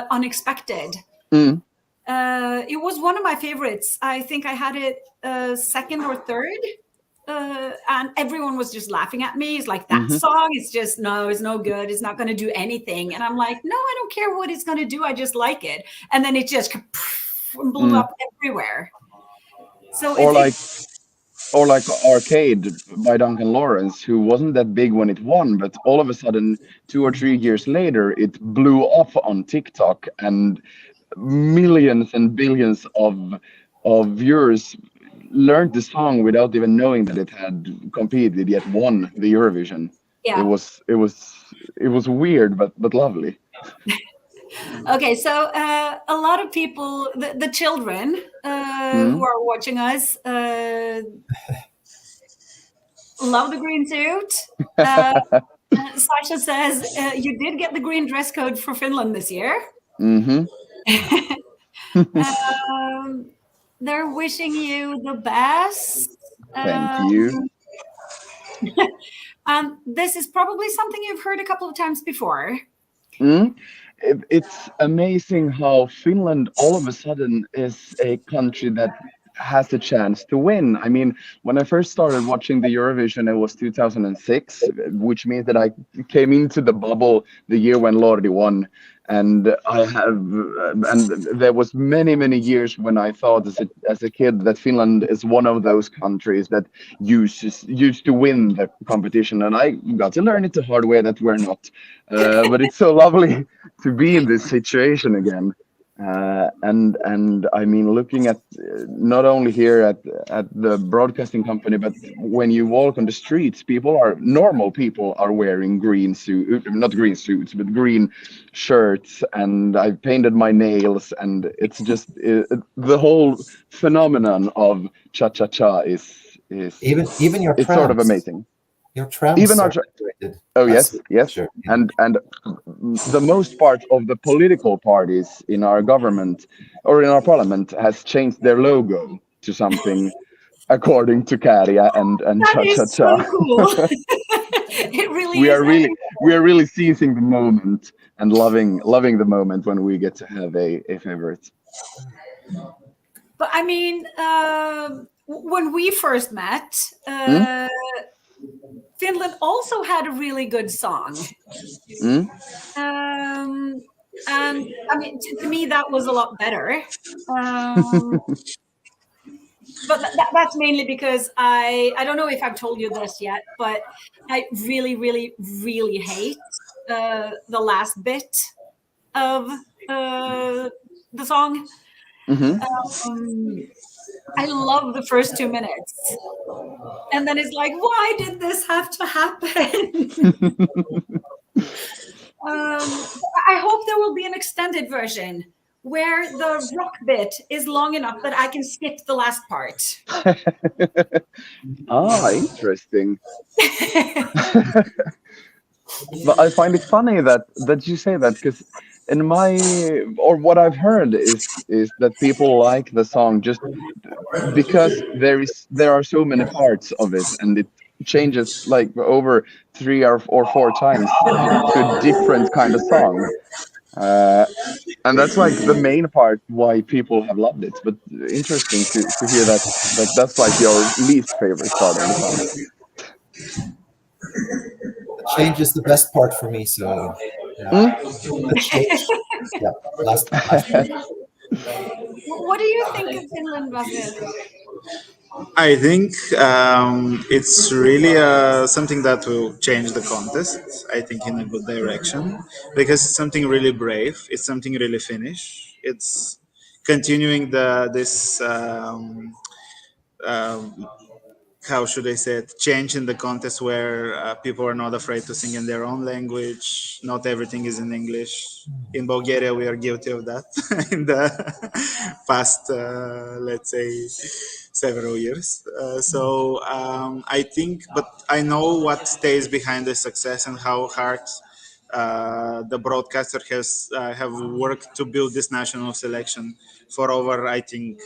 unexpected. It was one of my favorites. I think I had it second or third. And everyone was just laughing at me. It's like, that song is just, no, it's no good. It's not going to do anything. And I'm like, no, I don't care what it's going to do. I just like it. And then it just blew up everywhere. So or like Arcade by Duncan Lawrence, who wasn't that big when it won, but all of a sudden 2 or 3 years later it blew up on TikTok, and millions and billions of viewers learned the song without even knowing that it had competed yet won the Eurovision. Yeah. It was weird but lovely. Okay, so a lot of people, the children who are watching us, love the green suit. Sasha says you did get the green dress code for Finland this year. They're wishing you the best. Thank you. This is probably something you've heard a couple of times before. It's amazing how Finland all of a sudden is a country that has a chance to win. I mean, when I first started watching the Eurovision, it was 2006, which means that I came into the bubble the year when Lordi won. And there was many years when I thought as a kid that Finland is one of those countries that used to win the competition, and I got to learn it the hard way that we're not. But it's so lovely to be in this situation again. And I mean, looking at not only here at the broadcasting company, but when you walk on the streets, normal people are wearing not green suits, but green shirts, and I've painted my nails, and it's just the whole phenomenon of cha-cha-cha is even your it's trams. sort of amazing. Your trams even our yes, sure. and the most part of the political parties in our government or in our parliament has changed their logo to something according to Käärijä and That is cha-cha-cha. so cool. It really we is. are really seizing the moment and loving the moment when we get to have a favorite. But I mean, when we first met, Finland also had a really good song. And I mean, to me, that was a lot better. But that's mainly because I don't know if I've told you this yet, but I really hate the last bit of the song. I love the first 2 minutes. And then it's like, why did this have to happen? I hope there will be an extended version where the rock bit is long enough that I can skip the last part. Interesting. But I find it funny that you say that, because what I've heard is that people like the song just because there are so many parts of it, and it changes like over 3 or 4 times to a different kind of song. And that's like the main part why people have loved it. But interesting to hear that that's like your least favorite part of the song. The change is the best part for me. So the change, last. What do you think of Finland, Basil? I think it's really something that will change the contest, I think, in a good direction, because it's something really brave. It's something really Finnish. It's continuing this how should I say it, change in the contest where people are not afraid to sing in their own language. Not everything is in English. In Bulgaria, we are guilty of that in the past, let's say, several years. I think, but I know what stays behind the success and how hard the broadcaster has have worked to build this national selection for over, I think,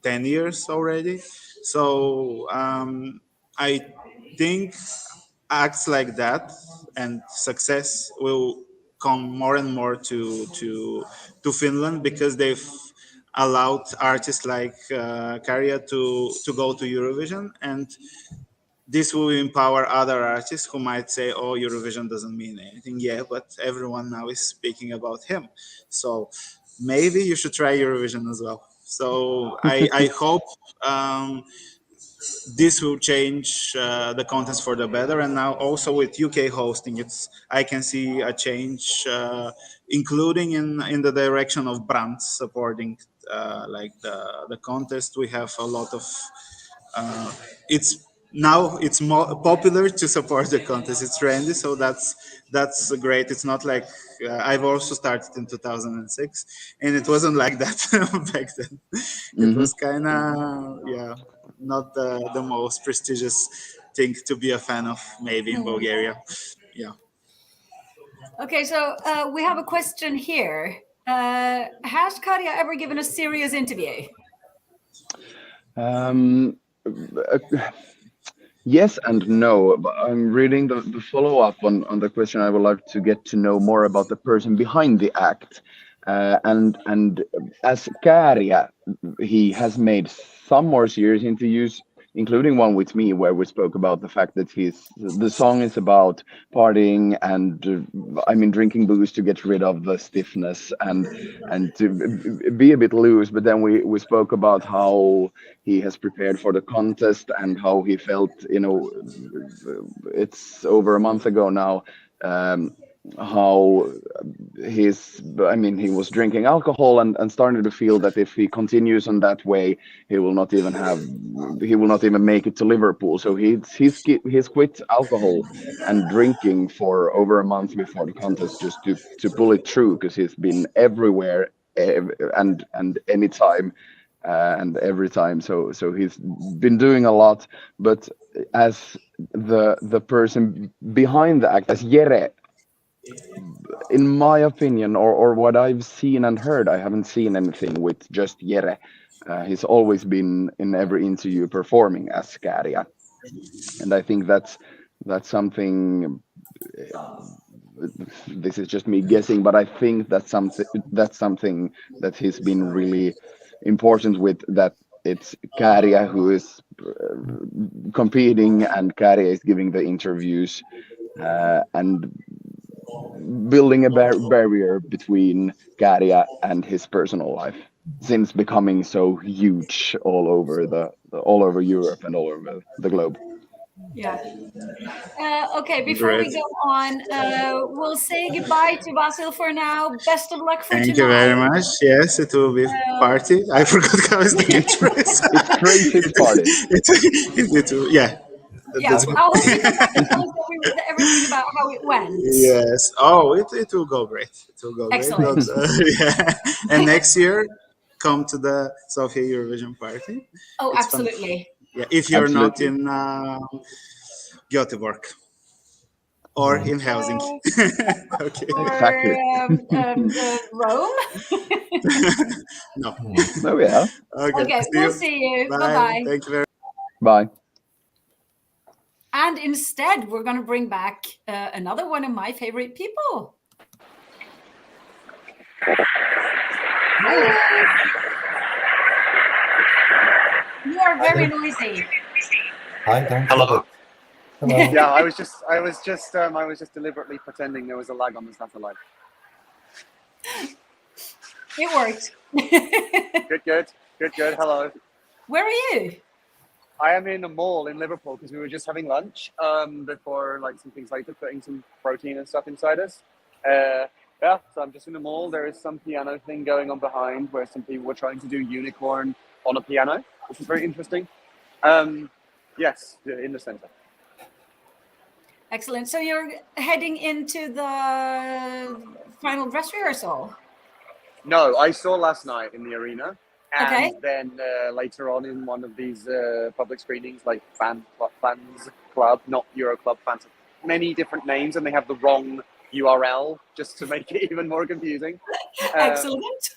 10 years already. So I think acts like that and success will come more and more to Finland, because they've allowed artists like Kärja to go to Eurovision, and this will empower other artists who might say, oh, Eurovision doesn't mean anything. Yeah, but everyone now is speaking about him. So maybe you should try Eurovision as well. So I hope this will change the contest for the better. And now also with UK hosting, I can see a change, including in the direction of brands supporting like the contest. We have a lot of it's more popular to support the contest. It's trendy, so that's great. It's not like I've also started in 2006, and it wasn't like that back then. It was kind of not the most prestigious thing to be a fan of, maybe in Bulgaria. Yeah. Okay, so we have a question here. Has Kärja ever given a serious interview? Yes and no. But I'm reading the follow-up on the question. I would like to get to know more about the person behind the act. And as Kärja, he has made some more serious interviews, including one with me, where we spoke about the fact that the song is about partying and drinking booze to get rid of the stiffness and to be a bit loose. But then we spoke about how he has prepared for the contest and how he felt. It's over a month ago now. How he was drinking alcohol and started to feel that if he continues on that way, he will not even make it to Liverpool. So he's quit alcohol and drinking for over a month before the contest, just to pull it through, because he's been everywhere and anytime and every time. So he's been doing a lot. But as the person behind the act, as Jere, in my opinion, or what I've seen and heard, I haven't seen anything with just Jere. He's always been in every interview performing as Kärja, and I think that's something. This is just me guessing, but I think that's something that he's been really important with. That it's Kärja who is competing, and Kärja is giving the interviews, and building a barrier between Kärja and his personal life, since becoming so huge all over Europe and all over the globe. Yeah. Okay, before we go on, we'll say goodbye to Vasil for now. Best of luck for tonight. Thank you very much. Yes, it will be party. I forgot how is the catchphrase. It's crazy party. Yeah. Yeah, I'll hope you come back and tell us everything about how it went. Yes. Oh, it will go great. It will go Excellent. great. Yeah. And next year, come to the Sofia Eurovision party. Oh, It's absolutely. fun. Yeah, if you're Absolutely. not in Göteborg or in Helsinki. Okay. Exactly. Or Rome. No. Oh yeah. Okay, we'll see you. Bye-bye. Thank you very Bye. And instead, we're going to bring back another one of my favorite people. Hello. You are very noisy. Hello. Yeah, I was just deliberately pretending there was a lag on the satellite. It worked. Good. Hello. Where are you? I am in a mall in Liverpool because we were just having lunch before some things later, putting some protein and stuff inside us. So I'm just in the mall. There is some piano thing going on behind where some people were trying to do Unicorn on a piano, which is very interesting. Yes, in the center. Excellent. So you're heading into the final dress rehearsal. No, I saw last night in the arena, and Okay. then later on in one of these public screenings, like fans club, not Euro Club fans, many different names, and they have the wrong URL just to make it even more confusing. Excellent.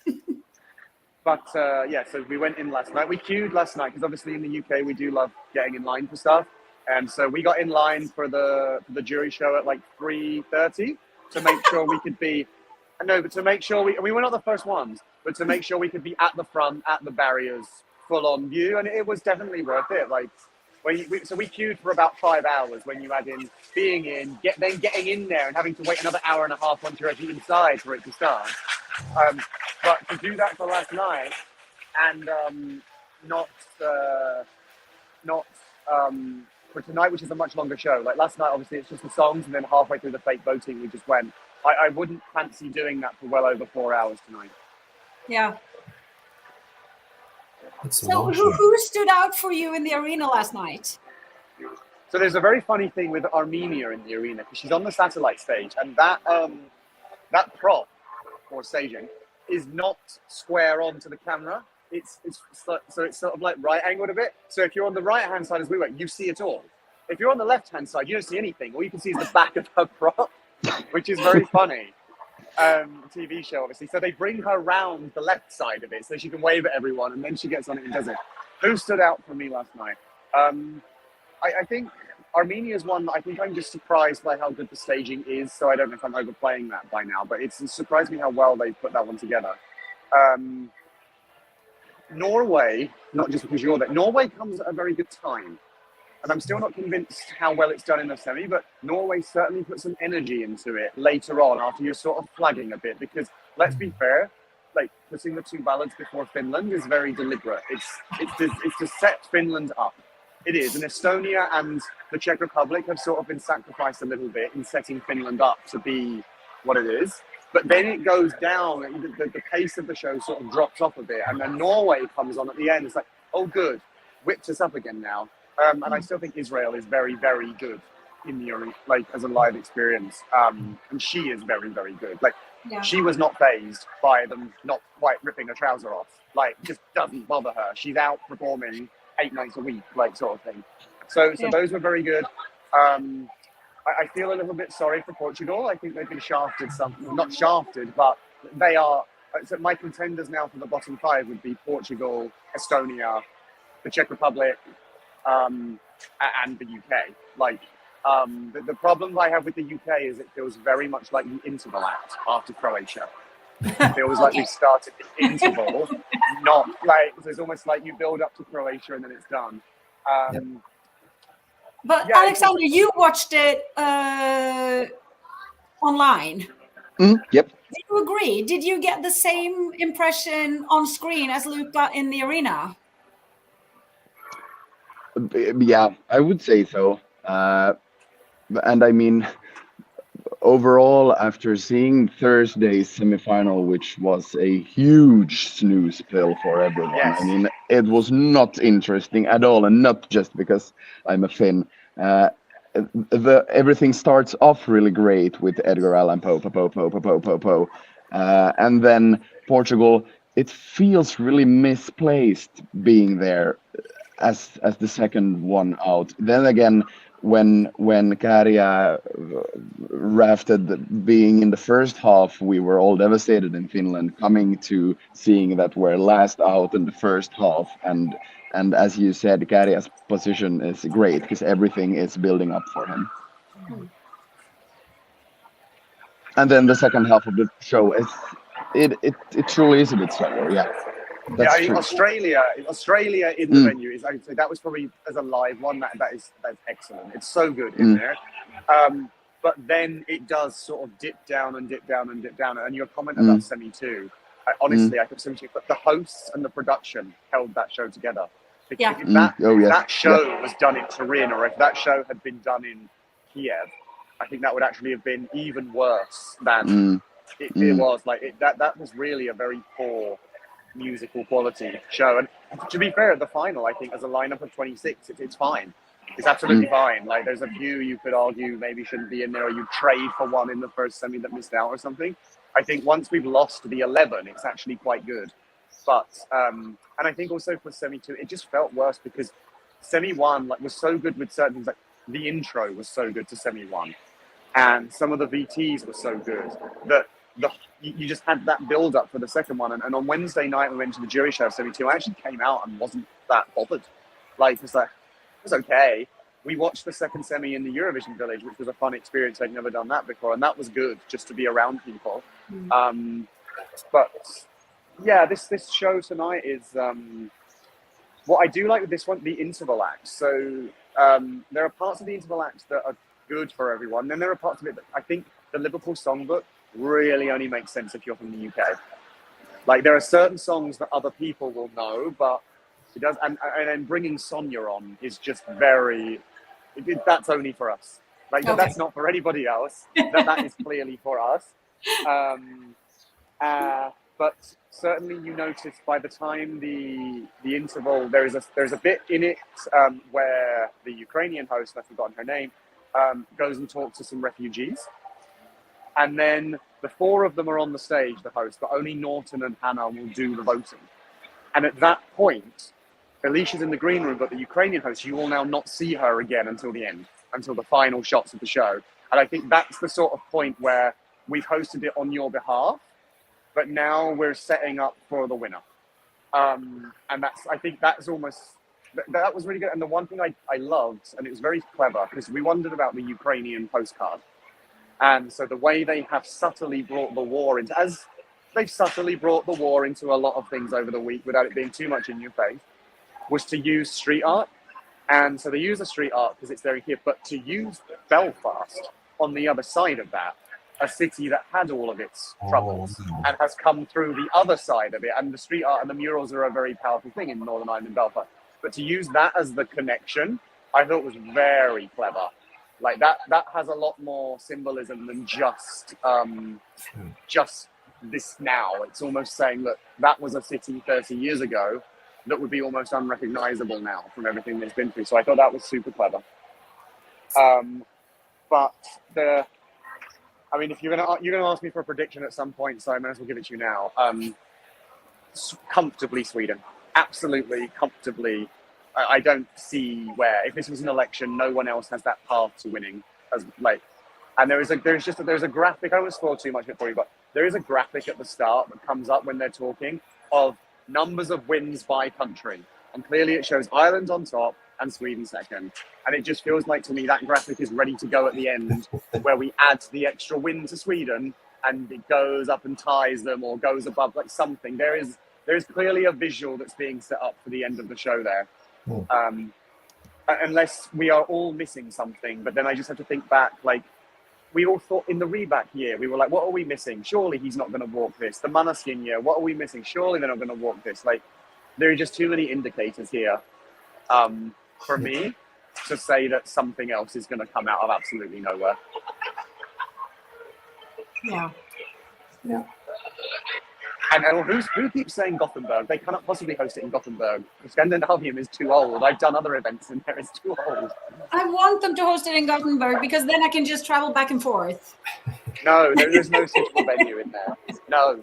But yeah, so we went in last night. We queued last night because obviously in the UK we do love getting in line for stuff, and so we got in line for the jury show at like 3:30 to make sure we could be. No, but to make sure we were not the first ones, but to make sure we could be at the front, at the barriers, full on view, and it was definitely worth it. Like, so we queued for about 5 hours when you add in being in, then getting in there and having to wait another hour and a half once you're actually inside for it to start. But to do that for last night and not for tonight, which is a much longer show. Like last night, obviously it's just the songs, and then halfway through the fake voting, we just went. I wouldn't fancy doing that for well over 4 hours tonight. Yeah. It's a So long show. who stood out for you in the arena last night? So there's a very funny thing with Armenia in the arena because she's on the satellite stage, and that prop or staging is not square on to the camera. It's sort of like right angled a bit. So if you're on the right hand side as we were, you see it all. If you're on the left hand side, you don't see anything. All you can see is the back of her prop, which is very funny. TV show, obviously. So they bring her round the left side of it so she can wave at everyone, and then she gets on it and does it. Who stood out for me last night? I think Armenia's one that I think I'm just surprised by how good the staging is. So I don't know if I'm overplaying that by now, but it surprised me how well they put that one together. Norway, not just because you're there, Norway comes at a very good time. And I'm still not convinced how well it's done in the semi, but Norway certainly put some energy into it later on after you're sort of flagging a bit. Because let's be fair, like putting the two ballads before Finland is very deliberate. It's to set Finland up. It is. And Estonia and the Czech Republic have sort of been sacrificed a little bit in setting Finland up to be what it is. But then it goes down, the pace of the show sort of drops off a bit. And then Norway comes on at the end. It's like, oh, good, whipped us up again now. And I still think Israel is very, very good in the like as a live experience. And she is very, very good. Like she was not fazed by them not quite ripping her trouser off. Like just doesn't bother her. She's out performing 8 nights a week, like sort of thing. So those were very good. I feel a little bit sorry for Portugal. I think they've been shafted not shafted, but they are. So my contenders now for the bottom 5 would be Portugal, Estonia, the Czech Republic, and the UK. Like the problem I have with the UK is it feels very much like the interval act after Croatia. It feels like we started the interval, not like it's almost like you build up to Croatia and then it's done. But Alexander, you watched it online. Yep. Did you agree? Did you get the same impression on screen as Luke got in the arena? Yeah, I would say so. And I mean, overall, after seeing Thursday's semifinal, which was a huge snooze pill for everyone, I mean, it was not interesting at all, and not just because I'm a Finn. Everything starts off really great with Edgar Allan Poe, and then Portugal. It feels really misplaced being there as the second one out. Then again, when Käärijä rafted being in the first half, we were all devastated in Finland, coming to seeing that we're last out in the first half. And as you said, Käärijä's position is great because everything is building up for him. And then the second half of the show it truly is a bit slower, yeah. That's true. Australia in the venue is, I'd say that was probably as a live one that's excellent. It's so good in there. But then it does sort of dip down and dip down and dip down. And your comment about semi 2, honestly, I think semi 2, but the hosts and the production held that show together. If that show was done in Turin, or if that show had been done in Kiev, I think that would actually have been even worse than it was. Like that was really a very poor musical quality show. And to be fair, at the final, I think as a lineup of 26, it's fine. It's absolutely fine. Like, there's a few you could argue maybe shouldn't be in there, or you trade for one in the first semi that missed out or something. I think once we've lost the 11, it's actually quite good. But and I think also for semi 2, it just felt worse because semi 1 like was so good with certain things. Like the intro was so good to semi 1, and some of the VTs were so good that you just had that build up for the second one. And on Wednesday night we went to the jury show of semi 2. I actually came out and wasn't that bothered. Like it was okay. We watched the second semi in the Eurovision Village, which was a fun experience. I'd never done that before, and that was good just to be around people. But yeah, this show tonight is what I do like with this one, the interval acts. So there are parts of the interval acts that are good for everyone. Then there are parts of it that I think the Liverpool songbook really only makes sense if you're from the UK. Like there are certain songs that other people will know, but it does. And then bringing Sonia on is just that's only for us. Like Okay. that's not for anybody else. That is clearly for us. But certainly you notice by the time the interval, there's a bit in it where the Ukrainian host, I've forgotten her name, goes and talks to some refugees. And then the four of them are on the stage, the host, but only Norton and Hannah will do the voting. And at that point, Alicia's in the green room, but the Ukrainian host, you will now not see her again until the end, until the final shots of the show. And I think that's the sort of point where we've hosted it on your behalf, but now we're setting up for the winner. And I think that's almost, that was really good. And the one thing I loved, and it was very clever, because we wondered about the Ukrainian postcard. And so the way they have subtly brought the war into, as they've subtly brought the war into a lot of things over the week without it being too much in your face, was to use street art. And so they use the street art because it's very here, but to use Belfast on the other side of that, a city that had all of its troubles and has come through the other side of it. And the street art and the murals are a very powerful thing in Northern Ireland and Belfast. But to use that as the connection, I thought was very clever. Like that has a lot more symbolism than just this now. It's almost saying, look, that was a city 30 years ago that would be almost unrecognizable now from everything that's been through. So I thought that was super clever. But if you're gonna ask me for a prediction at some point, so I might as well give it to you now. Comfortably Sweden, absolutely comfortably. I don't see where, if this was an election, no one else has that path to winning. And there's a graphic. I don't want to spoil too much of it for you, but there is a graphic at the start that comes up when they're talking of numbers of wins by country, and clearly it shows Ireland on top and Sweden second. And it just feels like to me that graphic is ready to go at the end, where we add the extra win to Sweden, and it goes up and ties them, or goes above, like something. There is clearly a visual that's being set up for the end of the show there. Unless we are all missing something, but then I just have to think back, like we all thought in the Reback year, we were like, what are we missing? Surely he's not going to walk this. The Måneskin year, what are we missing? Surely they're not going to walk this. Like there are just too many indicators here for me to say that something else is going to come out of absolutely nowhere. Yeah. And who keeps saying Gothenburg? They cannot possibly host it in Gothenburg. Scandinavium is too old. I've done other events in there. It's too old. I want them to host it in Gothenburg because then I can just travel back and forth. No, there's no suitable venue in there. No.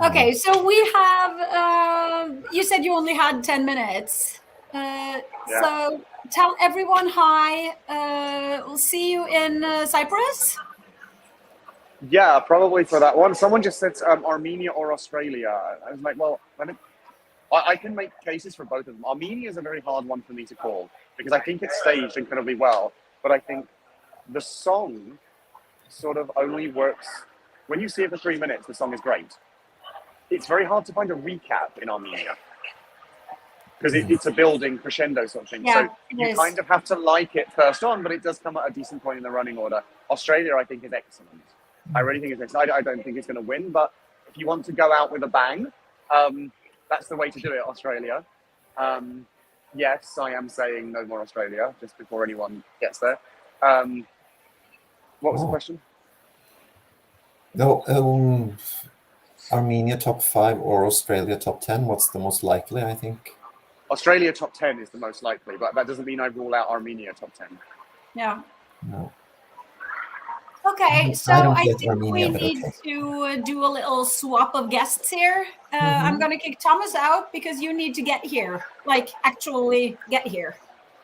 Okay, so we have, you said you only had 10 minutes. So tell everyone hi. We'll see you in Cyprus. Yeah, probably for that one. Someone just said Armenia or Australia. I was like, well, I can make cases for both of them. Armenia is a very hard one for me to call because I think it's staged incredibly well, but I think the song sort of only works when you see it for 3 minutes. The song is great. It's very hard to find a recap in Armenia because it's a building crescendo sort of thing. Yeah, so you kind of have to like it first on, but it does come at a decent point in the running order. Australia, I think, is excellent. I really think it's excellent. I don't think it's going to win, but if you want to go out with a bang, that's the way to do it, Australia. Yes, I am saying no more Australia, just before anyone gets there. What was the question? No, Armenia top 5 or Australia top 10. What's the most likely? I think. Australia top 10 is the most likely, but that doesn't mean I rule out Armenia top 10. Yeah. No. Okay, so I don't I get think Armenia, we but need okay. to do a little swap of guests here. I'm going to kick Thomas out because you need to get here, like actually get here.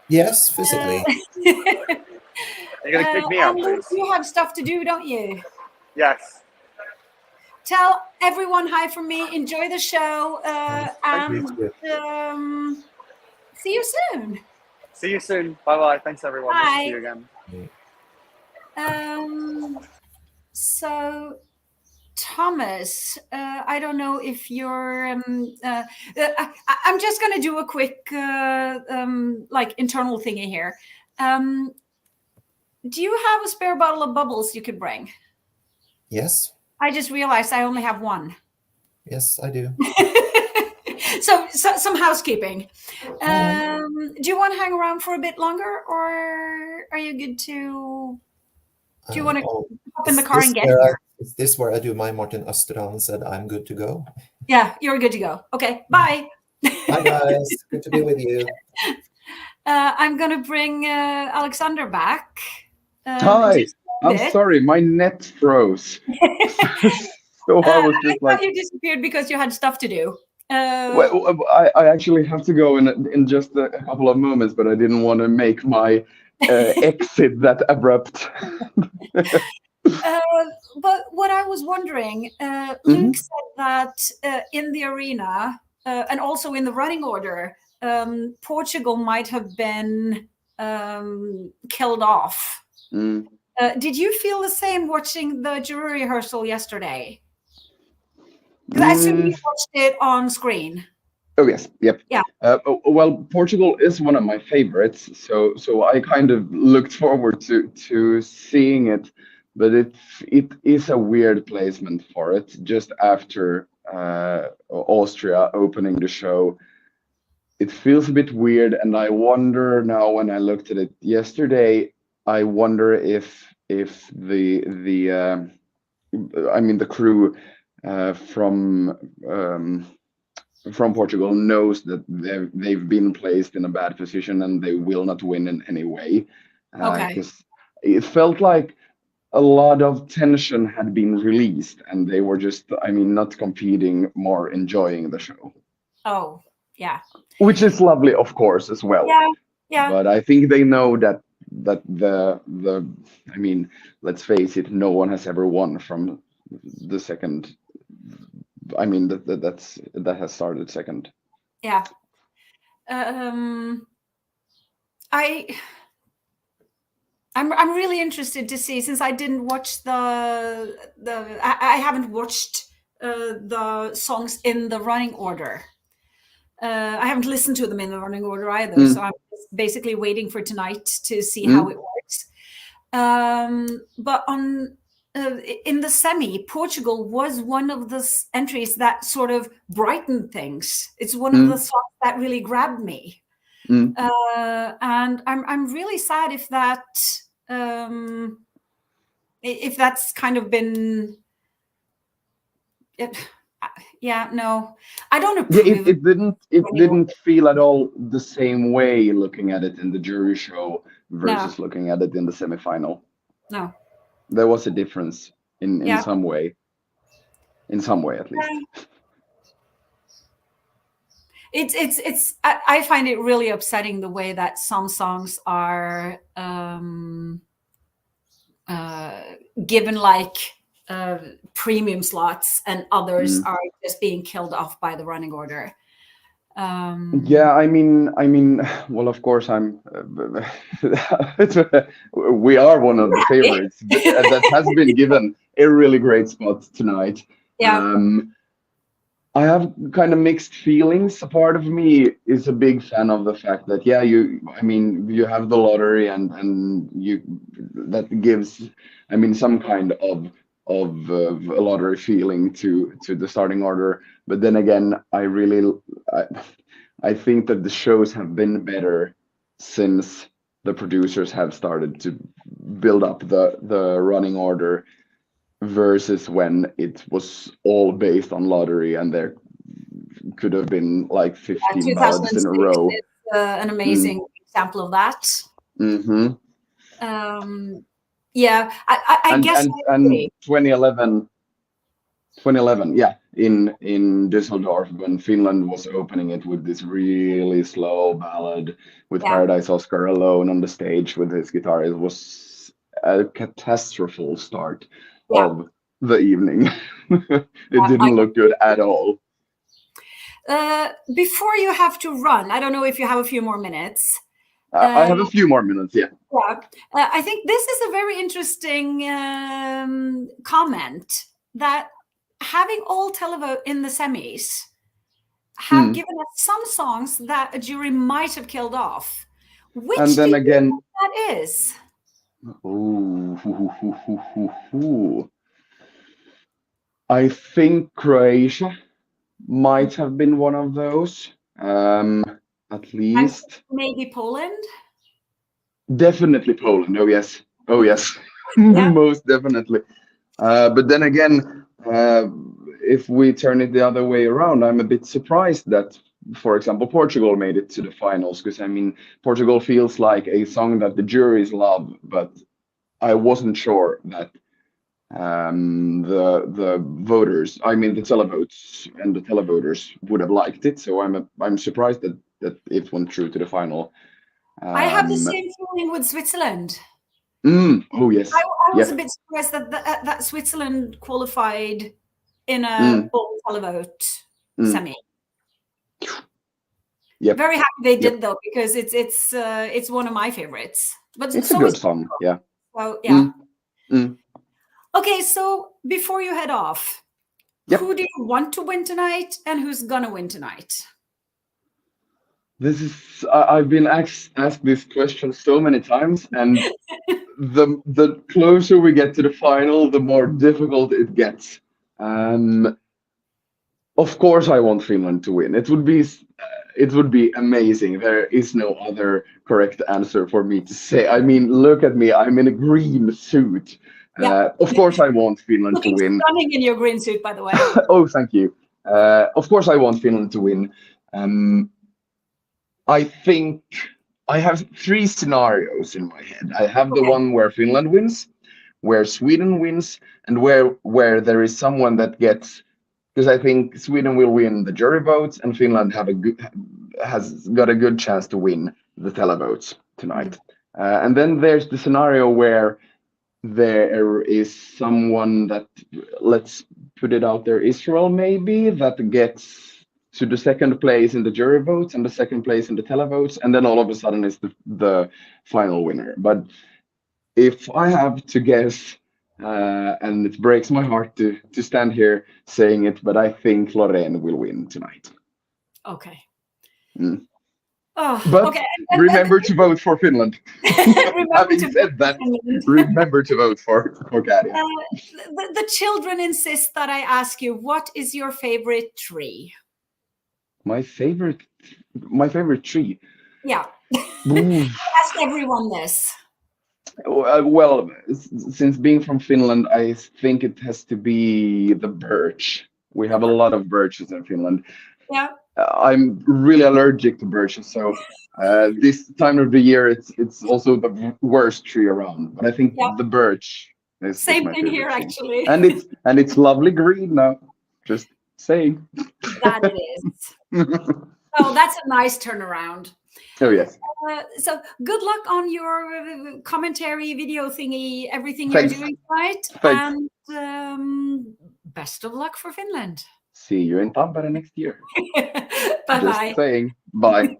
Yes, physically. You're going to kick me out, and Luke, please. you have stuff to do, don't you? Yes. Tell everyone hi from me. Enjoy the show, and see you soon. See you soon. Bye-bye. Thanks, everyone. Nice to see you again. So, Thomas, I don't know if you're. I'm just going to do a quick, like, internal thingy here. Do you have a spare bottle of bubbles you could bring? Yes. I just realized I only have one. Yes, I do. So some housekeeping. Do you want to hang around for a bit longer, or are you good to? Do you want to hop in the car and get here? Is this where I do my Martin Österdahl and said I'm good to go? Yeah, you're good to go. Okay, bye. Bye, guys. Good to be with you. I'm going to bring Alexander back. Hi. I'm sorry, my net froze. So I was just I thought you disappeared because you had stuff to do. Well, I actually have to go in just a couple of moments, but I didn't want to make my exit that abrupt. But what I was wondering, Luke said that in the arena and also in the running order, Portugal might have been killed off. Did you feel the same watching the jury rehearsal yesterday? Because I assume you watched it on screen. Oh yes, yep. Yeah. Well, Portugal is one of my favorites, so I kind of looked forward to seeing it, but it is a weird placement for it just after Austria opening the show. It feels a bit weird, and I wonder now when I looked at it yesterday, I wonder if the crew from Portugal knows that they've been placed in a bad position and they will not win in any way. Because it felt like a lot of tension had been released and they were just, not competing, more enjoying the show. Oh, yeah. Which is lovely, of course, as well. Yeah. But I think they know that the let's face it, no one has ever won from the second. That has started second. Yeah. I'm really interested to see, since I didn't watch I haven't watched the songs in the running order. I haven't listened to them in the running order either, so I'm basically waiting for tonight to see how it works. But in the semi, Portugal was one of the entries that sort of brightened things. It's one of the songs that really grabbed me, and I'm really sad if that's kind of been. No, I don't approve. It didn't feel at all the same way looking at it in the jury show versus looking at it in the semifinal. No. There was a difference in some way. In some way, at least. It's I find it really upsetting the way that some songs are given like premium slots and others are just being killed off by the running order. Well, of course, we are one of the favorites that has been given a really great spot tonight. I have kind of mixed feelings. A part of me is a big fan of the fact that you have the lottery and that gives some kind of a lottery feeling to the starting order. But then again, I think that the shows have been better since the producers have started to build up the running order versus when it was all based on lottery and they're could have been like 15 ballads in a 2006 row. is an amazing example of that. Mm-hmm. Yeah, I guess I agree. 2011, yeah, in Düsseldorf, when Finland was opening it with this really slow ballad with Yeah. Paradise Oscar alone on the stage with his guitar. It was a catastrophal start Yeah. of the evening. It I didn't look good at all. Before you have to run, I don't know if you have a few more minutes. I have a few more minutes, yeah. Yeah, I think this is a very interesting comment that having all televote in the semis have given us some songs that a jury might have killed off. Which And then do you again, think that is? I think Croatia might have been one of those, at least. Maybe Poland? Definitely Poland. Oh yes. Oh yes. Yeah. Most definitely. But then again, if we turn it the other way around, I'm a bit surprised that, for example, Portugal made it to the finals, because I mean, Portugal feels like a song that the juries love, but I wasn't sure that the voters, I mean the televotes and the televoters would have liked it. So I'm surprised that it went through to the final. I have the same feeling with Switzerland. Oh yes. I was a bit surprised that Switzerland qualified in a all televote semi. Yep. Very happy they did though, because it's one of my favorites. But it's a good song, yeah. So yeah. Okay, so before you head off, who do you want to win tonight, and who's gonna win tonight? This is I've been asked this question so many times, and the closer we get to the final, the more difficult it gets. Of course, I want Finland to win. It would be amazing. There is no other correct answer for me to say. I mean, look at me. I'm in a green suit. Yeah. Of course, I want Finland to win. Stunning in your green suit, by the way. Oh, thank you. Of course, I want Finland to win. I think I have 3 scenarios in my head. I have the one where Finland wins, where Sweden wins, and where there is someone that gets, because I think Sweden will win the jury votes and Finland has got a good chance to win the televotes tonight. And then there's the scenario where there is someone that, let's put it out there, Israel maybe, that gets to the second place in the jury votes and the second place in the televotes, and then all of a sudden it's the final winner. But if I have to guess, and it breaks my heart to stand here saying it, but I think Lorraine will win tonight. Okay. But okay. Remember to vote for Finland. Having said that, remember to vote for Bulgaria. The children insist that I ask you, what is your favorite tree? My favorite tree. Yeah. Ask everyone this. Well, since being from Finland, I think it has to be the birch. We have a lot of birches in Finland. Yeah. I'm really allergic to birches, so this time of the year it's also the worst tree around. But I think the birch is same my thing here tree. Actually. And it's lovely green now. Just saying. That it is. Oh, that's a nice turnaround. Oh yes. So good luck on your commentary video thingy, everything you're doing tonight. Thanks. And best of luck for Finland. See you in Tampere next year. Bye-bye. Just saying. Bye.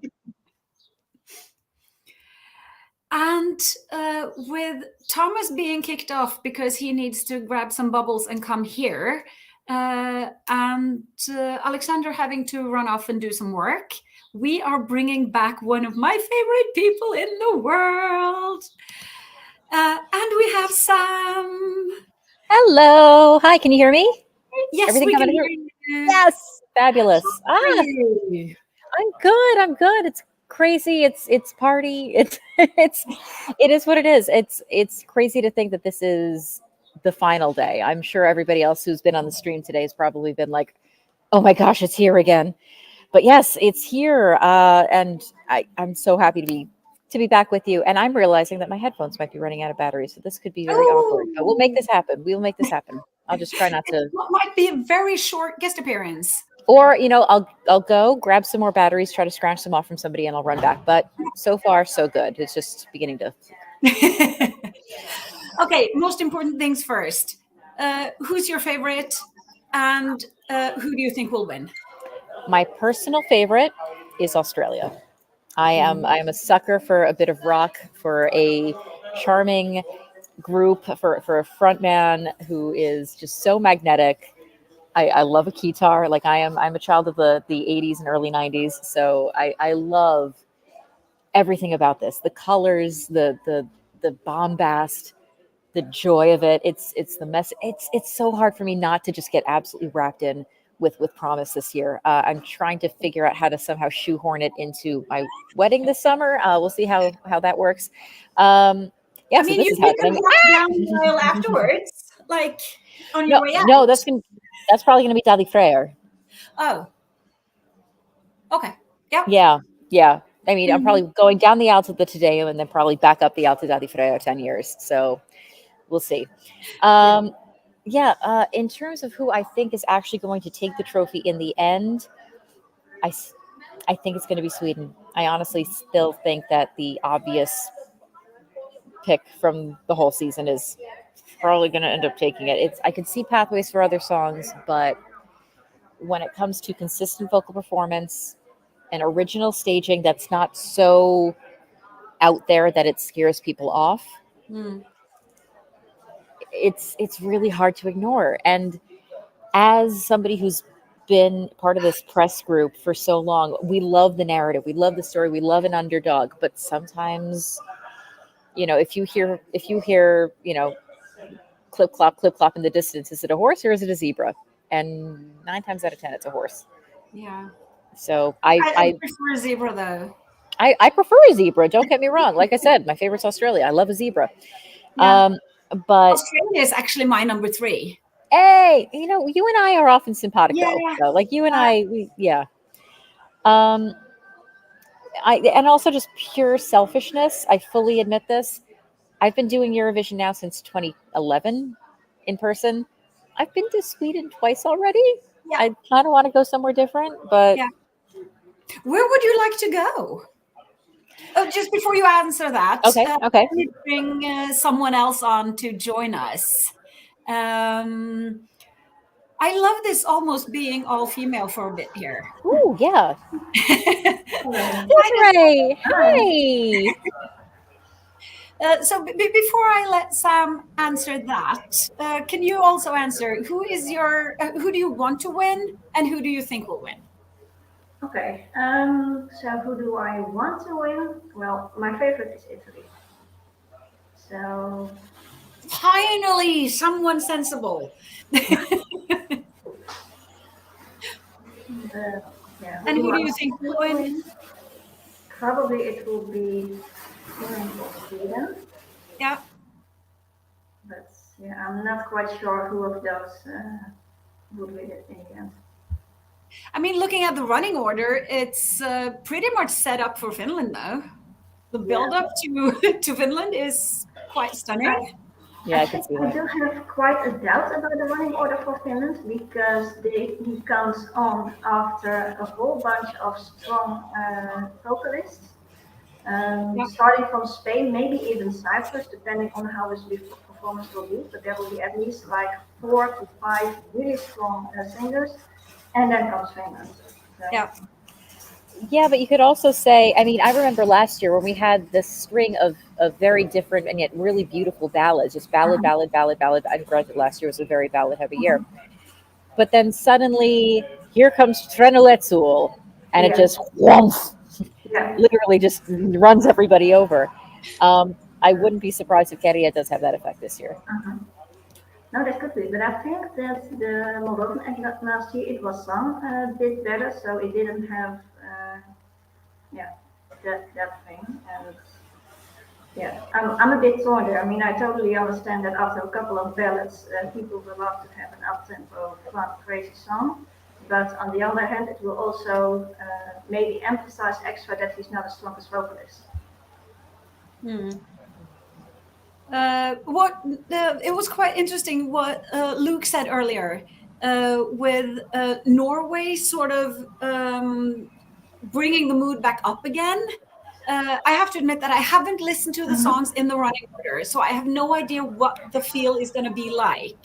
And with Thomas being kicked off because he needs to grab some bubbles and come here, and Alexander having to run off and do some work, we are bringing back one of my favorite people in the world. And we have Sam. Hello. Hi, can you hear me? Yes, Everything we can coming hear in? you. Yes, fabulous. Hey. I'm good. It's crazy. It's party. It is what it is. It's crazy to think that this is the final day. I'm sure everybody else who's been on the stream today has probably been like, oh my gosh, it's here again. but yes, it's here, and I'm so happy to be back with you. And I'm realizing that my headphones might be running out of battery, so this could be very awkward. But we'll make this happen. We'll make this happen. I'll just try not to. It might be a very short guest appearance. Or I'll go grab some more batteries, try to scratch them off from somebody, and I'll run back. But so far, so good. It's just beginning to. Okay, most important things first. Who's your favorite, and who do you think will win? My personal favorite is Australia. I am a sucker for a bit of rock, for a charming group, for a front man who is just so magnetic. I love a guitar. Like I'm a child of the 80s and early 90s, so I love everything about this. The colors, the bombast, the joy of it. It's the mess. It's so hard for me not to just get absolutely wrapped in with Promise this year. I'm trying to figure out how to somehow shoehorn it into my wedding this summer. We'll see how that works. Yeah, I so mean, this you is can happening. walk down the aisle afterwards, like on your way out. No, that's probably gonna be Dali Freyr. Oh, okay. Yep. Yeah. I mean, I'm probably going down the aisle to the Te-Deum and then probably back up the aisle to Dali Freyr 10 years. So we'll see. In terms of who I think is actually going to take the trophy in the end, I think it's going to be Sweden. I honestly still think that the obvious pick from the whole season is probably going to end up taking it. I can see pathways for other songs, but when it comes to consistent vocal performance and original staging that's not so out there that it scares people off, it's really hard to ignore. And as somebody who's been part of this press group for so long, we love the narrative, we love the story, we love an underdog. But sometimes, if you hear, clip clop in the distance, is it a horse or is it a zebra? And 9 times out of 10, it's a horse. Yeah. So I prefer a zebra though. I prefer a zebra. Don't get me wrong. Like I said, my favorite's Australia. I love a zebra. Yeah. But Australia is actually my number 3. Hey, you and I are often simpatico. Yeah. So, like you and and also just pure selfishness. I fully admit this. I've been doing Eurovision now since 2011 in person. I've been to Sweden twice already. Yeah. I kind of want to go somewhere different, but Where would you like to go? Oh, just before you answer that, okay. Let me bring someone else on to join us. I love this almost being all female for a bit here. Ooh, yeah. Desiree, hi. So before I let Sam answer that, can you also answer who do you want to win and who do you think will win? Okay, so who do I want to win? Well, my favorite is Italy. So finally, someone sensible. And who do you think will win? Probably it will be Finland or Sweden. Yeah. But I'm not quite sure who of those would win it in the end. I mean, looking at the running order, it's pretty much set up for Finland, though. The build-up to Finland is quite stunning. Yeah, I can see that. I do have quite a doubt about the running order for Finland because he comes on after a whole bunch of strong vocalists, starting from Spain, maybe even Cyprus, depending on how his performance will be. But there will be at least like 4 to 5 really strong singers, and then comes Finland. So. Yeah. Yeah, but you could also say, I mean, I remember last year when we had this string of very different and yet really beautiful ballads, just ballad. I granted last year was a very ballad heavy year. But then suddenly, here comes Trenuletsul, and it just literally just runs everybody over. I wouldn't be surprised if Keria does have that effect this year. No, that could be, but I think that the Moldovan act last year, it was sung a bit better, so it didn't have that thing. And I'm a bit torn there. I mean, I totally understand that after a couple of ballads, people would love to have an up-tempo, fun, crazy song. But on the other hand, it will also maybe emphasize extra that he's not the strongest vocalist. It was quite interesting what Luke said earlier with Norway sort of bringing the mood back up again. I have to admit that I haven't listened to the songs in the running order, so I have no idea what the feel is going to be like.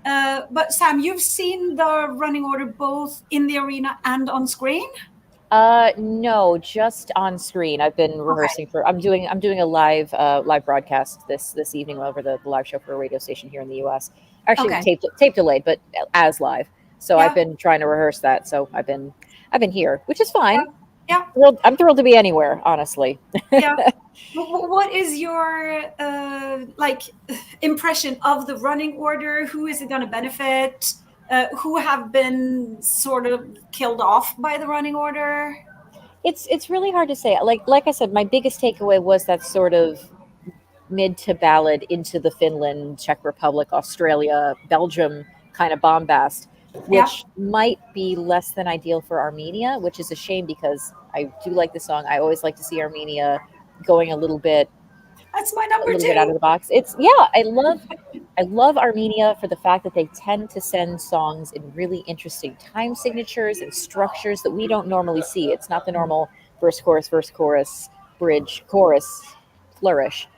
But Sam, you've seen the running order both in the arena and on screen? No, just on screen. I've been rehearsing for. I'm doing a live broadcast this evening over the live show for a radio station here in the U.S. Actually, tape delayed, but as live. So I've been trying to rehearse that. So I've been here, which is fine. Yeah. I'm thrilled to be anywhere, honestly. Yeah. What is your impression of the running order? Who is it going to benefit? Who have been sort of killed off by the running order? It's really hard to say. Like I said, my biggest takeaway was that sort of mid to ballad into the Finland, Czech Republic, Australia, Belgium kind of bombast, which might be less than ideal for Armenia, which is a shame because I do like the song. I always like to see Armenia going a little bit. That's my number 2. Bit out of the box. I love Armenia for the fact that they tend to send songs in really interesting time signatures and structures that we don't normally see. It's not the normal verse, chorus, bridge, chorus, flourish.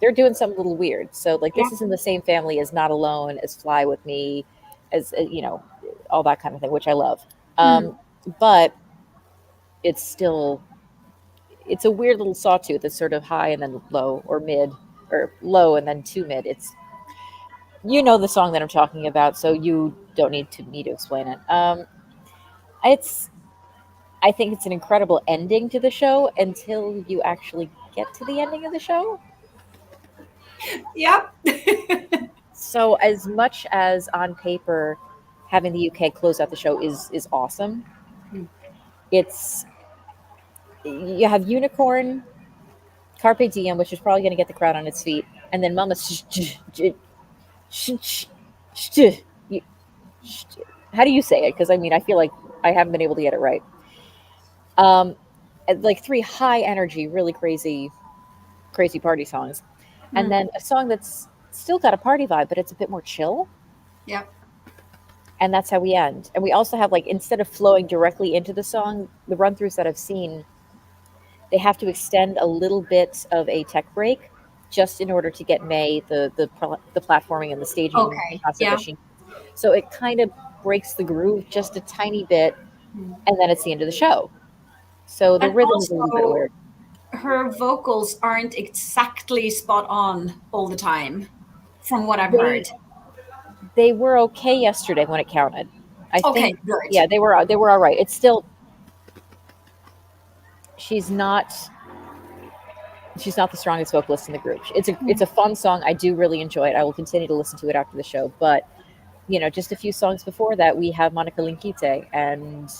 They're doing something a little weird. So this is in the same family as Not Alone, as Fly With Me, as all that kind of thing, which I love. But it's a weird little sawtooth. It's sort of high and then low, or mid, or low and then too mid. It's, the song that I'm talking about, so you don't need me to explain it. I think it's an incredible ending to the show until you actually get to the ending of the show. Yep. So as much as on paper having the UK close out the show is awesome, you have Unicorn, Carpe Diem, which is probably going to get the crowd on its feet, and then Mama. How do you say it? Because I feel like I haven't been able to get it right. 3 high energy, really crazy party songs, and then a song that's still got a party vibe, but it's a bit more chill. Yeah. And that's how we end. And we also have, instead of flowing directly into the song, the run-throughs that I've seen, they have to extend a little bit of a tech break just in order to get May the platforming and the staging machine. So it kind of breaks the groove just a tiny bit, and then it's the end of the show. So the rhythm is a little bit weird. Her vocals aren't exactly spot on all the time, from what I've heard. They were okay yesterday when it counted. I think. Good. Yeah, they were all right. It's still. She's not the strongest vocalist in the group. It's a fun song. I do really enjoy it. I will continue to listen to it after the show. But just a few songs before that, we have Monica Linkite and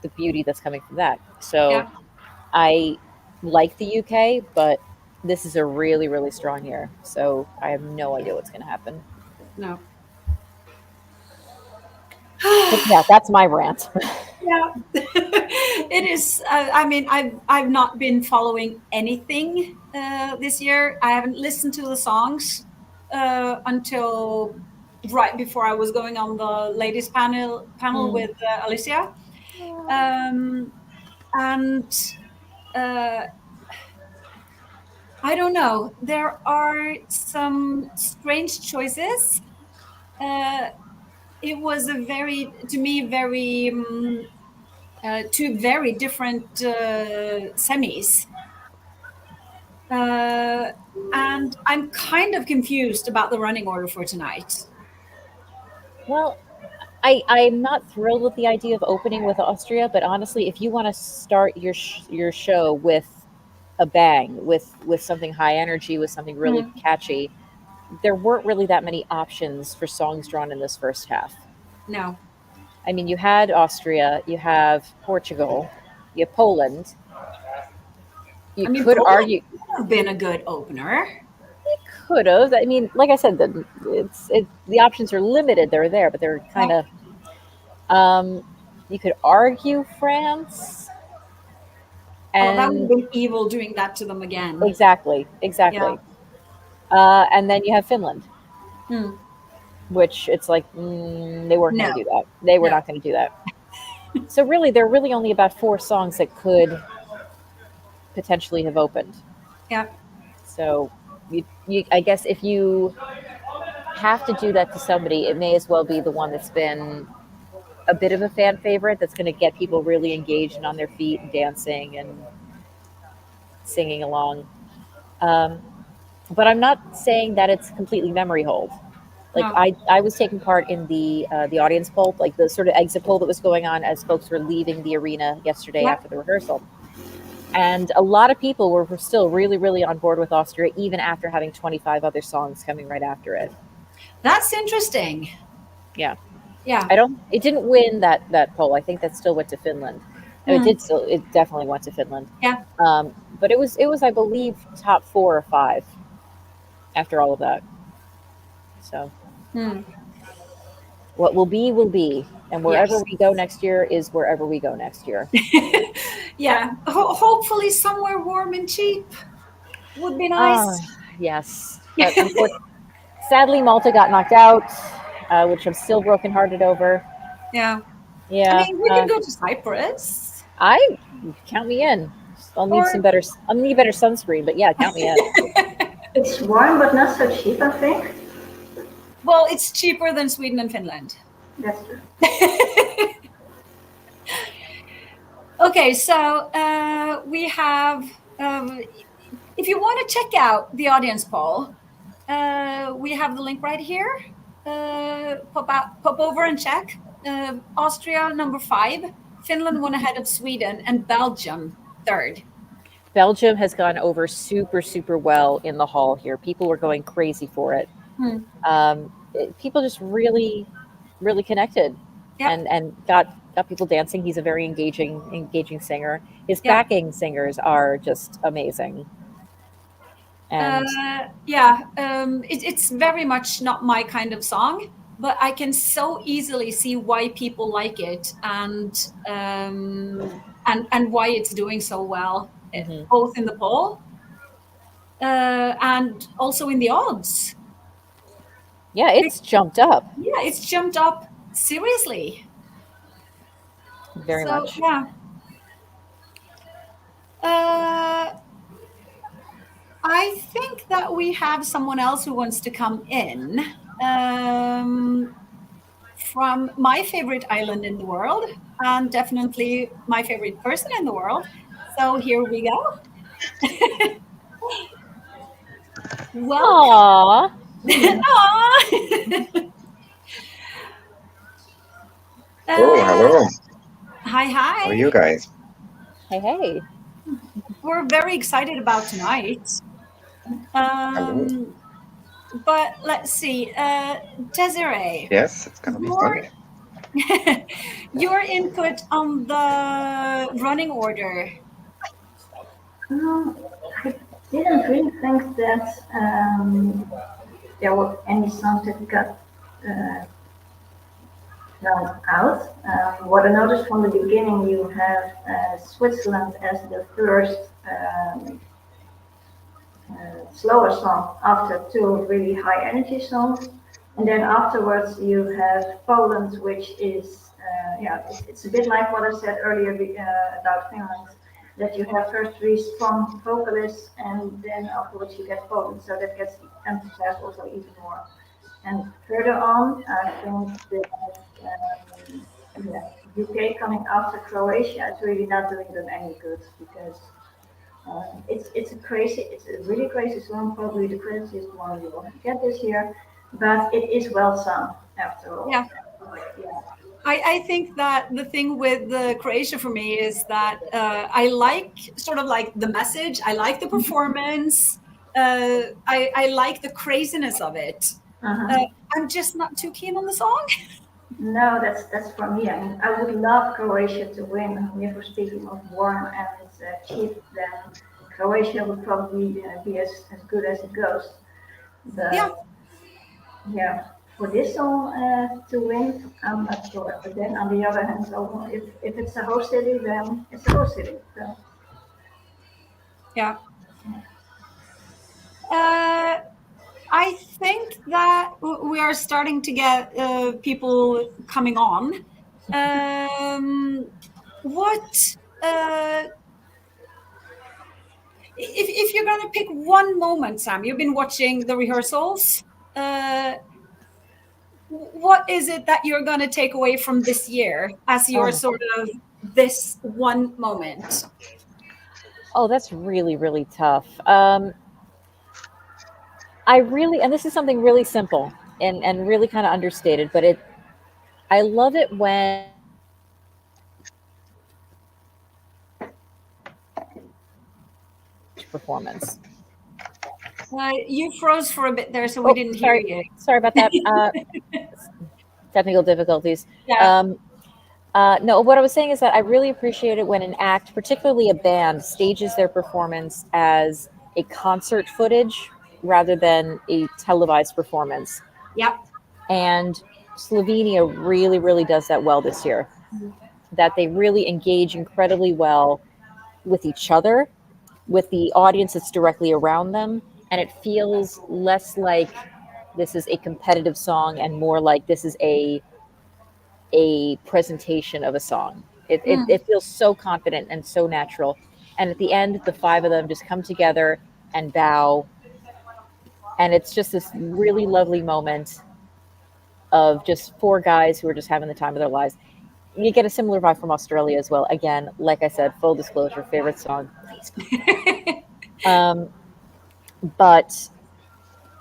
the beauty that's coming from that. So I like the UK, but this is a really, really strong year. So I have no idea what's going to happen. No. Yeah, that's my rant. Yeah, it is. I've not been following anything this year. I haven't listened to the songs until right before I was going on the ladies panel with Alicia, and I don't know. There are some strange choices. It was two very different semis. And I'm kind of confused about the running order for tonight. Well, I'm not thrilled with the idea of opening with Austria, but honestly, if you want to start your show with a bang, with something high energy, with something really catchy, there weren't really that many options for songs drawn in this first half. No. I mean, you had Austria, you have Portugal, you have Poland. Poland argue could have been a good opener. It could have. I mean, like I said, the options are limited. They're there, but they're kind of. You could argue France. Oh, that would And have been evil doing that to them again. exactly. Yeah. And then you have Finland, Hmm. which it's like they weren't going No. to do that. They were No. not going to do that. So really, there are really only about 4 songs that could potentially have opened. Yeah. So I guess if you have to do that to somebody, it may as well be the one that's been a bit of a fan favorite, that's going to get people really engaged and on their feet and dancing and singing along. But I'm not saying that it's completely memory hold. Like No. I was taking part in the audience poll, like the sort of exit poll that was going on as folks were leaving the arena yesterday Yeah. after the rehearsal. And a lot of people were still really, really on board with Austria, even after having 25 other songs coming right after it. That's interesting. Yeah. Yeah. It didn't win that poll. I think that still went to Finland. No, it definitely went to Finland. Yeah. But it was, I believe, top 4 or 5 after all of that. So what will be. And wherever we go next year is wherever we go next year. Yeah. Hopefully somewhere warm and cheap would be nice. Yes. But sadly, Malta got knocked out, which I'm still brokenhearted over. Yeah. Yeah. I mean, we can go to Cyprus. Count me in. I'll need better sunscreen, but yeah, count me in. It's warm, but not so cheap, I think. Well, it's cheaper than Sweden and Finland. That's true. Okay, so we have, if you want to check out the audience poll, we have the link right here. Pop over and check. Austria number 5, Finland 1 ahead of Sweden, and Belgium 3rd. Belgium has gone over super, super well in the hall here. People were going crazy for it. People just really, really connected. Yep. and got people dancing. He's a very engaging singer. His backing singers are just amazing. And it's very much not my kind of song, but I can so easily see why people like it and why it's doing so well, both in the poll and also in the odds. Yeah, it's jumped up. Yeah, it's jumped up seriously. Very much. Yeah. I think that we have someone else who wants to come in from my favorite island in the world, and definitely my favorite person in the world. So here we go. Welcome. Hello. Hi. How are you guys? Hey. We're very excited about tonight. But let's see. Desiree. Yes, it's gonna be fun. Your input on the running order. I didn't really think that there were any songs that got thrown out. What I noticed from the beginning, you have Switzerland as the first slower song after 2 really high energy songs. And then afterwards you have Poland, which is, it's a bit like what I said earlier about Finland, that you have first 3 strong vocalists and then afterwards you get Poland. So that gets emphasized also even more. And further on, I think that UK coming after Croatia is really not doing them any good, because it's a really crazy song, probably the craziest one you will get this year, but it is well sung after all. Yeah. I think that the thing with the Croatia for me is that I like sort of like the message, I like the performance, I like the craziness of it. I'm just not too keen on the song. No, that's for me. I mean, I would love Croatia to win. If we're speaking of warm and cheap, then Croatia would probably be as good as it goes. But, yeah. for this song to win, I'm not sure. But then on the other hand, so if it's a host city, then it's a host city. So. Yeah. I think that we are starting to get people coming on. What if you're going to pick one moment, Sam? You've been watching the rehearsals. What is it that you're going to take away from this year as your sort of this one moment? Oh, that's really, really tough. I really, and this is something really simple and really kind of understated, but I love it when performance. You froze for a bit there, so we didn't hear you. Sorry about that. Technical difficulties. Yeah. No, what I was saying is that I really appreciate it when an act, particularly a band, stages their performance as a concert footage rather than a televised performance. Yep. And Slovenia really, really does that well this year. That they really engage incredibly well with each other, with the audience that's directly around them, and it feels less like this is a competitive song and more like this is a presentation of a song. It feels so confident and so natural. And at the end, the five of them just come together and bow. And it's just this really lovely moment of just four guys who are just having the time of their lives. You get a similar vibe from Australia as well. Again, like I said, full disclosure, favorite song. Please. But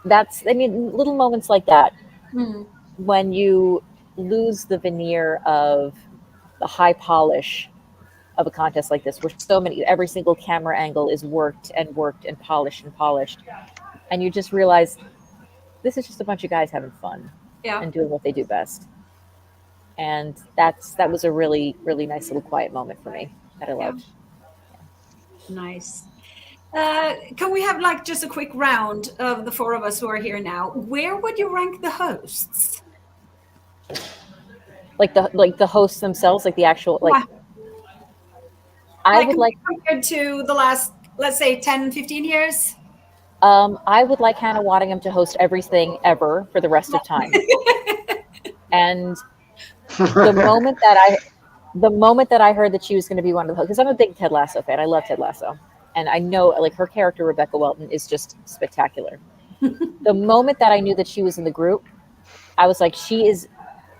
that's, I mean, little moments like that, when you lose the veneer of the high polish of a contest like this, where every single camera angle is worked and polished, and you just realize this is just a bunch of guys having fun and doing what they do best. And that was a really, really nice little quiet moment for me that I loved. Nice. Can we have like just a quick round of the four of us who are here now? Where would you rank the hosts? Like the hosts themselves, like the actual I would like compared to the last, let's say 10, 15 years. I would like Hannah Waddingham to host everything ever for the rest of time. And the moment that I heard that she was going to be one of the hosts, because I'm a big Ted Lasso fan. I love Ted Lasso. And I know like her character, Rebecca Welton, is just spectacular. The moment that I knew that she was in the group, I was like, she is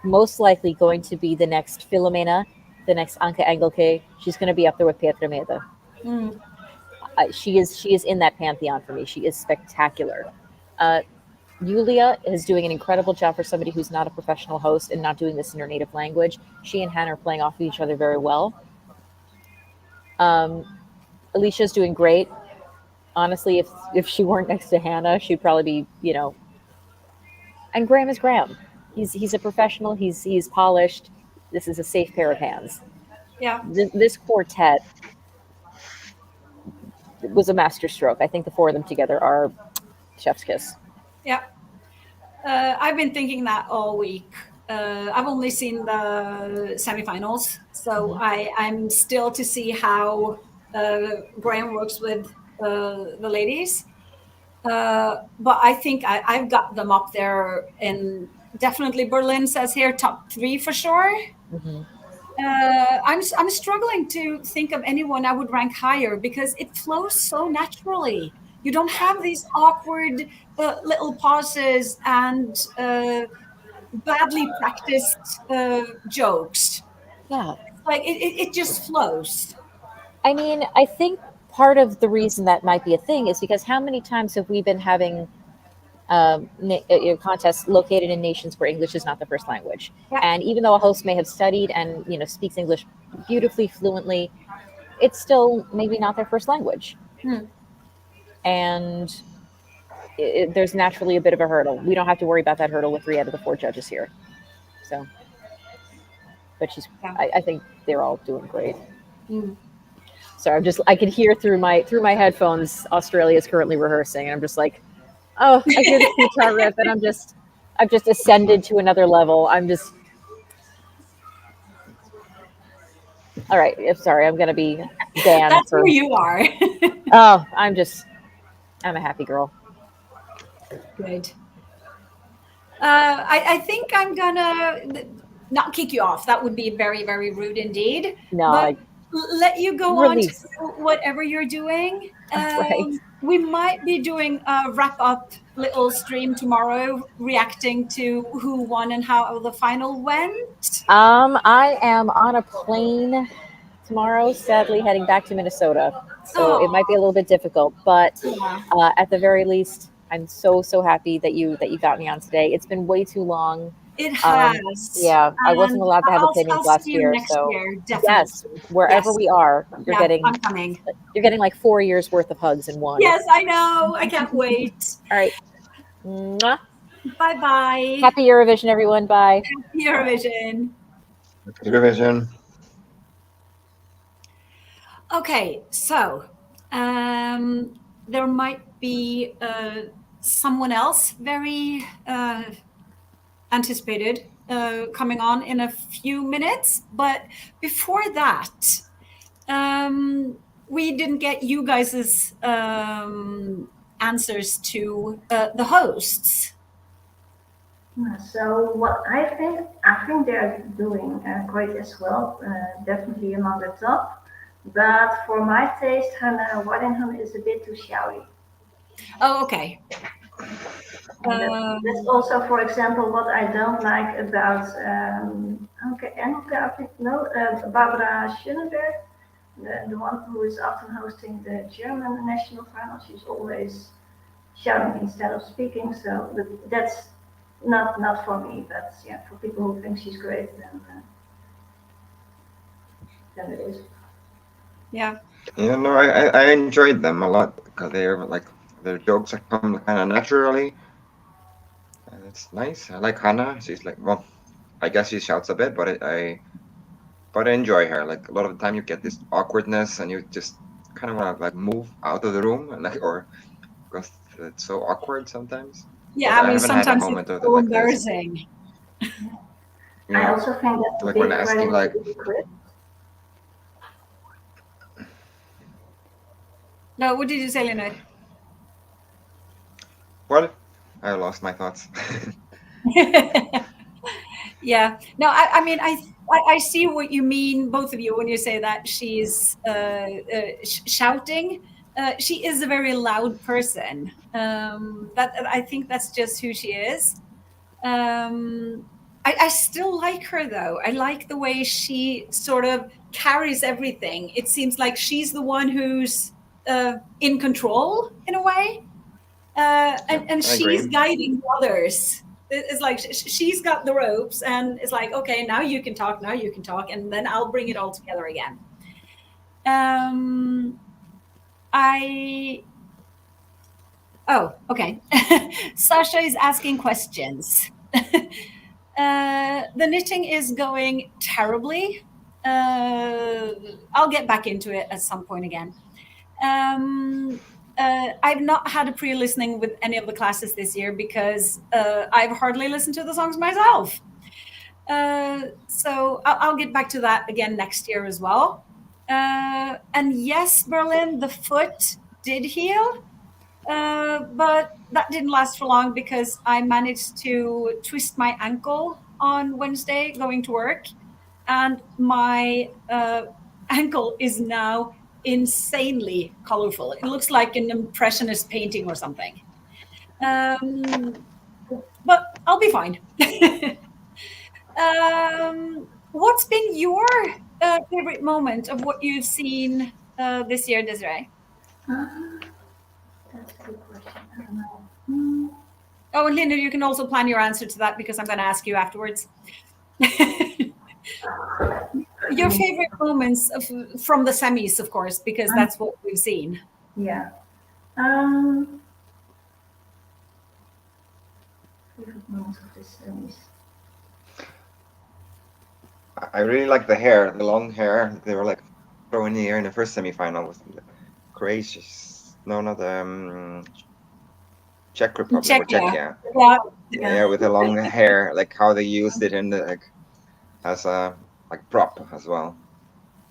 most likely going to be the next Filomena, the next Anke Engelke. She's going to be up there with Petra Mede. She is in that pantheon for me. She is spectacular. Julia is doing an incredible job for somebody who's not a professional host and not doing this in her native language. She and Hannah are playing off of each other very well. Alicia's doing great. Honestly, if she weren't next to Hannah, she'd probably be, And Graham is Graham. He's a professional. He's polished. This is a safe pair of hands. Yeah. This quartet was a masterstroke. I think the four of them together are chef's kiss. Yeah. I've been thinking that all week. I've only seen the semifinals, so I'm still to see how Graham works with the ladies. But I think I've got them up there, and definitely Berlin says here top 3 for sure. I'm struggling to think of anyone I would rank higher because it flows so naturally. You don't have these awkward little pauses and badly practiced jokes. Yeah. Like it just flows. I mean, I think part of the reason that might be a thing is because how many times have we been having contests located in nations where English is not the first language? Yeah. And even though a host may have studied and speaks English beautifully, fluently, it's still maybe not their first language. And there's naturally a bit of a hurdle. We don't have to worry about that hurdle with 3 out of the 4 judges here. So, but I think they're all doing great. So I could hear through my headphones, Australia is currently rehearsing, and I'm just like, oh, I hear the guitar riff, and I'm just, I've just ascended to another level. I'm just. All right. I'm sorry. I'm going to be banned That's for. who you are. Oh, I'm a happy girl. Good. I think I'm gonna not kick you off. That would be very, very rude indeed. No, But let you go on to Release. do whatever you're doing. Right. We might be doing a wrap up little stream tomorrow, reacting to who won and how the final went. I am on a plane tomorrow, sadly heading back to Minnesota. So it might be a little bit difficult, but Yeah. at the very least, I'm so happy that you got me on today. It's been way too long. It has. Yeah, I wasn't And allowed to have I'll opinions see last you year, next so year, definitely. yes, wherever Yes. we are, you're Yeah, I'm coming. getting like 4 years worth of hugs in one. Yes, I know. I can't wait. All right. Mwah. Bye-bye. Happy Eurovision, everyone. Bye. Happy Eurovision. Eurovision. Okay, so there might be someone else very anticipated coming on in a few minutes, but before that, we didn't get you guys' answers to the hosts. So what I think they're doing great as well, definitely among the top. But for my taste, Hannah Waddingham is a bit too shouty. Oh, okay. That's also, for example, what I don't like about Barbara Schöneberg, the one who is often hosting the German national final. She's always shouting instead of speaking. So that's not for me. But yeah, for people who think she's great, then it is. Yeah. You know, I enjoyed them a lot because they're like their jokes come kind of naturally. And it's nice. I like Hannah. She's like, well, I guess she shouts a bit, but I enjoy her. Like a lot of the time, you get this awkwardness, and you just kind of want to like move out of the room, and like or because it's so awkward sometimes. Yeah, But I mean, haven't had a sometimes moment it's of so like this. embarrassing. You I know, also think that's a like big when asking like, credit to Chris. No, what did you say, Leonard? well, I lost my thoughts. Yeah. No, I mean, I see what you mean, both of you, when you say that she's shouting. She is a very loud person. I think that's just who she is. I still like her though. I like the way she sort of carries everything. It seems like she's the one who's in control in a way, and she's guiding the others. It's like she's got the ropes, and it's like, okay, now you can talk, and then I'll bring it all together again. Oh, okay. Sasha is asking questions. The knitting is going terribly. I'll get back into it at some point again. I've not had a pre-listening with any of the classes this year because I've hardly listened to the songs myself. So I'll get back to that again next year as well. And yes, Berlin, the foot did heal. But that didn't last for long because I managed to twist my ankle on Wednesday going to work, and my ankle is now insanely colorful. It looks like an impressionist painting or something. But I'll be fine. What's been your favorite moment of what you've seen this year, Desiree? That's a good question. I don't know. Oh, and Linda, you can also plan your answer to that because I'm going to ask you afterwards. Your favorite moments from the semis, of course, because that's what we've seen. Yeah. Favorite moments of the semis. I really like the hair, the long hair. They were like throwing in the air in the first semifinal was crazy. No, not Czech Republic or Czechia. Czechia. Yeah. Yeah, with the long hair, like how they used it in the like as a like prop as well.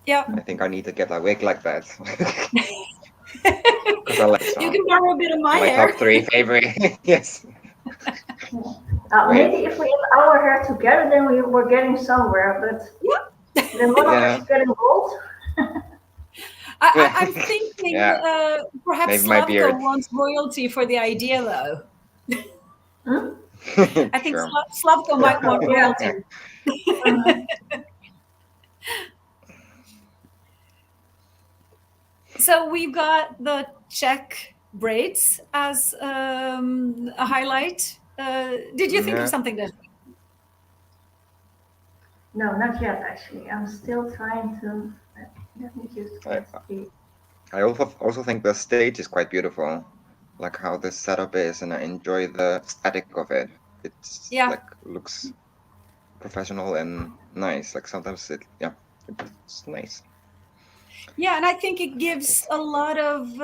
Yeah. I think I need to get a wig like that. Because I like You can borrow a bit of my hair. top 3 favorite. Yes. Maybe if we have our hair together, then we're getting somewhere. But then one of us is getting old. I'm thinking perhaps Maybe my beard. Slavko wants royalty for the idea, though. I think Sure. Slavko might want royalty. So we've got the Czech braids as a highlight. Did you think of something different? No, not yet, actually. I'm still trying to. Let me just see. I also think the stage is quite beautiful, like how the setup is, and I enjoy the static of it. It's like looks professional and nice. Like sometimes it's nice. Yeah, and I think it gives a lot of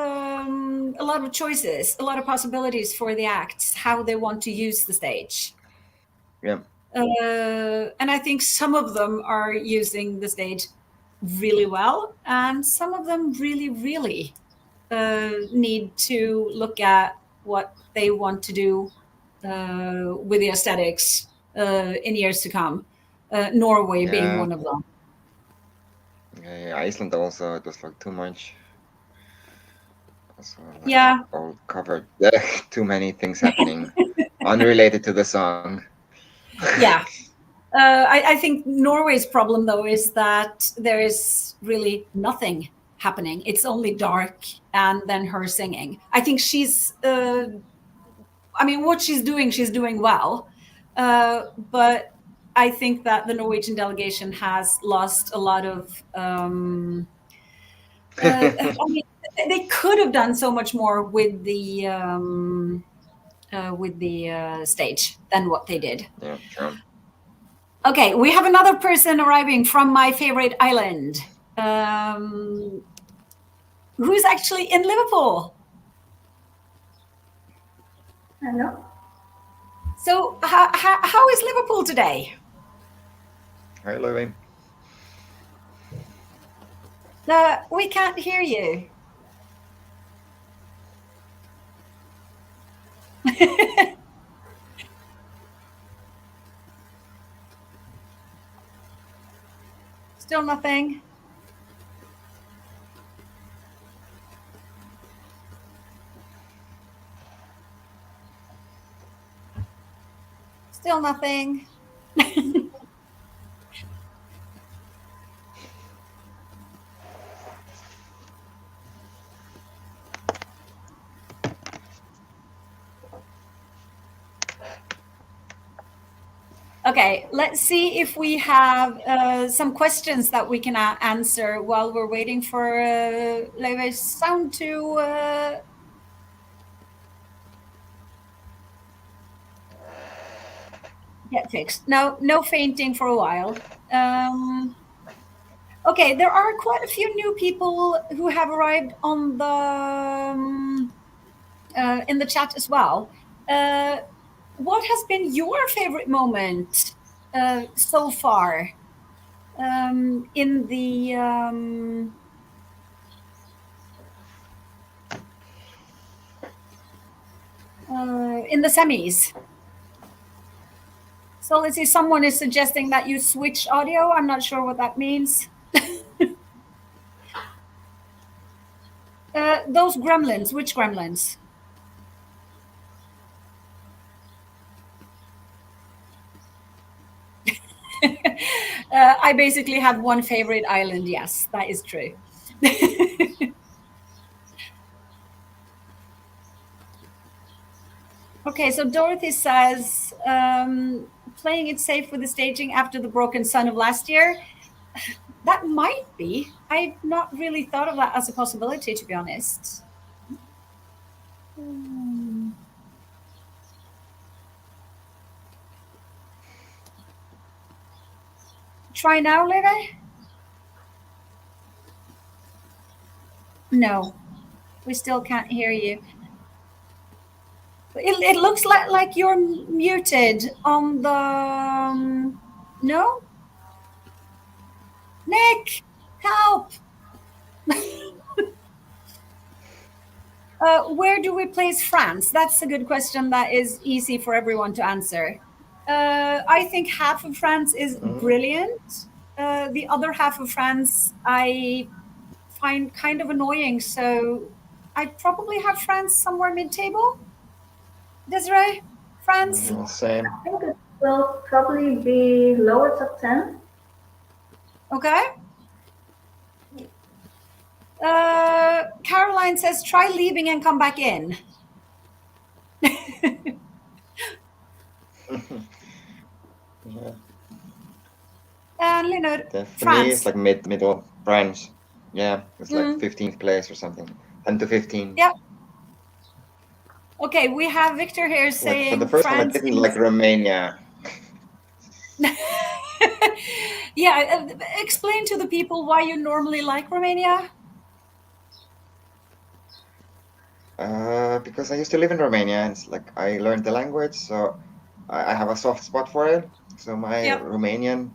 choices, a lot of possibilities for the acts, how they want to use the stage. Yeah. And I think some of them are using the stage really well, and some of them really, really need to look at what they want to do with the aesthetics in years to come. Norway being one of them. Yeah, Iceland also, it was like too much. Also, all covered. Too many things happening unrelated to the song. Yeah. I think Norway's problem, though, is that there is really nothing happening. It's only dark and then her singing. I think she's, what she's doing well. But I think that the Norwegian delegation has lost a lot of, they could have done so much more with the stage than what they did. Yeah, sure. Okay, we have another person arriving from my favorite island, who's actually in Liverpool. Hello. So how is Liverpool today? Hi, Louis. We can't hear you. Still nothing. Still nothing. Okay, let's see if we have some questions that we can answer while we're waiting for Leive's sound to get fixed. No fainting for a while. Okay, there are quite a few new people who have arrived on the in the chat as well. What has been your favorite moment so far in the semis? So let's see, someone is suggesting that you switch audio. I'm not sure what that means. Those gremlins, which gremlins? I basically have one favorite island. Yes, that is true. Okay, so Dorothy says, playing it safe with the staging after the broken sun of last year. That might be. I've not really thought of that as a possibility, to be honest. Try now, Leve? No, we still can't hear you. It looks like you're muted on the. No? Nick, help! Where do we place France? That's a good question that is easy for everyone to answer. I think half of France is brilliant. The other half of France I find kind of annoying. So I probably have France somewhere mid-table. Desiree, France? Same. I think it will probably be lower top 10. Okay. Caroline says, try leaving and come back in. Yeah. And Leonard, For me, France. it's like middle France. Yeah, it's like 15th place or something. 10 to 15. Yeah. Okay, we have Victor here saying Like, for the first France. time, I didn't like Romania. Yeah, explain to the people why you normally like Romania. Because I used to live in Romania, and it's like I learned the language, so I have a soft spot for it. So my Romanian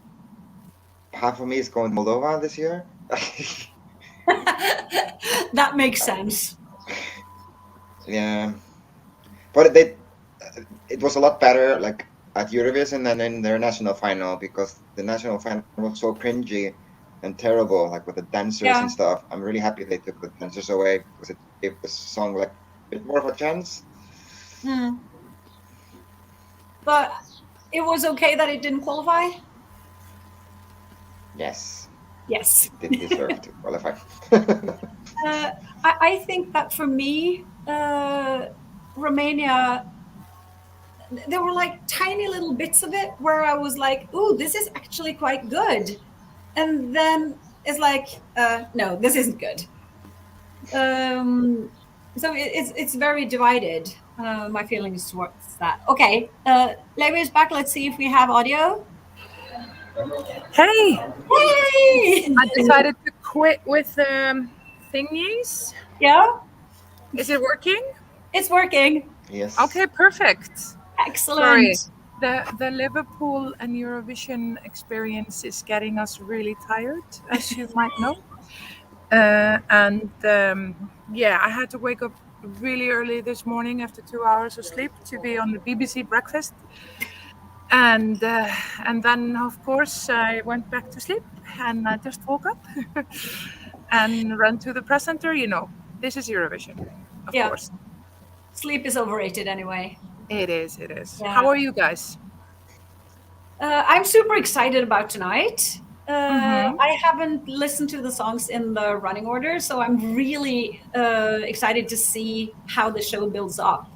half of me is going to Moldova this year. That makes sense. Yeah, but it was a lot better like at Eurovision than in their national final, because the national final was so cringy and terrible, like with the dancers and stuff. I'm really happy they took the dancers away, because it gave the song like a bit more of a chance. But it was okay that it didn't qualify? Yes. Yes. It did deserve to qualify. I think that for me, Romania, there were like tiny little bits of it where I was like, ooh, this is actually quite good. And then it's like, no, this isn't good. So it's very divided, my feelings towards that. Okay, Levi is back. Let's see if we have audio. Hey! Hey! I decided to quit with thingies. Yeah? Is it working? It's working. Yes. Okay, perfect. Excellent. Sorry. The Liverpool and Eurovision experience is getting us really tired, as you might know. Yeah, I had to wake up really early this morning after 2 hours of sleep to be on the BBC breakfast. And then, of course, I went back to sleep, and I just woke up and ran to the press center. You know, this is Eurovision, of course. Sleep is overrated anyway. It is, it is. Yeah. How are you guys? I'm super excited about tonight. I haven't listened to the songs in the running order, so I'm really excited to see how the show builds up.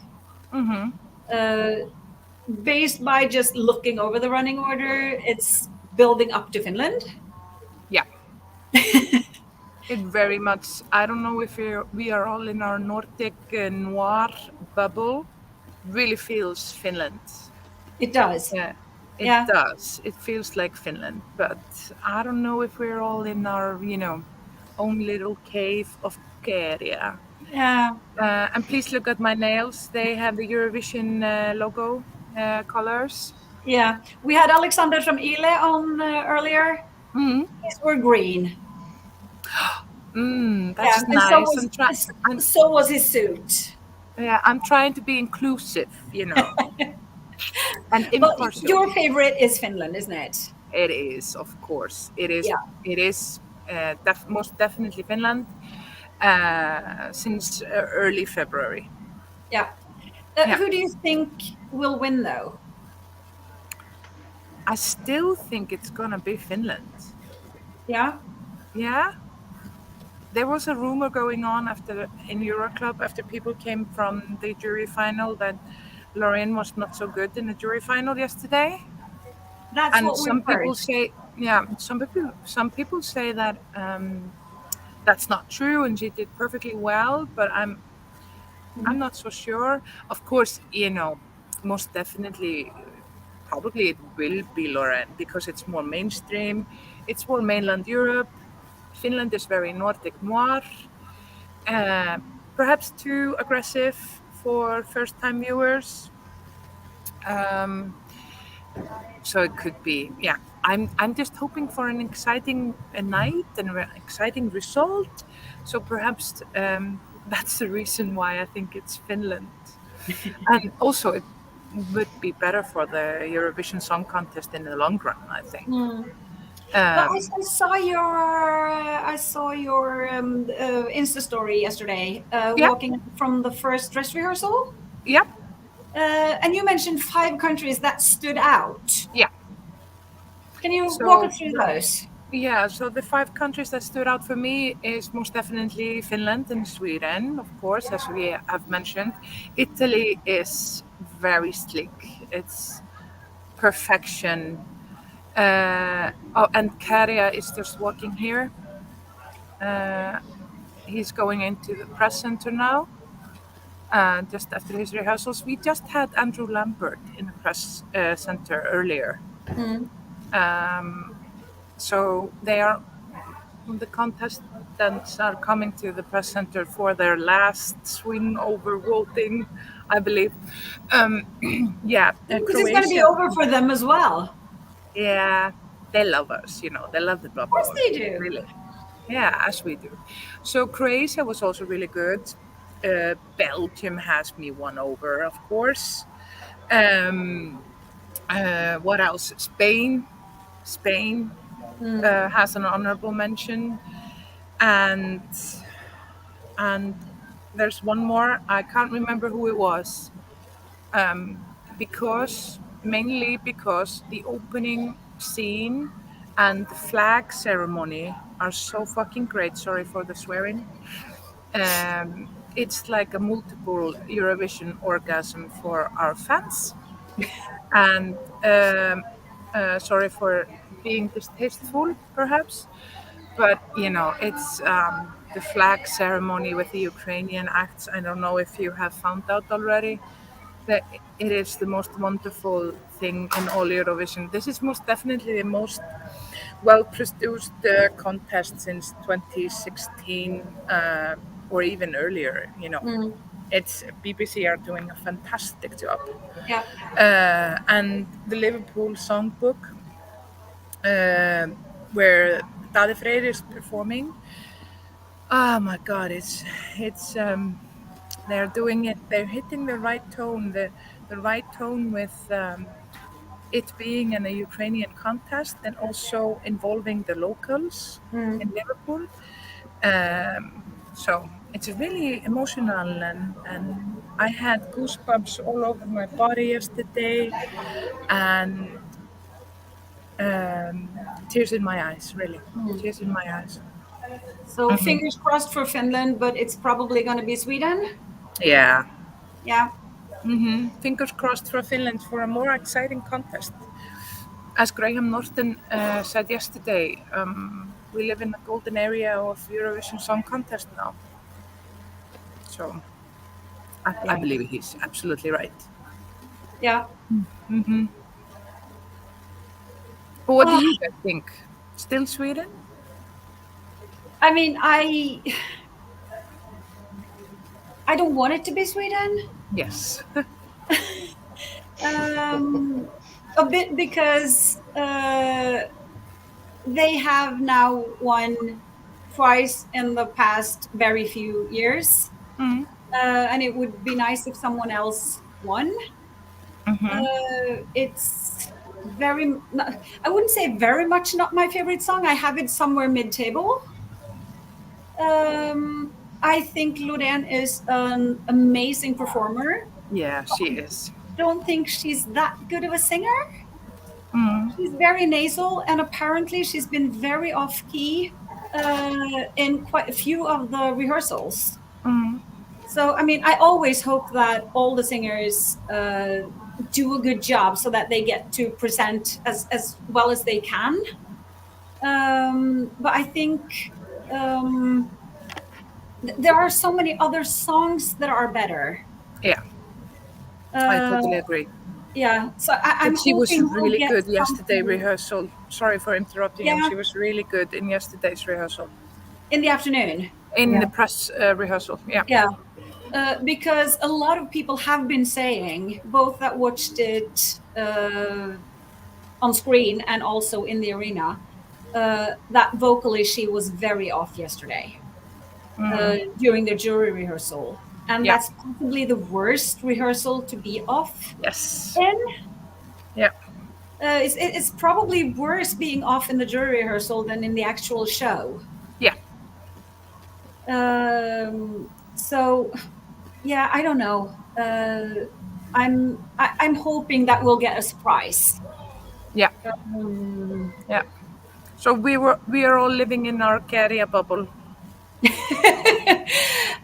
Based by just looking over the running order, it's building up to Finland. Yeah. It very much, I don't know if we are all in our Nordic noir bubble, really feels Finland. It does. Yeah. It does. It feels like Finland, but I don't know if we're all in our, own little cave of Bulgaria. Yeah. And please look at my nails. They have the Eurovision logo colors. Yeah. We had Alexander from Ile on earlier. His were green. That's nice. So was his suit. Yeah, I'm trying to be inclusive, And but your favorite is Finland, isn't it? It is, of course. It is. Yeah. It is most definitely Finland since early February. Yeah. Who do you think will win, though? I still think it's gonna be Finland. Yeah. Yeah. There was a rumor going on in Euroclub after people came from the jury final that Lorraine was not so good in the jury final yesterday. That's what some people say. Yeah, some people say that that's not true, and she did perfectly well. But I'm not so sure. Of course, most definitely, probably it will be Lorraine because it's more mainstream. It's more mainland Europe. Finland is very Nordic noir. Perhaps too aggressive for first-time viewers. So it could be, yeah. I'm just hoping for an exciting night and an exciting result. So perhaps that's the reason why I think it's Finland. And also, it would be better for the Eurovision Song Contest in the long run, I think. But I saw your Insta story yesterday, walking from the first dress rehearsal. Yep. And you mentioned 5 countries that stood out. Yeah. Can you walk us through those? Yeah, so the 5 countries that stood out for me is most definitely Finland and Sweden, of course, as we have mentioned. Italy is very slick. It's perfection. And Kärja is just walking here. He's going into the press center now. Just after his rehearsals, we just had Andrew Lambert in the press center earlier. So the contestants are coming to the press center for their last swing over voting, I believe. Yeah, because it's going to be over for them as well. Yeah, they love us, they love the bubble. Of course they do. Really. Yeah, as we do. So Croatia was also really good. Belgium has me won over, of course. What else? Spain has an honorable mention, and there's one more. I can't remember who it was, mainly because the opening scene and the flag ceremony are so fucking great. Sorry for the swearing. It's like a multiple Eurovision orgasm for our fans. And sorry for being distasteful, perhaps, but it's the flag ceremony with the Ukrainian acts. I don't know if you have found out already that it is the most wonderful thing in all Eurovision. This is most definitely the most well-produced contest since 2016 or even earlier. It's BBC are doing a fantastic job. Yeah. And the Liverpool songbook, where Daði Freyr is performing. Oh my God, it's they're doing it. They're hitting the right tone, the right tone with it being in a Ukrainian contest and also involving the locals in Liverpool. So it's really emotional, and I had goosebumps all over my body yesterday, and tears in my eyes, really. Tears in my eyes. So fingers crossed for Finland, but it's probably going to be Sweden. Yeah. Yeah. Fingers crossed for Finland for a more exciting contest. As Graham Norton said yesterday, we live in the golden area of Eurovision Song Contest now. So I believe he's absolutely right. Yeah. But what do you guys think? Still Sweden? I mean, I don't want it to be Sweden. Yes. A bit because they have now won twice in the past very few years. And it would be nice if someone else won. It's very, I wouldn't say very much not my favorite song. I have it somewhere mid-table. I think Loreen is an amazing performer. Yeah, she is. Don't think she's that good of a singer. She's very nasal, and apparently she's been very off-key in quite a few of the rehearsals. So, I mean, I always hope that all the singers do a good job so that they get to present as well as they can. But I think there are so many other songs that are better. Yeah, I totally agree. Yeah, so I'm she was hoping we'll really get good yesterday something rehearsal. Sorry for interrupting you. Yeah. She was really good in yesterday's rehearsal. in the afternoon. In the press rehearsal, yeah. Yeah. because a lot of people have been saying, both that watched it on screen and also in the arena, that vocally she was very off yesterday during the jury rehearsal. And Yeah. that's possibly the worst rehearsal to be off Yes. in. Yeah. It's probably worse being off in the jury rehearsal than in the actual show. Yeah. So, yeah, I don't know. I'm hoping that we'll get a surprise. Yeah. Yeah. So we are all living in our Käria bubble.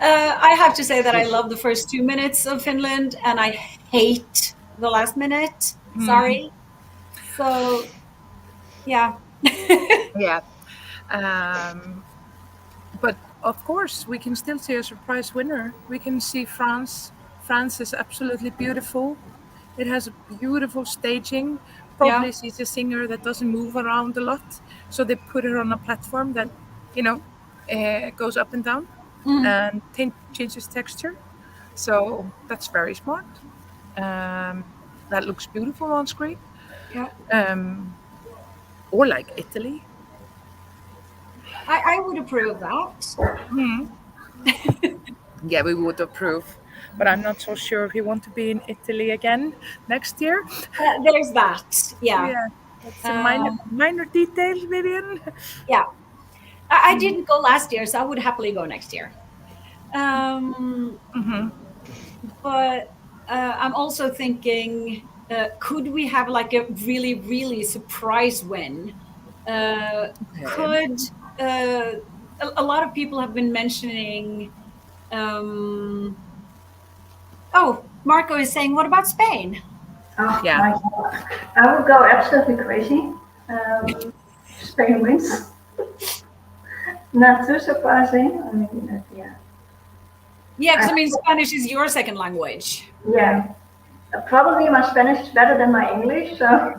I have to say that I love the first 2 minutes of Finland, and I hate the last minute. Sorry. So, yeah. Yeah. But of course, we can still see a surprise winner. We can see France. France is absolutely beautiful. It has a beautiful staging. Probably she's a singer that doesn't move around a lot. So they put her on a platform that, goes up and down and changes texture. So that's very smart. That looks beautiful on screen. Yeah. Or like Italy. I would approve that. Yeah, we would approve. But I'm not so sure we want to be in Italy again next year. There's that. Yeah. That's a minor detail, Vivian. Yeah. I didn't go last year, so I would happily go next year. But I'm also thinking, could we have like a really, really surprise win? Could a lot of people have been mentioning? Marco is saying, what about Spain? Oh, yeah. My God. I would go absolutely crazy. Spain wins. Not too surprising. I mean, yeah. Yeah, because I mean, Spanish is your second language. Yeah. Probably my Spanish is better than my English, so.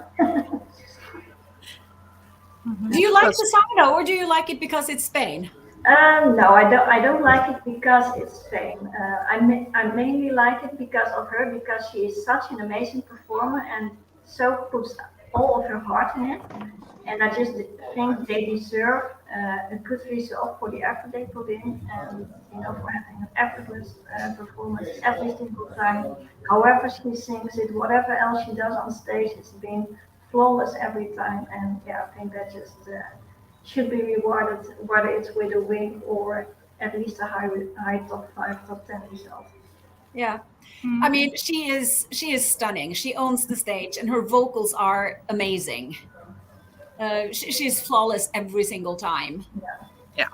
Do you like the song though, or do you like it because it's Spain? No, I don't like it because it's Spain. I mainly like it because of her, because she is such an amazing performer and so puts all of her heart in it. And I just think they deserve a good result for the effort they put in, and for having an effortless performance every single time. However she sings it, whatever else she does on stage, it's been flawless every time. And yeah, I think that just should be rewarded, whether it's with a win or at least a high top 5, top 10 result. Yeah. I mean, she is stunning. She owns the stage, and her vocals are amazing. She's flawless every single time. Yeah.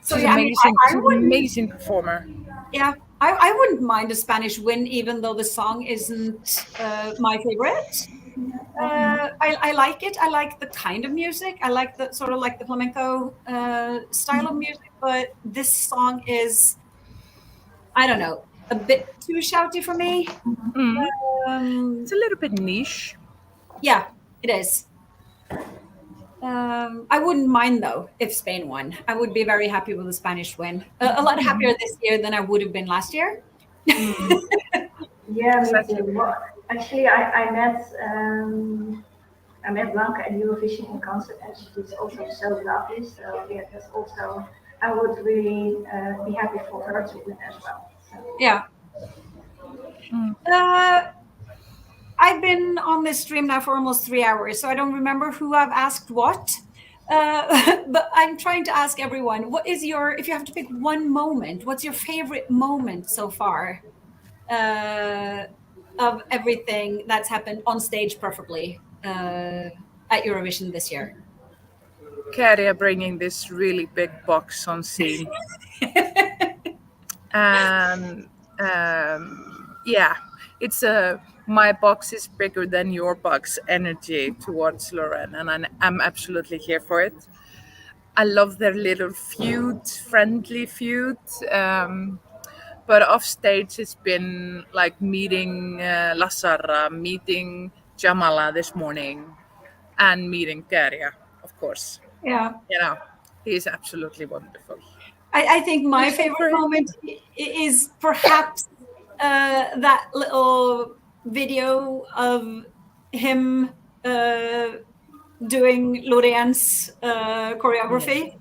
So she's yeah, amazing. I She's an amazing performer. Yeah, I wouldn't mind a Spanish win, even though the song isn't my favorite. I like it. I like the kind of music. I like the sort of like the flamenco style of music, but this song is, I don't know, a bit too shouty for me. It's a little bit niche. Yeah, it is. I wouldn't mind though if Spain won. I would be very happy with a Spanish win. A lot happier this year than I would have been last year. Yeah, me too. Well, actually, I met Blanca at Eurovision in concert, and she's also so lovely. So yeah, that's also, I would really be happy for her to win as well. So. Yeah. I've been on this stream now for almost 3 hours, so I don't remember who I've asked what. But I'm trying to ask everyone, what is if you have to pick one moment, what's your favorite moment so far of everything that's happened on stage, preferably at Eurovision this year? Käria bringing this really big box on scene. And yeah, it's my box is bigger than your box energy towards Lauren, and I'm absolutely here for it. I love their little friendly feud. But off stage, it's been like meeting Lazara, meeting Jamala this morning, and meeting Käria, of course. Yeah. He's absolutely wonderful. I think my Which one for favorite him? moment is perhaps that little video of him doing Lorian's choreography.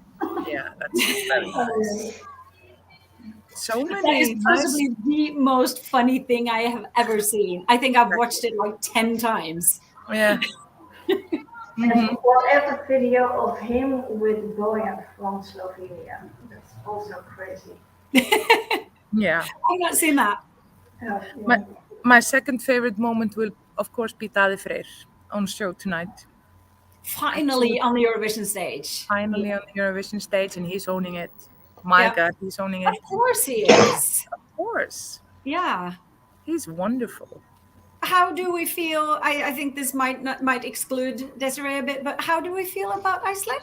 Yeah, that's very nice. So That is many nice. possibly the most funny thing I have ever seen. I think I've watched it like 10 times. Yeah. And whatever video of him with Bojan from Slovenia. That's also crazy. Yeah. I've not seen that. My second favorite moment will, of course, be Tade Freyr on show tonight. Finally on the Eurovision stage. Finally on the Eurovision stage, and he's owning it. My God, he's owning it. Of course he is. Of course. Yeah. He's wonderful. How do we feel? I think this might exclude Desiree a bit, but how do we feel about Iceland?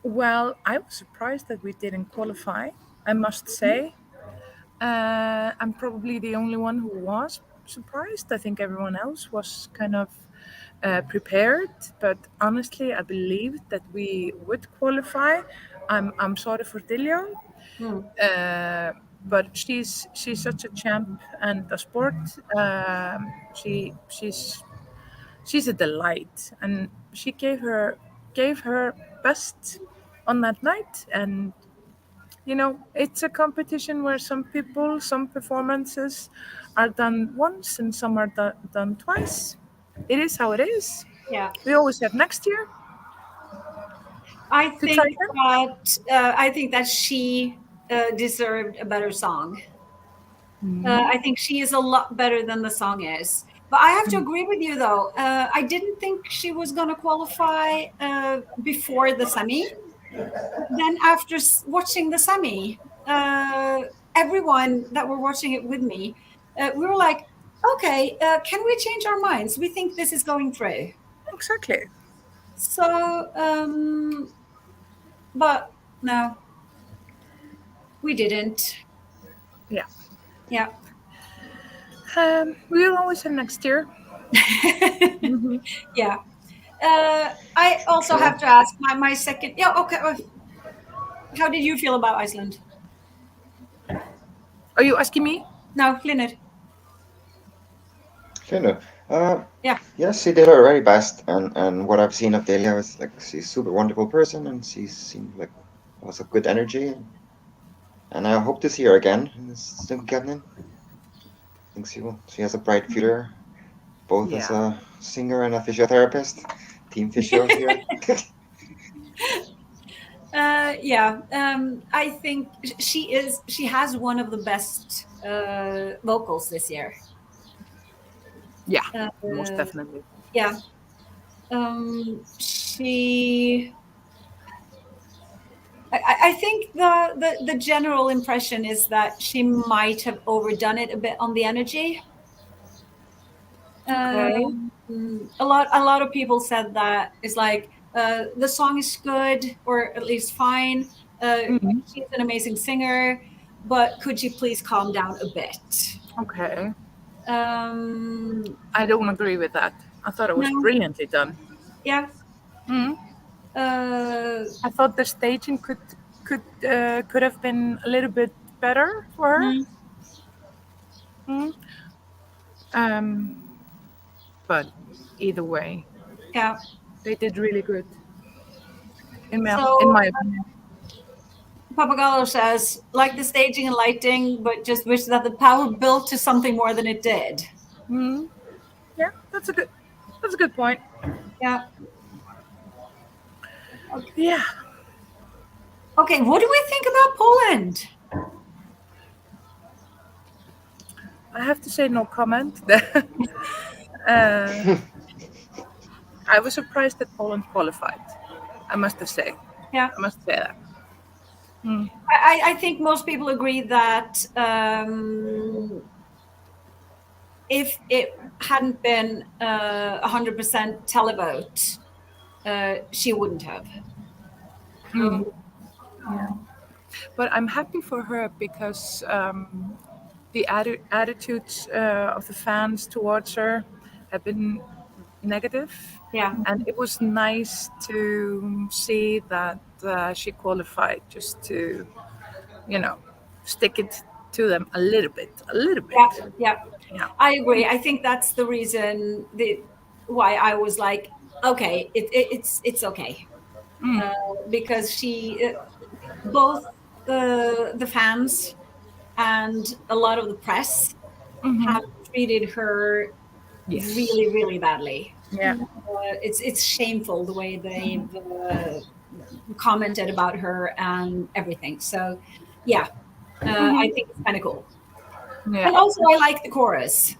Well, I was surprised that we didn't qualify, I must say. I'm probably the only one who was surprised. I think everyone else was kind of prepared, but honestly, I believed that we would qualify. I'm sorry for Dilja, but she's such a champ and a sport. She's a delight, and she gave her best on that night. And you know, it's a competition where some performances are done once and some are done twice. It is how it is. Yeah. We always have next year. I think that she deserved a better song. I think she is a lot better than the song is. But I have to agree with you, though. I didn't think she was going to qualify before the semi. Then after watching the semi, everyone that were watching it with me, we were like, okay, can we change our minds? We think this is going through. Exactly. So, but no, we didn't. Yeah. Yeah. We'll always have next year. Yeah. I also have to ask my second. Yeah. Okay. How did you feel about Iceland? Are you asking me? No, Hlynur. Hlynur. Yeah. Yes, she did her very best, and what I've seen of Delia is like she's a super wonderful person, and she seemed like was a good energy, and I hope to see her again in this Snookerkeppnin. I think she will. She has a bright future, both as a singer and a physiotherapist. Team physio here. Yeah. I think she has one of the best vocals this year. Yeah, most definitely. Yeah. I think the general impression is that she might have overdone it a bit on the energy. Okay. A lot of people said that it's like the song is good or at least fine. She's an amazing singer, but could she please calm down a bit? Okay. I don't agree with that. I thought it was brilliantly done. Yeah. I thought the staging could have been a little bit better for her. But either way, yeah, they did really good. In my opinion. Papagallo says, like the staging and lighting, but just wish that the power built to something more than it did. Yeah, that's a good point. Yeah. Okay. Yeah. Okay, what do we think about Poland? I have to say no comment. I was surprised that Poland qualified. I must have said. Yeah. I must say that. I think most people agree that if it hadn't been 100% televote, she wouldn't have. Yeah. But I'm happy for her because the attitudes of the fans towards her have been negative. Yeah. And it was nice to see that she qualified, just to, stick it to them a little bit. Yeah. Yeah. I agree. I think that's the reason why I was like, okay, it's okay, because she, both the fans and a lot of the press have treated her Yes. really, really badly. Yeah. It's shameful the way they've commented about her and everything. So, yeah, I think it's kind of cool. Yeah. And also, I like the chorus.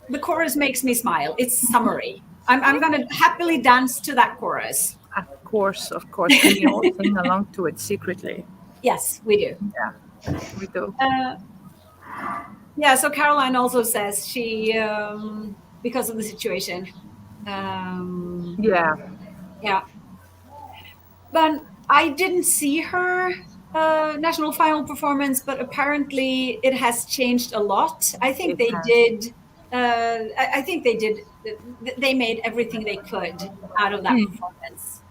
The chorus makes me smile. It's summery. I'm going to happily dance to that chorus. Of course. And we all sing along to it secretly. Yes, we do. Yeah, we do. Yeah, so Caroline also says she, because of the situation. Yeah. But I didn't see her national final performance, but apparently it has changed a lot. I think they did. I think they did. They made everything they could out of that performance.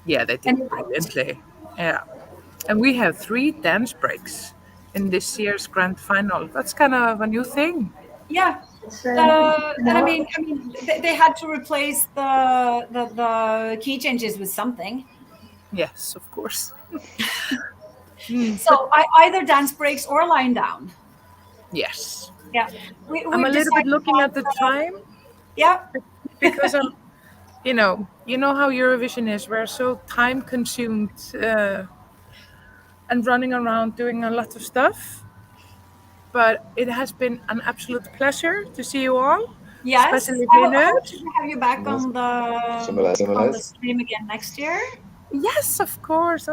Yeah, they did brilliantly. Yeah. And we have 3 dance breaks in this year's grand final. That's kind of a new thing. Yeah. And I mean, they had to replace the key changes with something. Yes, of course. So either dance breaks or line down. Yes. Yeah. I'm a little bit looking at the time. Yeah. Because you know how Eurovision is. We're so time consumed and running around doing a lot of stuff. But it has been an absolute pleasure to see you all. Yes. Especially I hope Vinod. to have you back on the stream again next year. Yes, of course.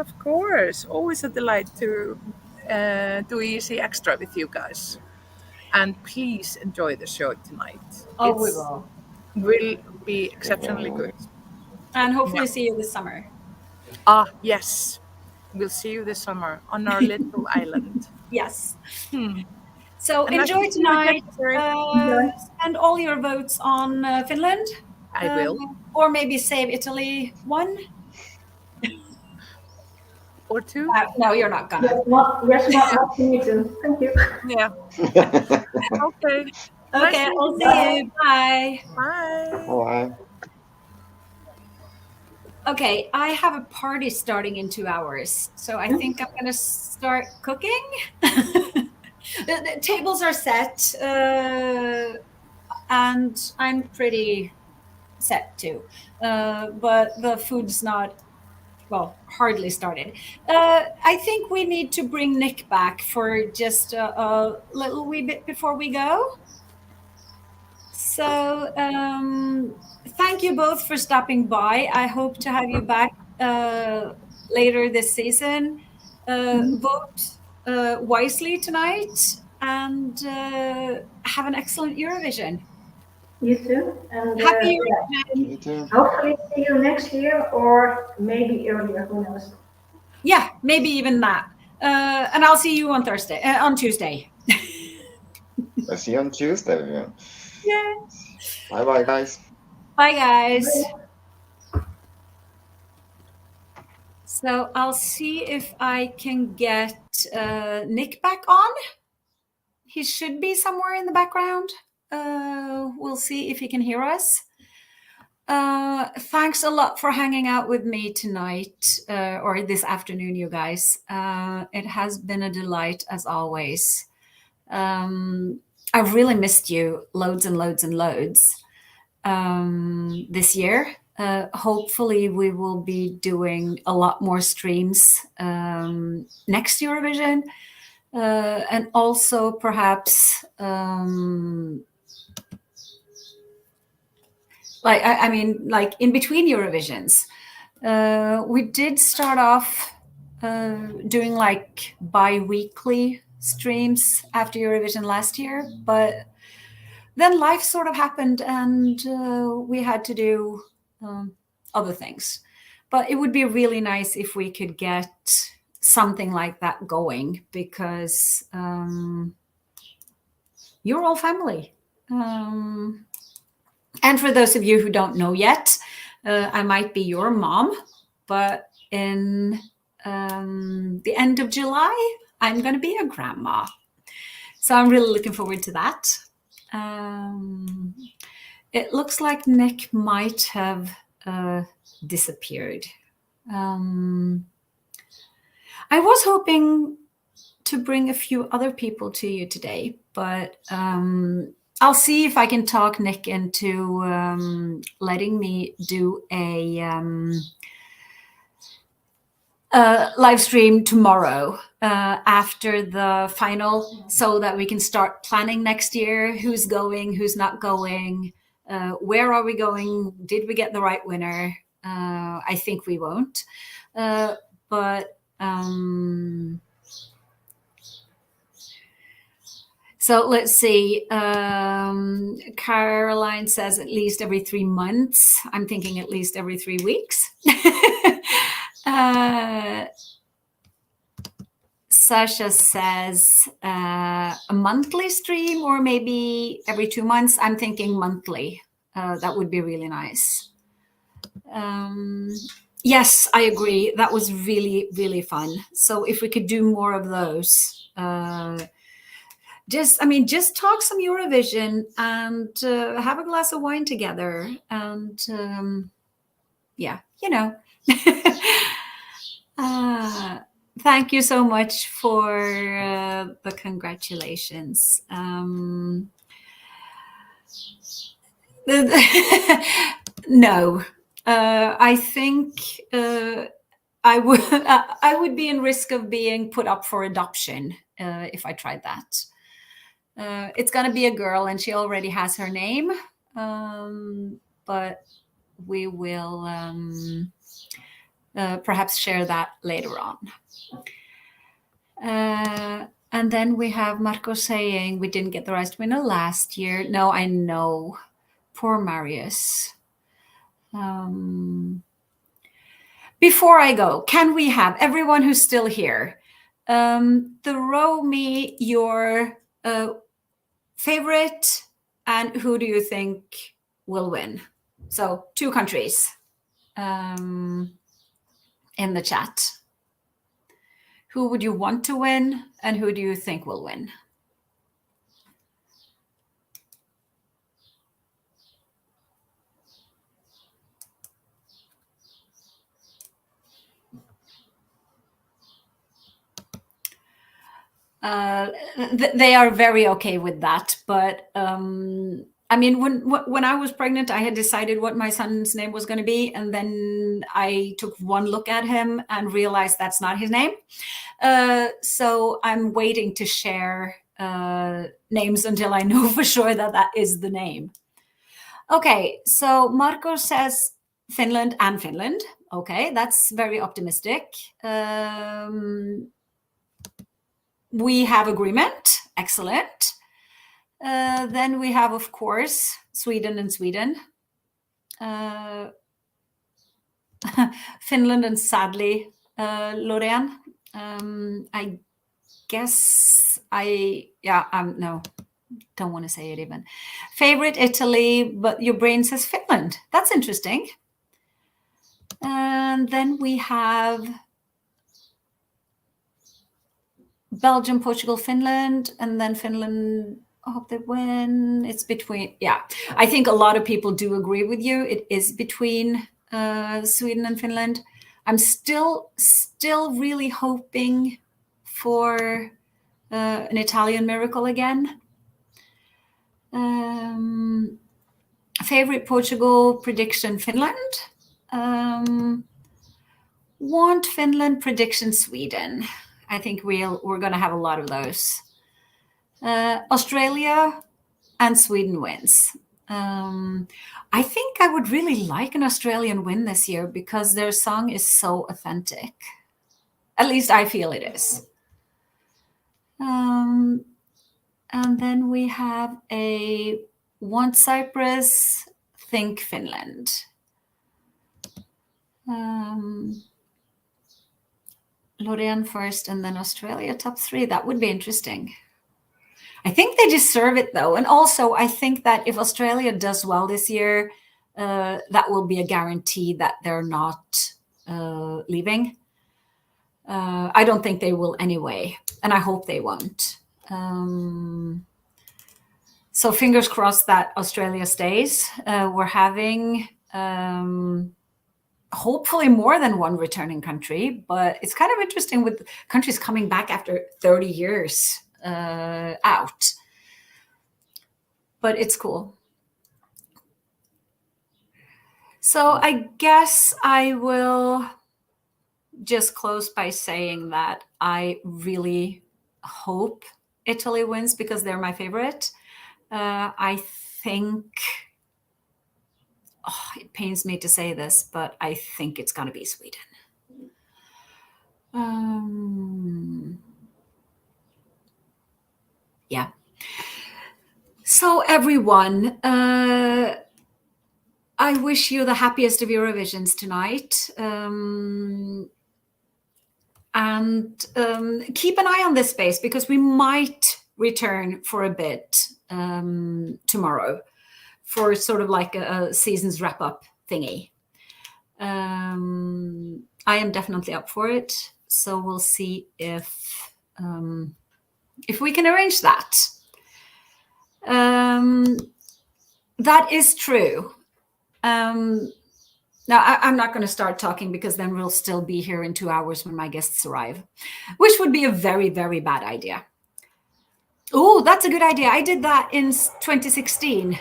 Always a delight to do ESCXTRA with you guys. And please enjoy the show tonight. Oh, we will. Will be exceptionally good. And hopefully see you this summer. Yes. We'll see you this summer on our little island. Yes. So And enjoy tonight. Spend all your votes on Finland. I will. Or maybe save Italy 1. Or 2. No, you're not gonna. Yes, not me too. Thank you. Yeah. Okay. Okay, I'll see you. Bye. Bye. Bye. Okay, I have a party starting in 2 hours, so I think I'm gonna start cooking. The tables are set, and I'm pretty set too. But the food's not, hardly started. I think we need to bring Nick back for just a little wee bit before we go. So thank you both for stopping by. I hope to have you back later this season. Vote wisely tonight and have an excellent Eurovision. You too. And Happy Eurovision. hopefully see you next year or maybe earlier, who knows. Yeah, maybe even that. And I'll see you on Tuesday. I'll see you on Tuesday. Vivian. Yeah. Bye, guys. Bye, guys. So I'll see if I can get Nick back on. He should be somewhere in the background. We'll see if he can hear us. Thanks a lot for hanging out with me tonight or this afternoon, you guys. It has been a delight as always. I've really missed you loads and loads and loads this year. Hopefully we will be doing a lot more streams next Eurovision. And also perhaps like in between Eurovisions. We did start off doing like bi-weekly streams after Eurovision last year, but then life sort of happened and we had to do other things. But it would be really nice if we could get something like that going because you're all family. And And for those of you who don't know yet, I might be your mom, but in the end of July, I'm going to be a grandma. So I'm really looking forward to that. It looks like Nick might have disappeared. I was hoping to bring a few other people to you today, but I'll see if I can talk Nick into letting me do a live stream tomorrow after the final, so that we can start planning next year, who's going, who's not going, where are we going, did we get the right winner? I think we won't, but so let's see. Caroline says at least every 3 months. I'm thinking at least every 3 weeks. Sasha says a monthly stream, or maybe every 2 months. I'm thinking monthly. That would be really nice. Yes, I agree. That was really, really fun. So if we could do more of those, just talk some Eurovision and have a glass of wine together. And yeah, you know. Thank you so much for the congratulations. No, I think I would be in risk of being put up for adoption if I tried that. It's going to be a girl, and she already has her name, but we will perhaps share that later on. And then we have Marco saying we didn't get the right winner last year. No, I know. Poor Marius. Before I go, can we have everyone who's still here throw me your favorite and who do you think will win? So 2 countries in the chat. Who would you want to win and who do you think will win? They are very okay with that, but I mean, when I was pregnant, I had decided what my son's name was going to be, and then I took one look at him and realized that's not his name. So I'm waiting to share names until I know for sure that that is the name. Okay, so Marco says Finland and Finland. Okay, that's very optimistic. We have agreement. Excellent. Then we have, of course, Sweden and Sweden. Finland and sadly, Lorraine. I guess no, don't want to say it even. Favorite Italy, but your brain says Finland. That's interesting. And then we have Belgium, Portugal, Finland, and then Finland. I hope they win. It's between, yeah. I think a lot of people do agree with you. It is between Sweden and Finland. I'm still really hoping for an Italian miracle again. Favorite Portugal, prediction Finland. Want Finland, prediction Sweden. I think we're going to have a lot of those. Australia and Sweden wins. I think I would really like an Australian win this year because their song is so authentic. At least I feel it is. And then we have a want Cyprus, think Finland. Lorraine first and then Australia top 3. That would be interesting. I think they deserve it though. And also I think that if Australia does well this year, that will be a guarantee that they're not leaving. I don't think they will anyway, and I hope they won't. So fingers crossed that Australia stays. We're having hopefully more than one returning country, but it's kind of interesting with countries coming back after 30 years out. But it's cool. So I guess I will just close by saying that I really hope Italy wins because they're my favorite. I think, it pains me to say this, but I think it's going to be Sweden. Yeah. So everyone, I wish you the happiest of Eurovisions tonight. And keep an eye on this space because we might return for a bit tomorrow for sort of like a season's wrap-up thingy. I am definitely up for it. So we'll see if we can arrange that. That is true. Now, I'm not going to start talking because then we'll still be here in 2 hours when my guests arrive, which would be a very, very bad idea. Oh, that's a good idea. I did that in 2016.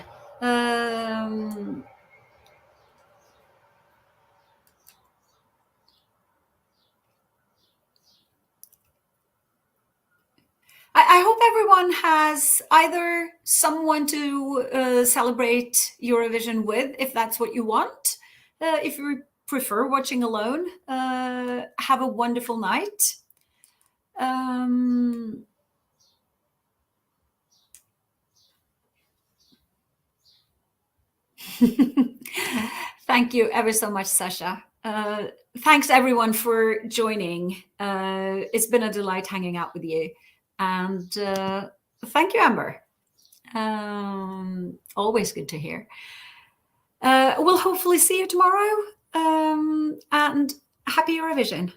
I hope everyone has either someone to celebrate Eurovision with, if that's what you want. If you prefer watching alone, have a wonderful night. Thank you ever so much, Sasha. Thanks everyone for joining. It's been a delight hanging out with you. And thank you, Amber. Always good to hear. We'll hopefully see you tomorrow. And happy Eurovision.